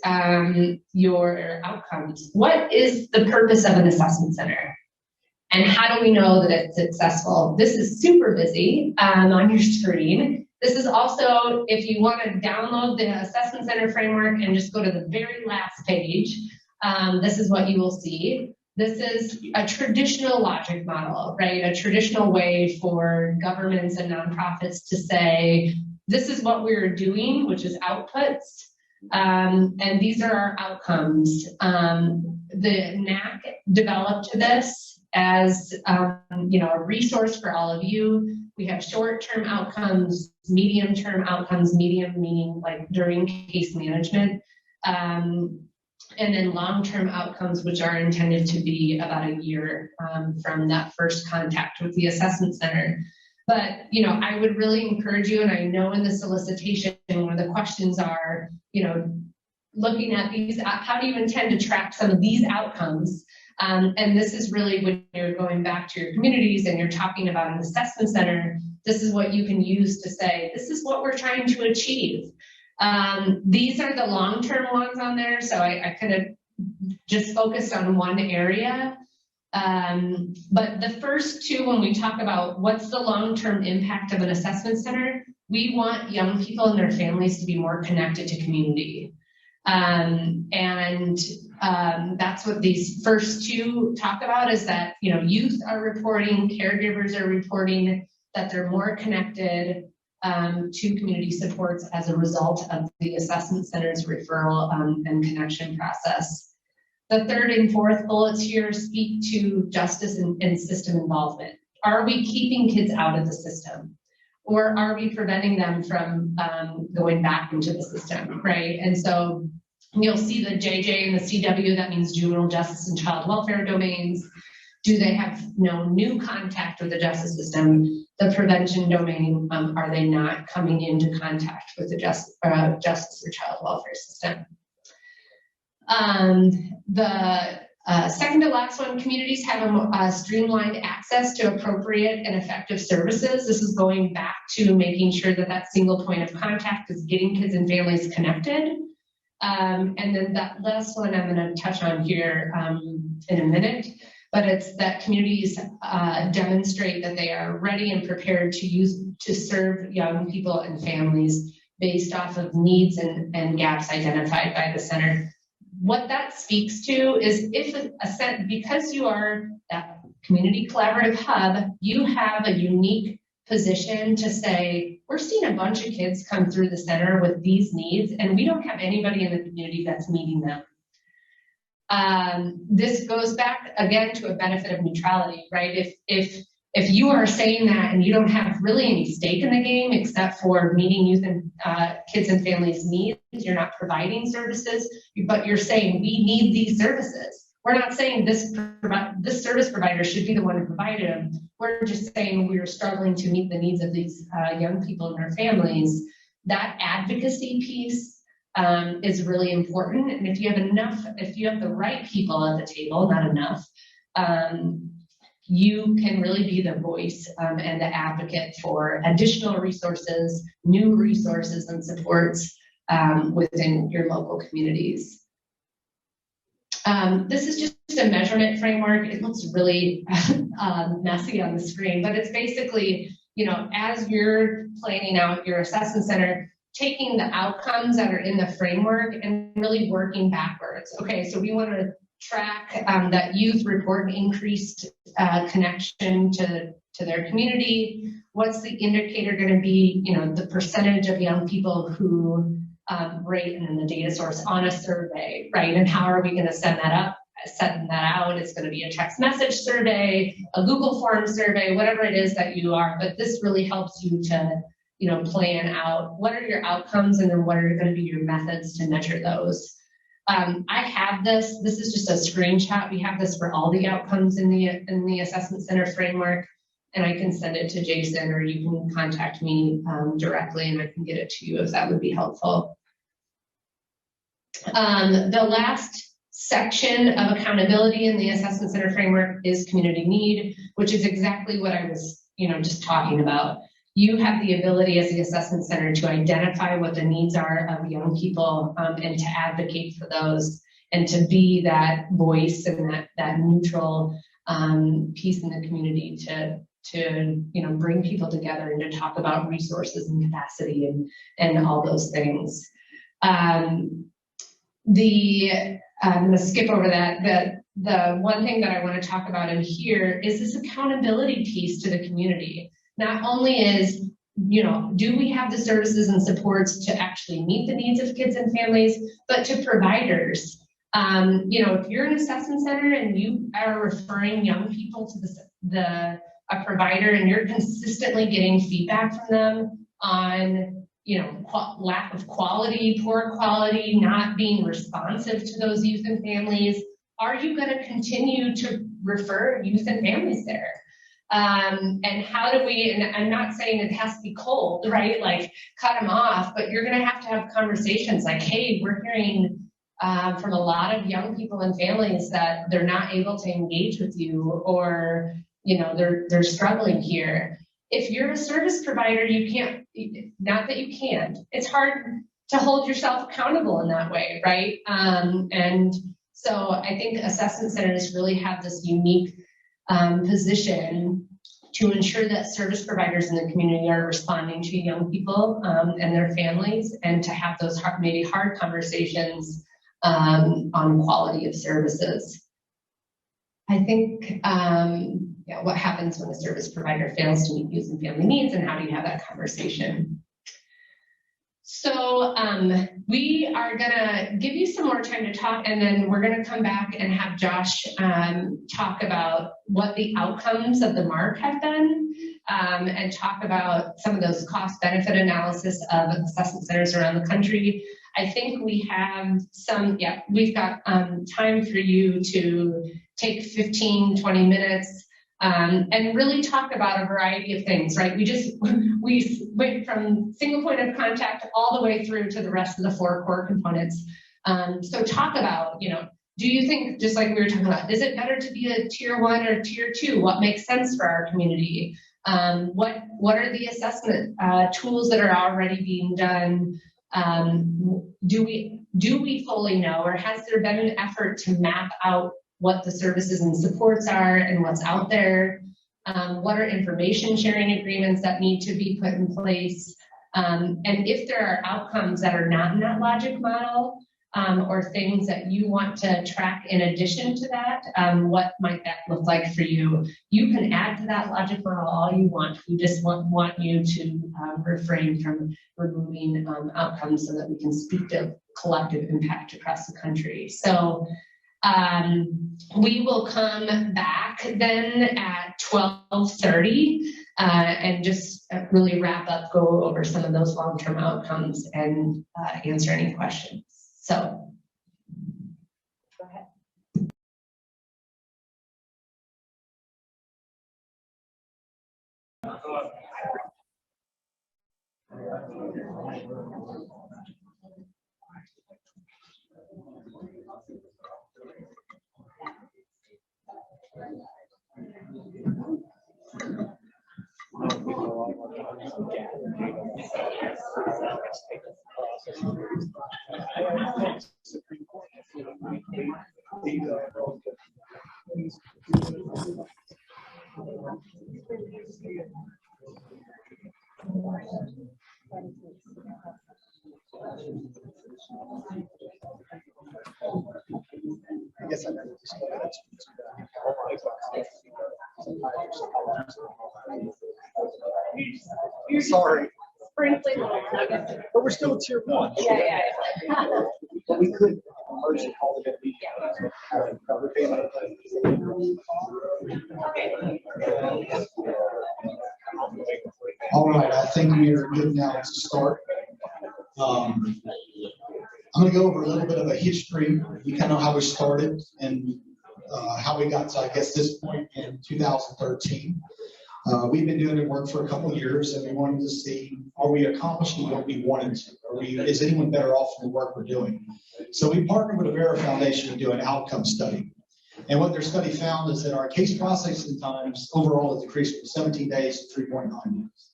your outcomes. What is the purpose of an assessment center? And how do we know that it's successful? This is super busy on your screen. This is also, if you want to download the assessment center framework and just go to the very last page, this is what you will see. This is a traditional logic model, right? A traditional way for governments and nonprofits to say, this is what we're doing, which is outputs, and these are our outcomes. The NAC developed this as a resource for all of you. We have short-term outcomes, medium-term outcomes, medium meaning like during case management, and then long-term outcomes, which are intended to be about a year from that first contact with the assessment center. But, I would really encourage you, and I know in the solicitation, one of the questions are, looking at these, how do you intend to track some of these outcomes? And this is really when you're going back to your communities and you're talking about an assessment center, this is what you can use to say, this is what we're trying to achieve. These are the long-term ones on there, so I kind of just focused on one area. But the first two, when we talk about what's the long-term impact of an assessment center, we want young people and their families to be more connected to community. That's what these first two talk about, is that, youth are reporting, caregivers are reporting that they're more connected to community supports as a result of the assessment center's referral and connection process. The third and fourth bullets here speak to justice and system involvement. Are we keeping kids out of the system? Or are we preventing them from going back into the system, right? And so you'll see the JJ and the CW, that means juvenile justice and child welfare domains. Do they have new contact with the justice system? The prevention domain, are they not coming into contact with the justice or child welfare system? The second to last one, communities have a streamlined access to appropriate and effective services. This is going back to making sure that that single point of contact is getting kids and families connected. And then that last one I'm going to touch on here in a minute, but it's that communities demonstrate that they are ready and prepared to serve young people and families based off of needs and gaps identified by the center. What that speaks to is because you are that community collaborative hub, you have a unique position to say, we're seeing a bunch of kids come through the center with these needs, and we don't have anybody in the community that's meeting them. This goes back again to a benefit of neutrality, right? If you are saying that and you don't have really any stake in the game except for meeting youth and kids and families' needs, you're not providing services, but you're saying we need these services. We're not saying this service provider should be the one who provided them. We're just saying we're struggling to meet the needs of these young people and their families. That advocacy piece is really important. And if you have the right people at the table, not enough, you can really be the voice and the advocate for additional resources, new resources and supports within your local communities. This is just a measurement framework. It looks really messy on the screen, but it's basically, as you're planning out your assessment center, taking the outcomes that are in the framework and really working backwards. Okay, so we want to track that youth report increased connection to their community. What's the indicator going to be? The percentage of young people who rate and then the data source on a survey, right? And how are we going to set that out? It's going to be a text message survey, a Google form survey, whatever it is that you are. But this really helps you to, plan out what are your outcomes and then what are going to be your methods to measure those. I have this is just a screenshot. We have this for all the outcomes in the assessment center framework, and I can send it to Jason, or you can contact me directly and I can get it to you if that would be helpful. The last section of accountability in the assessment center framework is community need, which is exactly what I was, just talking about. You have the ability as the assessment center to identify what the needs are of young people and to advocate for those and to be that voice and that neutral piece in the community to bring people together and to talk about resources and capacity and all those things. I'm going to skip over that. The one thing that I want to talk about in here is this accountability piece to the community. Not only is, do we have the services and supports to actually meet the needs of kids and families, but to providers. If you're an assessment center and you are referring young people to a provider and you're consistently getting feedback from them on, lack of quality, poor quality, not being responsive to those youth and families, are you going to continue to refer youth and families there? And how do we, and I'm not saying it has to be cold, right? Like cut them off, but you're going to have conversations like, hey, we're hearing from a lot of young people and families that they're not able to engage with you, or, they're struggling here. If you're a service provider, you can't, not that you can't, it's hard to hold yourself accountable in that way, right? And so I think assessment centers really have this unique position to ensure that service providers in the community are responding to young people and their families, and to have those maybe hard conversations on quality of services. I think, what happens when a service provider fails to meet youth and family needs, and how do you have that conversation? So we are gonna give you some more time to talk, and then we're gonna come back and have Josh talk about what the outcomes of the MARC have been, and talk about some of those cost-benefit analysis of assessment centers around the country. I think we have we've got time for you to take 15, 20 minutes and really talk about a variety of things, right? We went from single point of contact all the way through to the rest of the 4 core components. So talk about, do you think, just like we were talking about, is it better to be a tier 1 or tier 2? What makes sense for our community? What are the assessment tools that are already being done? Do we fully know, or has there been an effort to map out what the services and supports are and what's out there? What are information sharing agreements that need to be put in place? And if there are outcomes that are not in that logic model, or things that you want to track in addition to that, what might that look like for you? You can add to that logic model all you want. We just want you to refrain from removing outcomes so that we can speak to collective impact across the country. So we will come back then at 12:30 and just really wrap up, go over some of those long-term outcomes and answer any questions. So, go ahead. I guess I never Sorry. But we're still tier 1. Yeah. But we could merge the call it All right, I think we are good now to start. I'm going to go over a little bit of a history. We kind of know how we started and how we got to, I guess, this point in 2013. We've been doing the work for a couple of years, and we wanted to see, are we accomplishing what we wanted to? Is anyone better off in the work we're doing? So we partnered with the Vera Foundation to do an outcome study. And what their study found is that our case processing times overall has decreased from 17 days to 3.9 days.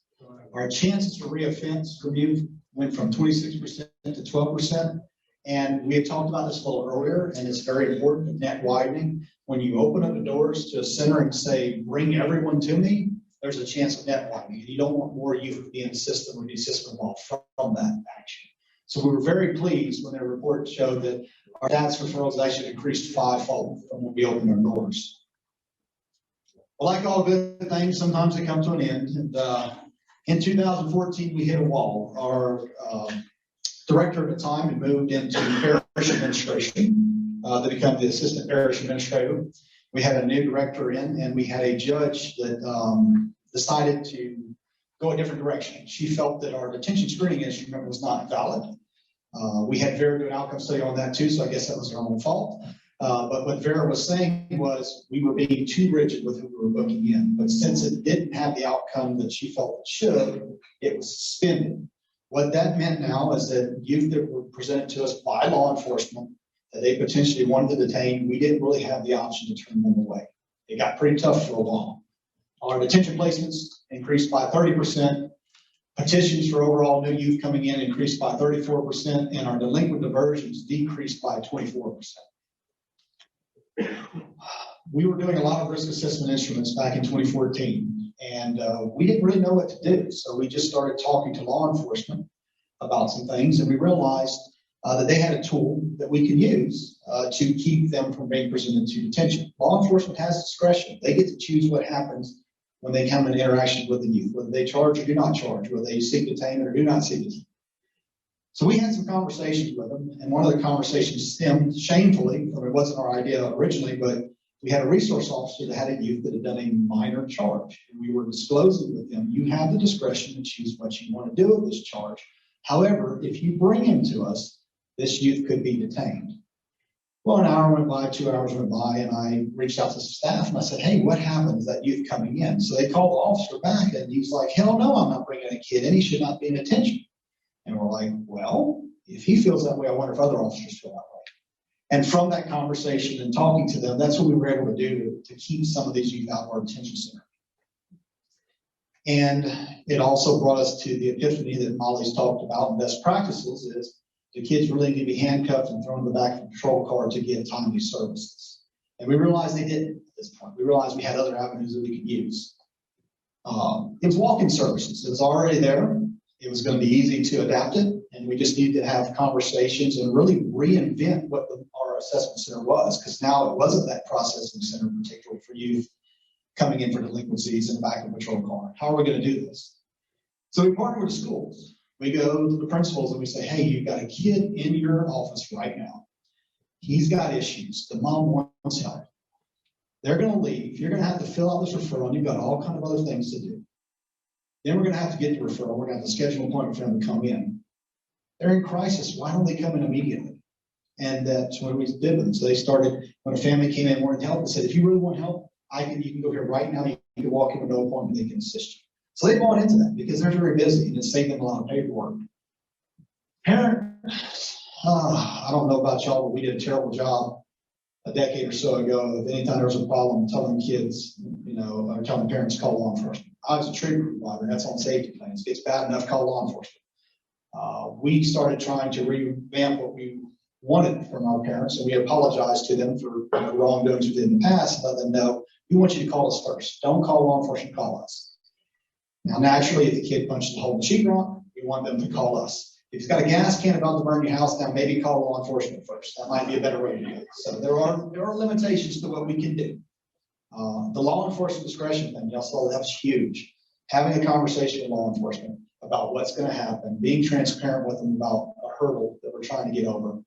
Our chances for reoffense review went from 26% to 12%. And we had talked about this a little earlier, and it's very important, net widening. When you open up the doors to a center and say, bring everyone to me, there's a chance of net widening. And you don't want more youth to be in the system or be system involved from that action. So we were very pleased when their report showed that our stats referrals actually increased 5-fold from when we opened our doors. Well, like all good things, sometimes they come to an end. And in 2014, we hit a wall. Our director at the time had moved into parish administration to become the assistant parish administrator. We had a new director in, and we had a judge that decided to go a different direction. She felt that our detention screening instrument was not valid. We had Vera do an outcome study on that too, so I guess that was our own fault. But what Vera was saying was we were being too rigid with who we were booking in. But since it didn't have the outcome that she felt it should, it was suspended. What that meant now is that youth that were presented to us by law enforcement that they potentially wanted to detain, we didn't really have the option to turn them away. It got pretty tough for a while. Our detention placements increased by 30%. Petitions for overall new youth coming in increased by 34%, and our delinquent diversions decreased by 24%. We were doing a lot of risk assessment instruments back in 2014, and we didn't really know what to do. So we just started talking to law enforcement about some things, and we realized that they had a tool that we could use to keep them from being presented to detention. Law enforcement has discretion. They get to choose what happens when they come in interaction with the youth, whether they charge or do not charge, whether they seek detainment or do not seek detainment. So we had some conversations with them, and one of the conversations stemmed shamefully from, it wasn't our idea originally, but we had a resource officer that had a youth that had done a minor charge, and we were disclosing with them, you have the discretion to choose what you want to do with this charge. However, if you bring him to us, this youth could be detained. Well, an hour went by, 2 hours went by, and I reached out to the staff and I said, hey, what happened to that youth coming in? So they called the officer back, and he's like, hell no, I'm not bringing a kid in. He should not be in detention. And we're like, well, if he feels that way, I wonder if other officers feel that way. And from that conversation and talking to them, that's what we were able to do to keep some of these youth out of our detention center. And it also brought us to the epiphany that Molly's talked about in best practices is the kids really need to be handcuffed and thrown in the back of a patrol car to get timely services. And we realized they didn't at this point. We realized we had other avenues that we could use. It was walk-in services. It was already there. It was going to be easy to adapt it. And we just needed to have conversations and really reinvent what our assessment center was, because now it wasn't that processing center, particularly for youth coming in for delinquencies in the back of a patrol car. How are we going to do this? So we partner with the schools. We go to the principals and we say, hey, you've got a kid in your office right now. He's got issues. The mom wants help. They're going to leave. You're going to have to fill out this referral, and you've got all kinds of other things to do. Then we're going to have to get the referral. We're going to have to schedule an appointment for them to come in. They're in crisis. Why don't they come in immediately? And that's what we did with them. So they started, when a family came in and wanted help, they said, if you really want help, you can go here right now. You can walk in with no appointment. They can assist you. So they bought into that because they're very busy and it saved them a lot of paperwork. Parents, I don't know about y'all, but we did a terrible job a decade or so ago of anytime there was a problem telling kids, or telling parents to call law enforcement. I was a treatment provider, that's on safety plans. It gets bad enough, call law enforcement. We started trying to revamp what we wanted from our parents, and we apologized to them for wrongdoings we did in the past and let them know, we want you to call us first. Don't call law enforcement, call us. Now, naturally, if the kid punches a hole in the sheetrock, we want them to call us. If he's got a gas can about to burn your house down, maybe call law enforcement first. That might be a better way to do it. So there are limitations to what we can do. The law enforcement discretion thing, y'all saw that was huge. Having a conversation with law enforcement about what's going to happen, being transparent with them about a hurdle that we're trying to get over,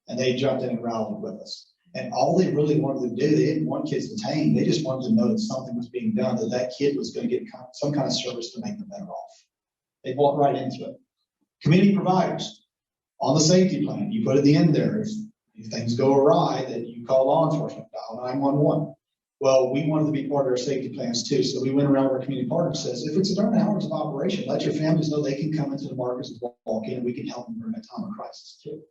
and they jumped in and rallied with us. And all they really wanted to do, they didn't want kids detained. They just wanted to know that something was being done, that kid was going to get some kind of service to make them better off. They bought right into it. Community providers, on the safety plan, you put at the end there, if things go awry, that you call law enforcement, dial 911. Well, we wanted to be part of our safety plans too, so we went around our community partners and says, if it's during hours of operation, let your families know they can come into the markets and walk in, and we can help them during that time of crisis too.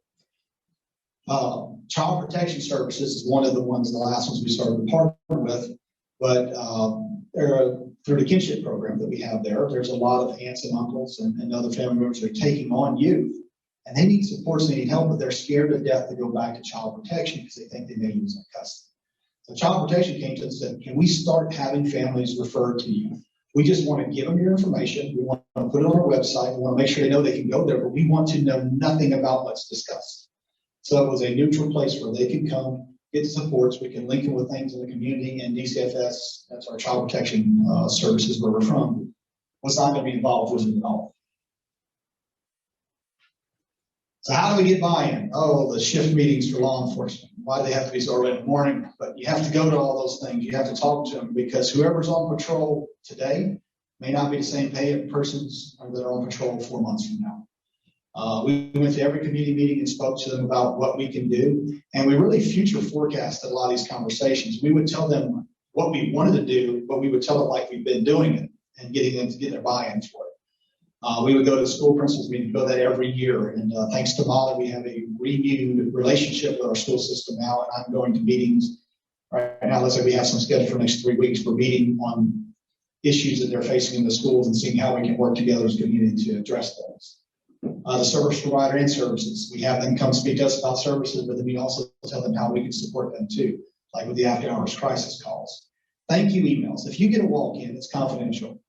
Child Protection Services is one of the ones, the last ones we started to partner with, but through the kinship program that we have there, there's a lot of aunts and uncles and other family members that are taking on youth, and they need supports, they need help, but they're scared to death to go back to child protection because they think they may lose their custody. So Child Protection came to us and said, can we start having families referred to you? We just want to give them your information. We want to put it on our website. We want to make sure they know they can go there, but we want to know nothing about what's discussed. So it was a neutral place where they could come, get the supports. We can link them with things in the community, and DCFS, that's our child protection services where we're from, was not going to be involved with it at all. So how do we get buy-in? Oh, the shift meetings for law enforcement. Why do they have to be so early in the morning? But you have to go to all those things. You have to talk to them because whoever's on patrol today may not be the same pay persons that are on patrol 4 months from now. We went to every community meeting and spoke to them about what we can do. And we really future forecasted a lot of these conversations. We would tell them what we wanted to do, but we would tell it like we've been doing it and getting them to get their buy-in for it. We would go to the school principals meeting, go that every year. And thanks to Molly, we have a renewed relationship with our school system now. And I'm going to meetings right now. Let's say we have some scheduled for the next 3 weeks. We're meeting on issues that they're facing in the schools and seeing how we can work together as a community to address those. The service provider and services, we have them come speak to us about services, but then we also tell them how we can support them too, like with the after hours crisis calls. Thank you emails. If you get a walk-in, it's confidential.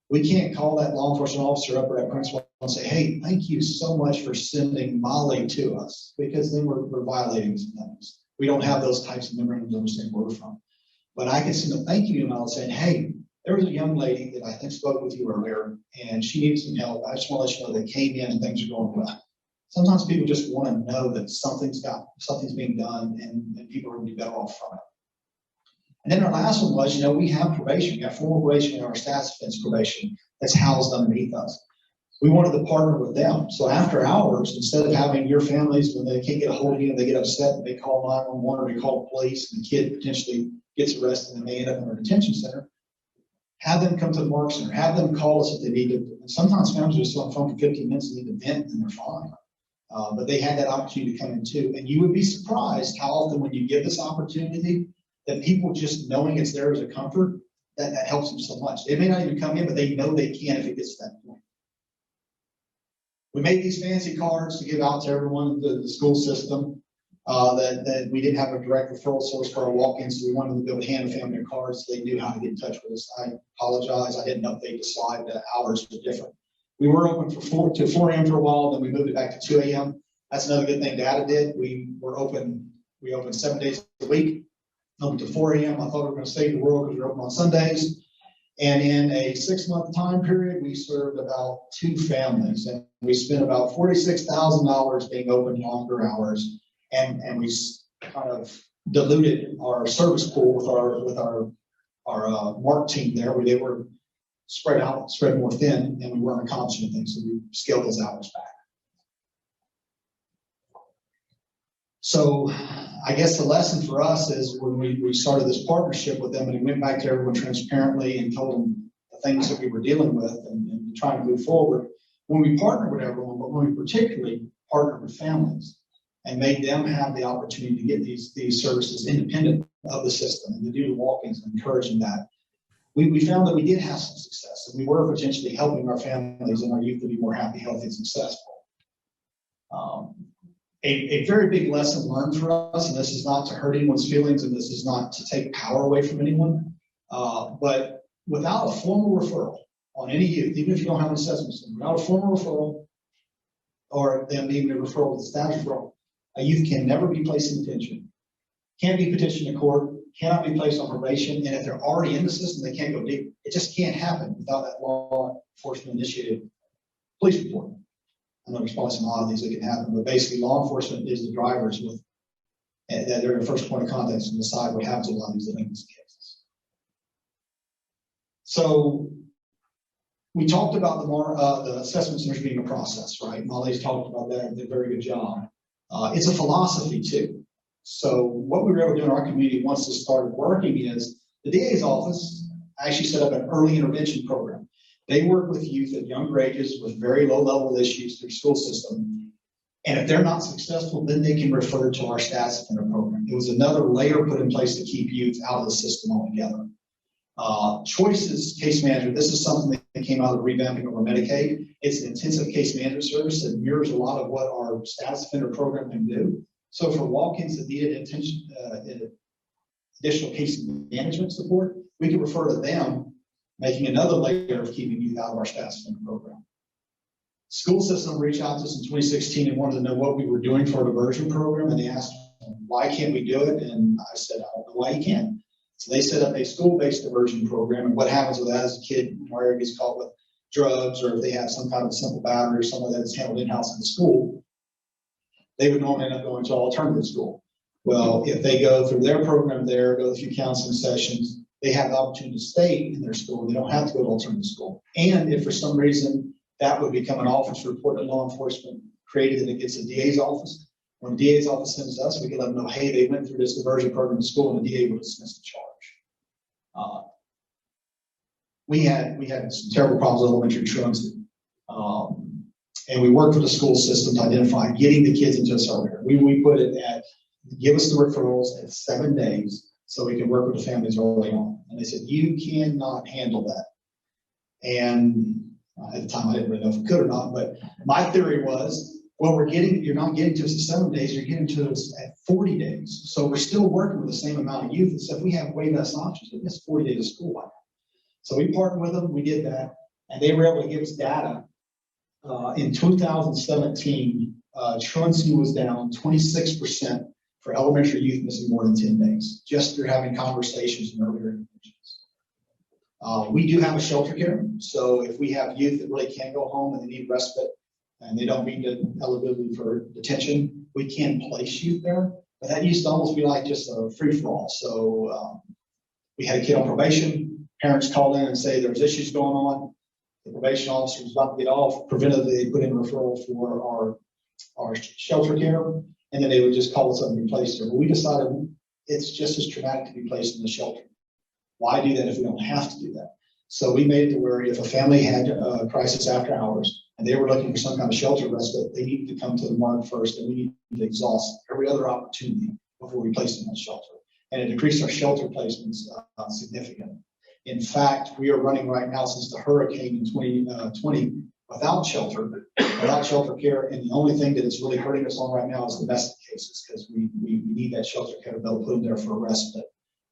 We can't call that law enforcement officer up or that principal and say, hey, thank you so much for sending Molly to us, because then we're violating some things. We don't have those types of memorandums to understand where we're from. But I can send a thank you email saying, hey, there was a young lady that I think spoke with you earlier, and she needs some help. I just want to let you know they came in and things are going well. Sometimes people just want to know that something's being done and people are going to be better off from it. And then our last one was, we have probation. We have formal probation and our staff defense probation that's housed underneath us. We wanted to partner with them. So after hours, instead of having your families, when they can't get a hold of you and they get upset and they call 911 or they call the police and the kid potentially gets arrested and they end up in a detention center, have them come to the Mark Center, have them call us if they need to. And sometimes families are still on the phone for 15 minutes and need to vent and they're fine. But they had that opportunity to come in too. And you would be surprised how often when you give this opportunity, that people just knowing it's there as a comfort, that helps them so much. They may not even come in, but they know they can if it gets to that point. We made these fancy cards to give out to everyone in the school system that we didn't have a direct referral source for our walk-ins, so we wanted to be able to hand the family their cards so they knew how to get in touch with us. I apologize, I didn't update the slide, the hours were different. We were open from 4 a.m. for a while, then we moved it back to 2 a.m. That's another good thing Data did. We opened 7 days a week. Open to 4 a.m. I thought we were going to save the world because we were open on Sundays. And in a 6-month time period, we served about 2 families. And we spent about $46,000 being open longer hours. And we kind of diluted our service pool with our MARC team there, where they were spread more thin, and we weren't accomplishing things. So we scaled those hours back. So I guess the lesson for us is when we started this partnership with them and we went back to everyone transparently and told them the things that we were dealing with and trying to move forward, when we partnered with everyone, but when we particularly partnered with families and made them have the opportunity to get these services independent of the system and to do the walk-ins and encouraging that, we found that we did have some success and we were potentially helping our families and our youth to be more happy, healthy, and successful. A very big lesson learned for us, and this is not to hurt anyone's feelings and this is not to take power away from anyone, but without a formal referral on any youth, even if you don't have an assessment center, without a formal referral or them being a referral with a status referral, a youth can never be placed in detention, can't be petitioned to court, cannot be placed on probation, and if they're already in the system, they can't go deep. It just can't happen without that law enforcement initiated police report. I know there's probably some odd things that can happen, but basically law enforcement is the drivers that they're the first point of contact to decide what happens with a lot of these delinquency cases. So we talked about the assessment centers being a process, right? Molly's talked about that and did a very good job. It's a philosophy too. So what we were able to do in our community once this started working is the DA's office actually set up an early intervention program. They work with youth at younger ages with very low level issues through the school system. And if they're not successful, then they can refer to our status offender program. It was another layer put in place to keep youth out of the system altogether. Choices case management. This is something that came out of the revamping of our Medicaid. It's an intensive case management service that mirrors a lot of what our status offender program can do. So for walk-ins that needed additional case management support, we can refer to them, making another layer of keeping youth out of our status offender program. School system reached out to us in 2016 and wanted to know what we were doing for a diversion program, and they asked, why can't we do it? And I said, I don't know why you can't. So they set up a school-based diversion program, and what happens with that is a kid where gets caught with drugs, or if they have some kind of simple battery or something that's handled in-house in the school, they would normally end up going to alternative school. Well, if they go through their program there, go through counseling sessions, they have the opportunity to stay in their school. They don't have to go to alternative school. And if for some reason that would become an office report that law enforcement created and it gets the DA's office, when the DA's office sends us, we can let them know, hey, they went through this diversion program in school, and the DA will dismiss the charge. We had some terrible problems with elementary truancy. And we worked with the school system to identify getting the kids into a service. We put it at, give us the referrals at 7 days so we can work with the families early on. And they said, you cannot handle that. And at the time, I didn't really know if we could or not, but my theory was, well, you're not getting to us at 7 days, you're getting to us at 40 days. So we're still working with the same amount of youth, except we have way less options. We missed 40 days of school. So we partnered with them, we did that, and they were able to give us data. In 2017, truancy was down 26% for elementary youth missing more than 10 days, just through having conversations and earlier interventions. We do have a shelter care. So if we have youth that really can't go home and they need respite and they don't meet the eligibility for detention, we can place youth there. But that used to almost be like just a free-for-all. So we had a kid on probation. Parents called in and say there's issues going on. The probation officer was about to get off. Preventatively, they put in a referral for our shelter care, and then they would just call us up and be placed there. But we decided it's just as traumatic to be placed in the shelter. Why do that if we don't have to do that? So we made it to where if a family had a crisis after hours and they were looking for some kind of shelter respite, they needed to come to the MARC first, and we needed to exhaust every other opportunity before we placed them in the shelter. And it decreased our shelter placements significantly. In fact, we are running right now since the hurricane in 2020 without shelter care. And the only thing that is really hurting us on right now is domestic cases, because we need that shelter care to be able to put them there for a respite.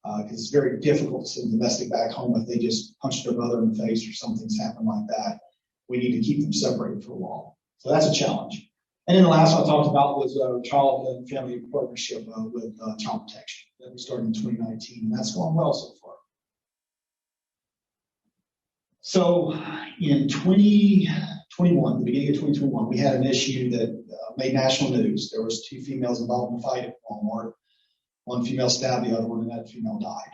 Because it's very difficult to send domestic back home if they just punch their mother in the face or something's happened like that. We need to keep them separated for a while. So that's a challenge. And then the last one I talked about was child and family partnership with child protection that we started in 2019, and that's going well so far. So in 2021, the beginning of 2021, we had an issue that made national news. There was 2 females involved in a fight at Walmart. One female stabbed the other one, and that female died.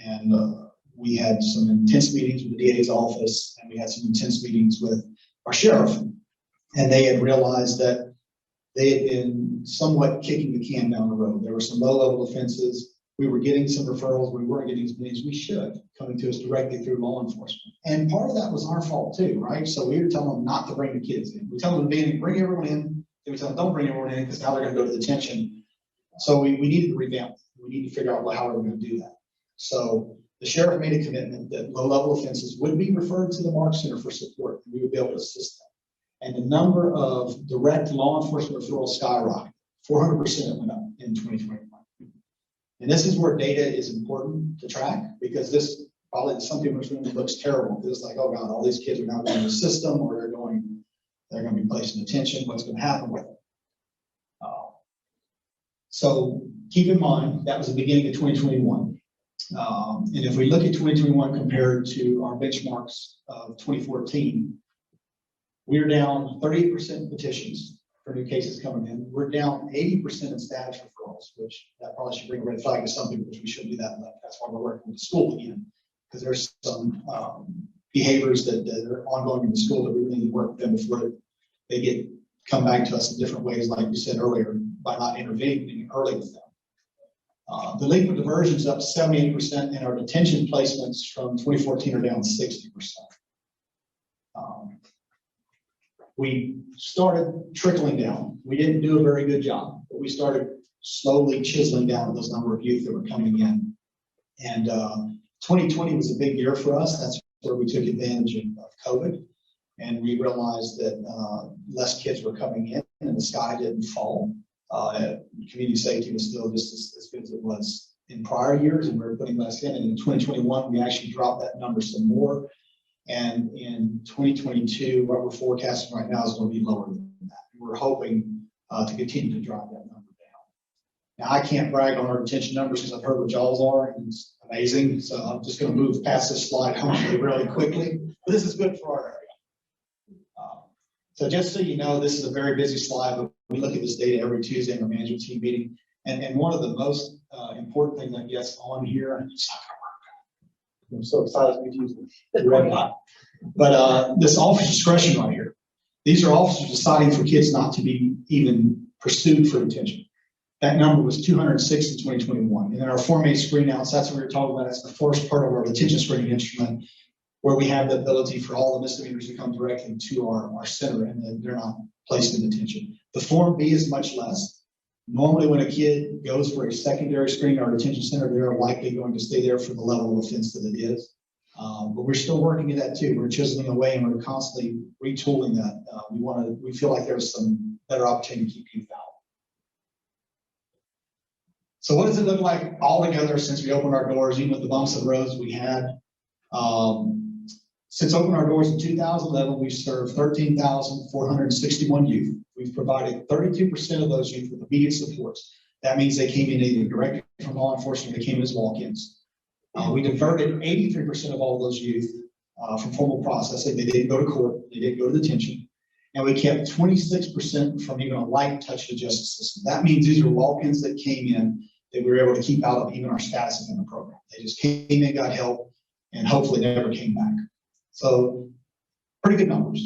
And we had some intense meetings with the DA's office, and we had some intense meetings with our sheriff. And they had realized that they had been somewhat kicking the can down the road. There were some low-level offenses. We were getting some referrals. We weren't getting as many as we should, coming to us directly through law enforcement. And part of that was our fault too, right? So we were telling them not to bring the kids in. We tell them to bring everyone in. Then we tell them don't bring everyone in because now they're going to go to detention. So we needed to revamp. We need to figure out how we're going to do that. So the sheriff made a commitment that low-level offenses would be referred to the MARC Center for support, and we would be able to assist them. And the number of direct law enforcement referrals skyrocketed. 400% went up in 2021. And this is where data is important to track, because this probably to some people looks terrible, because it's like, oh God, all these kids are now going to the system, or they're going to be placed in detention. What's going to happen with them? So keep in mind that was the beginning of 2021. And if we look at 2021 compared to our benchmarks of 2014, we're down 38% petitions for new cases coming in. We're down 80% in status referrals, which that probably should bring a red flag to some people, which we shouldn't do that. That's why we're working with the school again, because there's some behaviors that are ongoing in the school that we really need to work with them before they come back to us in different ways, like we said earlier, by not intervening early with them. Delinquent diversions up 78%, and our detention placements from 2014 are down 60%. we started trickling down. We didn't do a very good job, but we started slowly chiseling down those number of youth that were coming in. And 2020 was a big year for us. That's where we took advantage of COVID. And we realized that less kids were coming in and the sky didn't fall. Community safety was still just as good as it was in prior years, and we were putting less in. And in 2021, we actually dropped that number some more. And in 2022, what we're forecasting right now is going to be lower than that. We're hoping to continue to drop that number down. Now, I can't brag on our retention numbers because I've heard what y'all's are, and it's amazing. So I'm just going to move past this slide hopefully really quickly. But this is good for our area. So just so you know, this is a very busy slide, but we look at this data every Tuesday in our management team meeting. And one of the most important things that gets on here, and it's not going to work. I'm so excited to use the red dot. But this officer discretion right here, these are officers deciding for kids not to be even pursued for detention. That number was 206 in 2021. And in our Form A screen outs, that's what we were talking about. That's the first part of our detention screening instrument, where we have the ability for all the misdemeanors to come directly to our center and then they're not placed in detention. The Form B is much less. Normally when a kid goes for a secondary screening at our detention center, they're likely going to stay there for the level of offense that it is. But we're still working at that too. We're chiseling away and we're constantly retooling that. We feel like there's some better opportunity to keep youth out. So what does it look like all together since we opened our doors, even with the bumps and roads we had? Since opening our doors in 2011, we've served 13,461 youth. We've provided 32% of those youth with immediate supports. That means they came in either directly from law enforcement or they came in as walk-ins. We diverted 83% of all those youth from formal processing. They didn't go to court, they didn't go to detention. And we kept 26% from even a light touch of the justice system. That means these are walk-ins that came in that we were able to keep out of even our status offender program. They just came in, got help, and hopefully never came back. So pretty good numbers,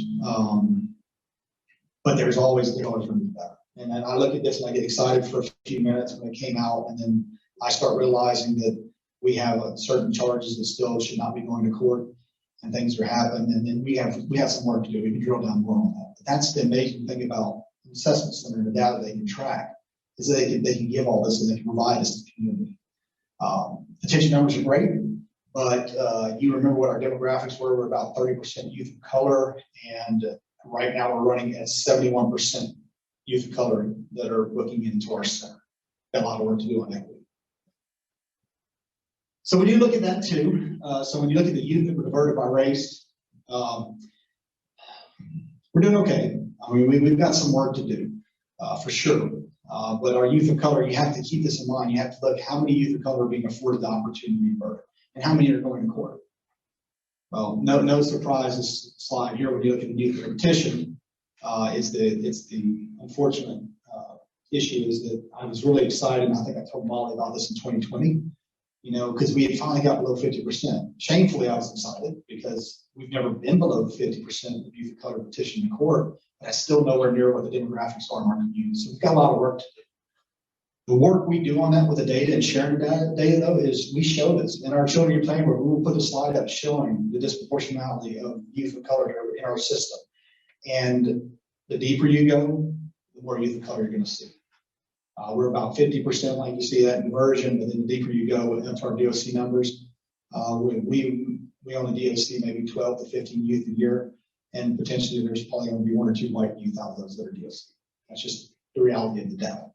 but there's always room to be better. And then I look at this and I get excited for a few minutes when it came out, and then I start realizing that we have certain charges that still should not be going to court, and things are happening. And then we have some work to do. We can drill down more on that. But that's the amazing thing about the assessment center and the data they can track is that they can give all this and they can provide this to the community. Detention numbers are great. But you remember what our demographics were. We're about 30% youth of color, and right now we're running at 71% youth of color that are looking into our center. Got a lot of work to do on equity. So when you look at that too, so when you look at the youth that were diverted by race, we're doing okay. I mean, we've got some work to do for sure. But our youth of color, you have to keep this in mind. You have to look how many youth of color are being afforded the opportunity to be diverted. And how many are going to court? Well, no surprise, this slide here, when you look at the youth petition, it's the unfortunate issue is that I was really excited, and I think I told Molly about this in 2020, because we had finally got below 50%. Shamefully, I was excited because we've never been below 50% of youth of color petition in court, but that's still nowhere near what the demographics are in our community. So we've got a lot of work to do. The work we do on that with the data and sharing the data, though, is we show this in our Children Your Plan, where we will put a slide up showing the disproportionality of youth of color in our system. And the deeper you go, the more youth of color you're going to see. We're about 50%, like you see that inversion, but then the deeper you go into our DOC numbers, we on the DOC maybe 12 to 15 youth a year, and potentially there's probably going to be 1 or 2 white youth out of those that are DOC. That's just the reality of the data.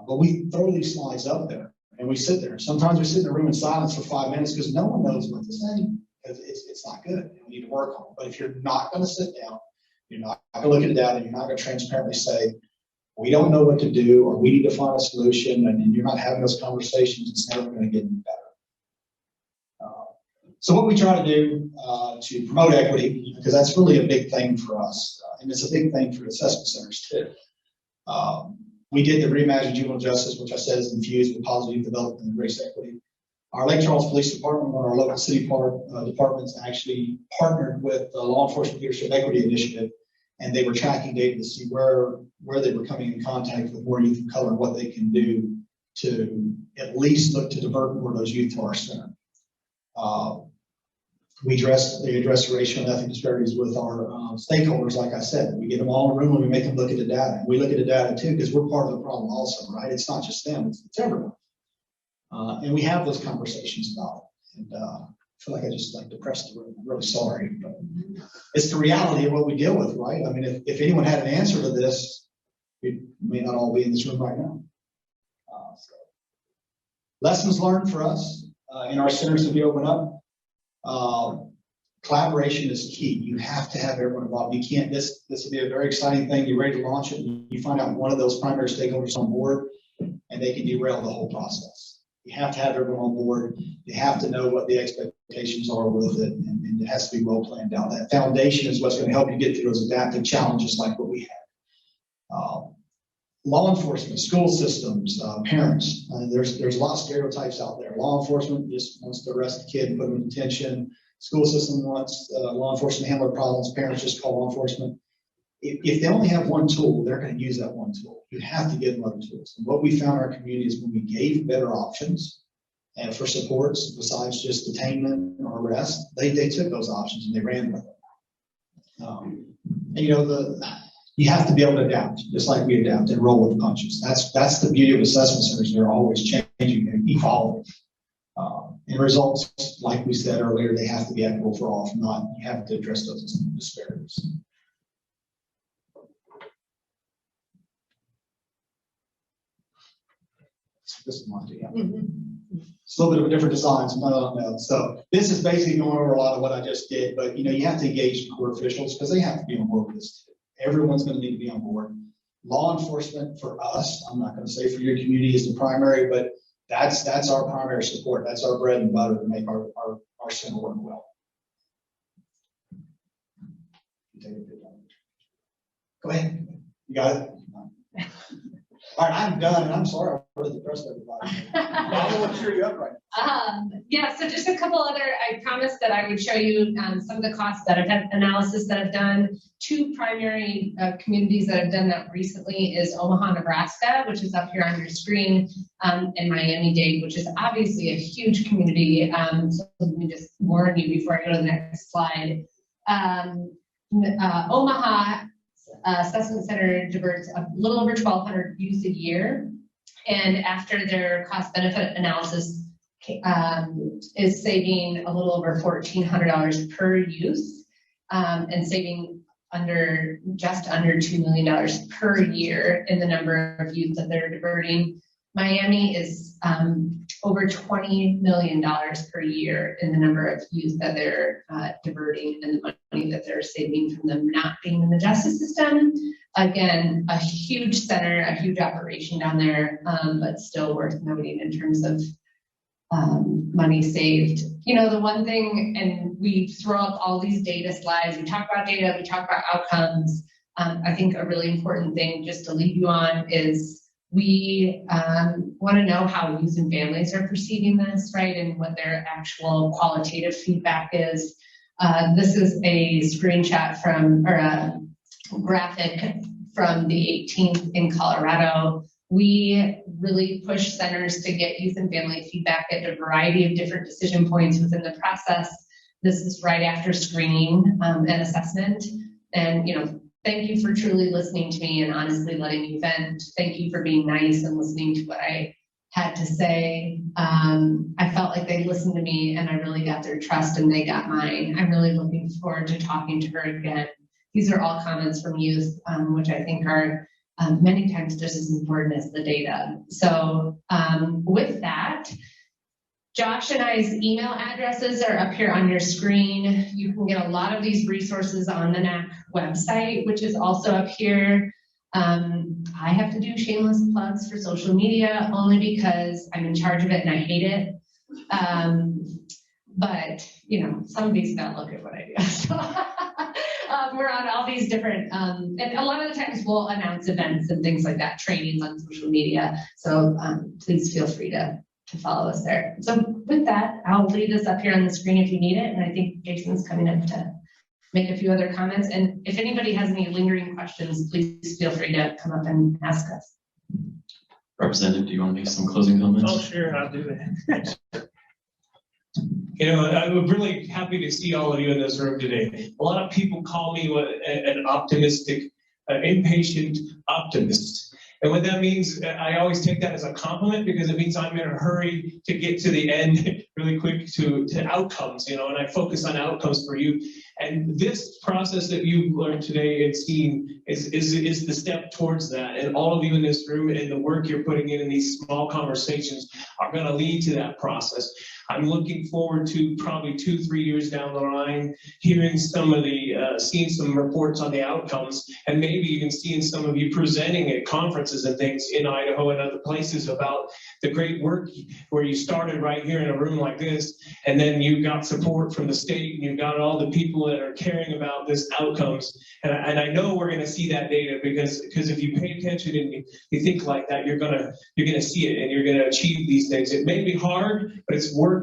But we throw these slides up there and we sit there. Sometimes we sit in a room in silence for 5 minutes because no one knows what to say, because it's not good. We need to work on it. But if you're not going to sit down, you're not going to look at the data, you're not going to transparently say, we don't know what to do, or we need to find a solution, and you're not having those conversations, it's never going to get any better. So what we try to do to promote equity, because that's really a big thing for us, and it's a big thing for assessment centers too. We did the Reimagined Juvenile Justice, which I said is infused with positive development and race equity. Our Lake Charles Police Department, one of our local city departments, actually partnered with the Law Enforcement Leadership Equity Initiative, and they were tracking data to see where they were coming in contact with more youth of color and what they can do to at least look to divert more of those youth to our center. They address racial and ethnic disparities with our stakeholders, like I said. We get them all in a room and we make them look at the data. We look at the data too, because we're part of the problem also, right? It's not just them, it's everyone. And we have those conversations about it. And I feel like I just like depressed the room. I'm really sorry, but it's the reality of what we deal with, right? I mean, if anyone had an answer to this, we may not all be in this room right now. So. Lessons learned for us in our centers to be open up. Collaboration is key. You have to have everyone involved. You can't, this will be a very exciting thing. You're ready to launch it, and you find out one of those primary stakeholders on board, and they can derail the whole process. You have to have everyone on board. You have to know what the expectations are with it, and it has to be well planned out. That foundation is what's going to help you get through those adaptive challenges like what we had. Law enforcement, school systems, parents. There's a lot of stereotypes out there. Law enforcement just wants to arrest the kid and put him in detention. School system wants law enforcement to handle their problems. Parents just call law enforcement. If they only have one tool, they're going to use that one tool. You have to give them other tools. And what we found in our community is when we gave better options and for supports besides just detainment or arrest, they took those options and they ran with them. And you know, you have to be able to adapt, just like we adapt and roll with the punches. That's the beauty of assessment centers. They're always changing and evolving. And results, like we said earlier, they have to be equitable for all. If not, you have to address those disparities. This one, yeah. It's a little bit of a different design, so I don't know. So this is basically going over a lot of what I just did, but you know, you have to engage core officials because they have to be on board with this too. Everyone's going to need to be on board. Law enforcement for us, I'm not going to say for your community is the primary, but that's our primary support. That's our bread and butter to make our center work well. Go ahead. You got it? All right, I'm done, and I'm sorry I really depressed everybody. I don't want to cheer you up right now. Yeah, so just a couple other, I promised that I would show you some of the cost benefit analysis that I've done. Two primary communities that have done that recently is Omaha, Nebraska, which is up here on your screen, and Miami-Dade, which is obviously a huge community. So let me just warn you before I go to the next slide. Omaha Assessment Center diverts a little over 1,200 youth a year, and after their cost benefit analysis is saving a little over $1,400 per youth, and saving just under $2 million per year in the number of youth that they're diverting. Miami is over $20 million per year in the number of youth that they're diverting and the money that they're saving from them not being in the justice system. Again, a huge center, a huge operation down there, but still worth noting in terms of money saved. You know, the one thing, and we throw up all these data slides, we talk about data, we talk about outcomes. I think a really important thing just to leave you on is we want to know how youth and families are perceiving this, right, and what their actual qualitative feedback is. This is a screenshot from, or a graphic from the 18th in Colorado. We really push centers to get youth and family feedback at a variety of different decision points within the process. This is right after screening and assessment. And, you know, thank you for truly listening to me and honestly letting me vent. Thank you for being nice and listening to what I had to say. I felt like they listened to me and I really got their trust and they got mine. I'm really looking forward to talking to her again. These are all comments from youth, which I think are many times just as important as the data. So with that, Josh and I's email addresses are up here on your screen. You can get a lot of these resources on the NAC website, which is also up here. I have to do shameless plugs for social media only because I'm in charge of it and I hate it. But, you know, somebody's got to look at what I do. So, we're on all these different, and a lot of the times we'll announce events and things like that, trainings on social media. So please feel free to follow us there. So with that, I'll leave this up here on the screen if you need it. And I think Jason's coming up to make a few other comments. And if anybody has any lingering questions, please feel free to come up and ask us. Representative, do you want to make some closing comments? Oh, sure, I'll do that. You know, I'm really happy to see all of you in this room today. A lot of people call me an optimistic, impatient optimist. And what that means, I always take that as a compliment because it means I'm in a hurry to get to the end really quick to outcomes, you know, and I focus on outcomes for you. And this process that you've learned today and seen is the step towards that. And all of you in this room and the work you're putting in these small conversations are going to lead to that process. I'm looking forward to probably 2-3 years down the line, hearing some of the, seeing some reports on the outcomes, and maybe even seeing some of you presenting at conferences and things in Idaho and other places about the great work where you started right here in a room like this, and then you got support from the state, and you got all the people that are caring about this outcomes. And I know we're going to see that data because if you pay attention and you think like that, you're gonna see it and you're gonna achieve these things. It may be hard, but it's worth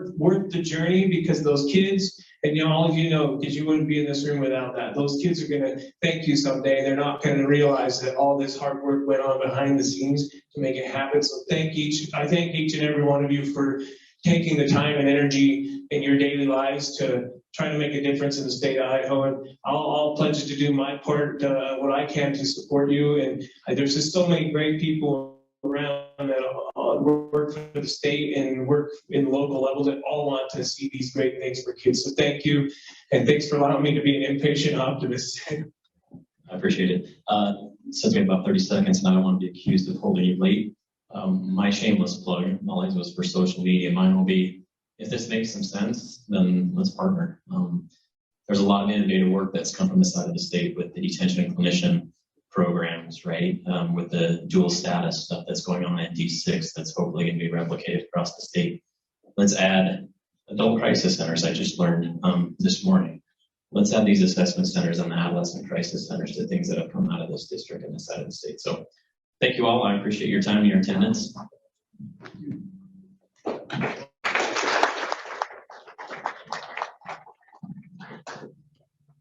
the journey because those kids, and you know, all of you know, because you wouldn't be in this room without that, those kids are going to thank you someday. They're not going to realize that all this hard work went on behind the scenes to make it happen. So I thank each and every one of you for taking the time and energy in your daily lives to try to make a difference in the state of Idaho. And I'll pledge to do my part, what I can to support you. And there's just so many great people around that work for the state and work in local levels that all want to see these great things for kids. So thank you, and thanks for allowing me to be an impatient optimist. I appreciate it. Since we have about 30 seconds and I don't want to be accused of holding you late, my shameless plug, always was for social media. Mine will be, if this makes some sense, then let's partner. There's a lot of innovative work that's come from the side of the state with the detention and clinician programs, right? With the dual status stuff that's going on at D6 that's hopefully going to be replicated across the state. Let's add adult crisis centers. I just learned this morning. Let's add these assessment centers and the adolescent crisis centers to things that have come out of this district and this side of the state. So thank you all. I appreciate your time and your attendance.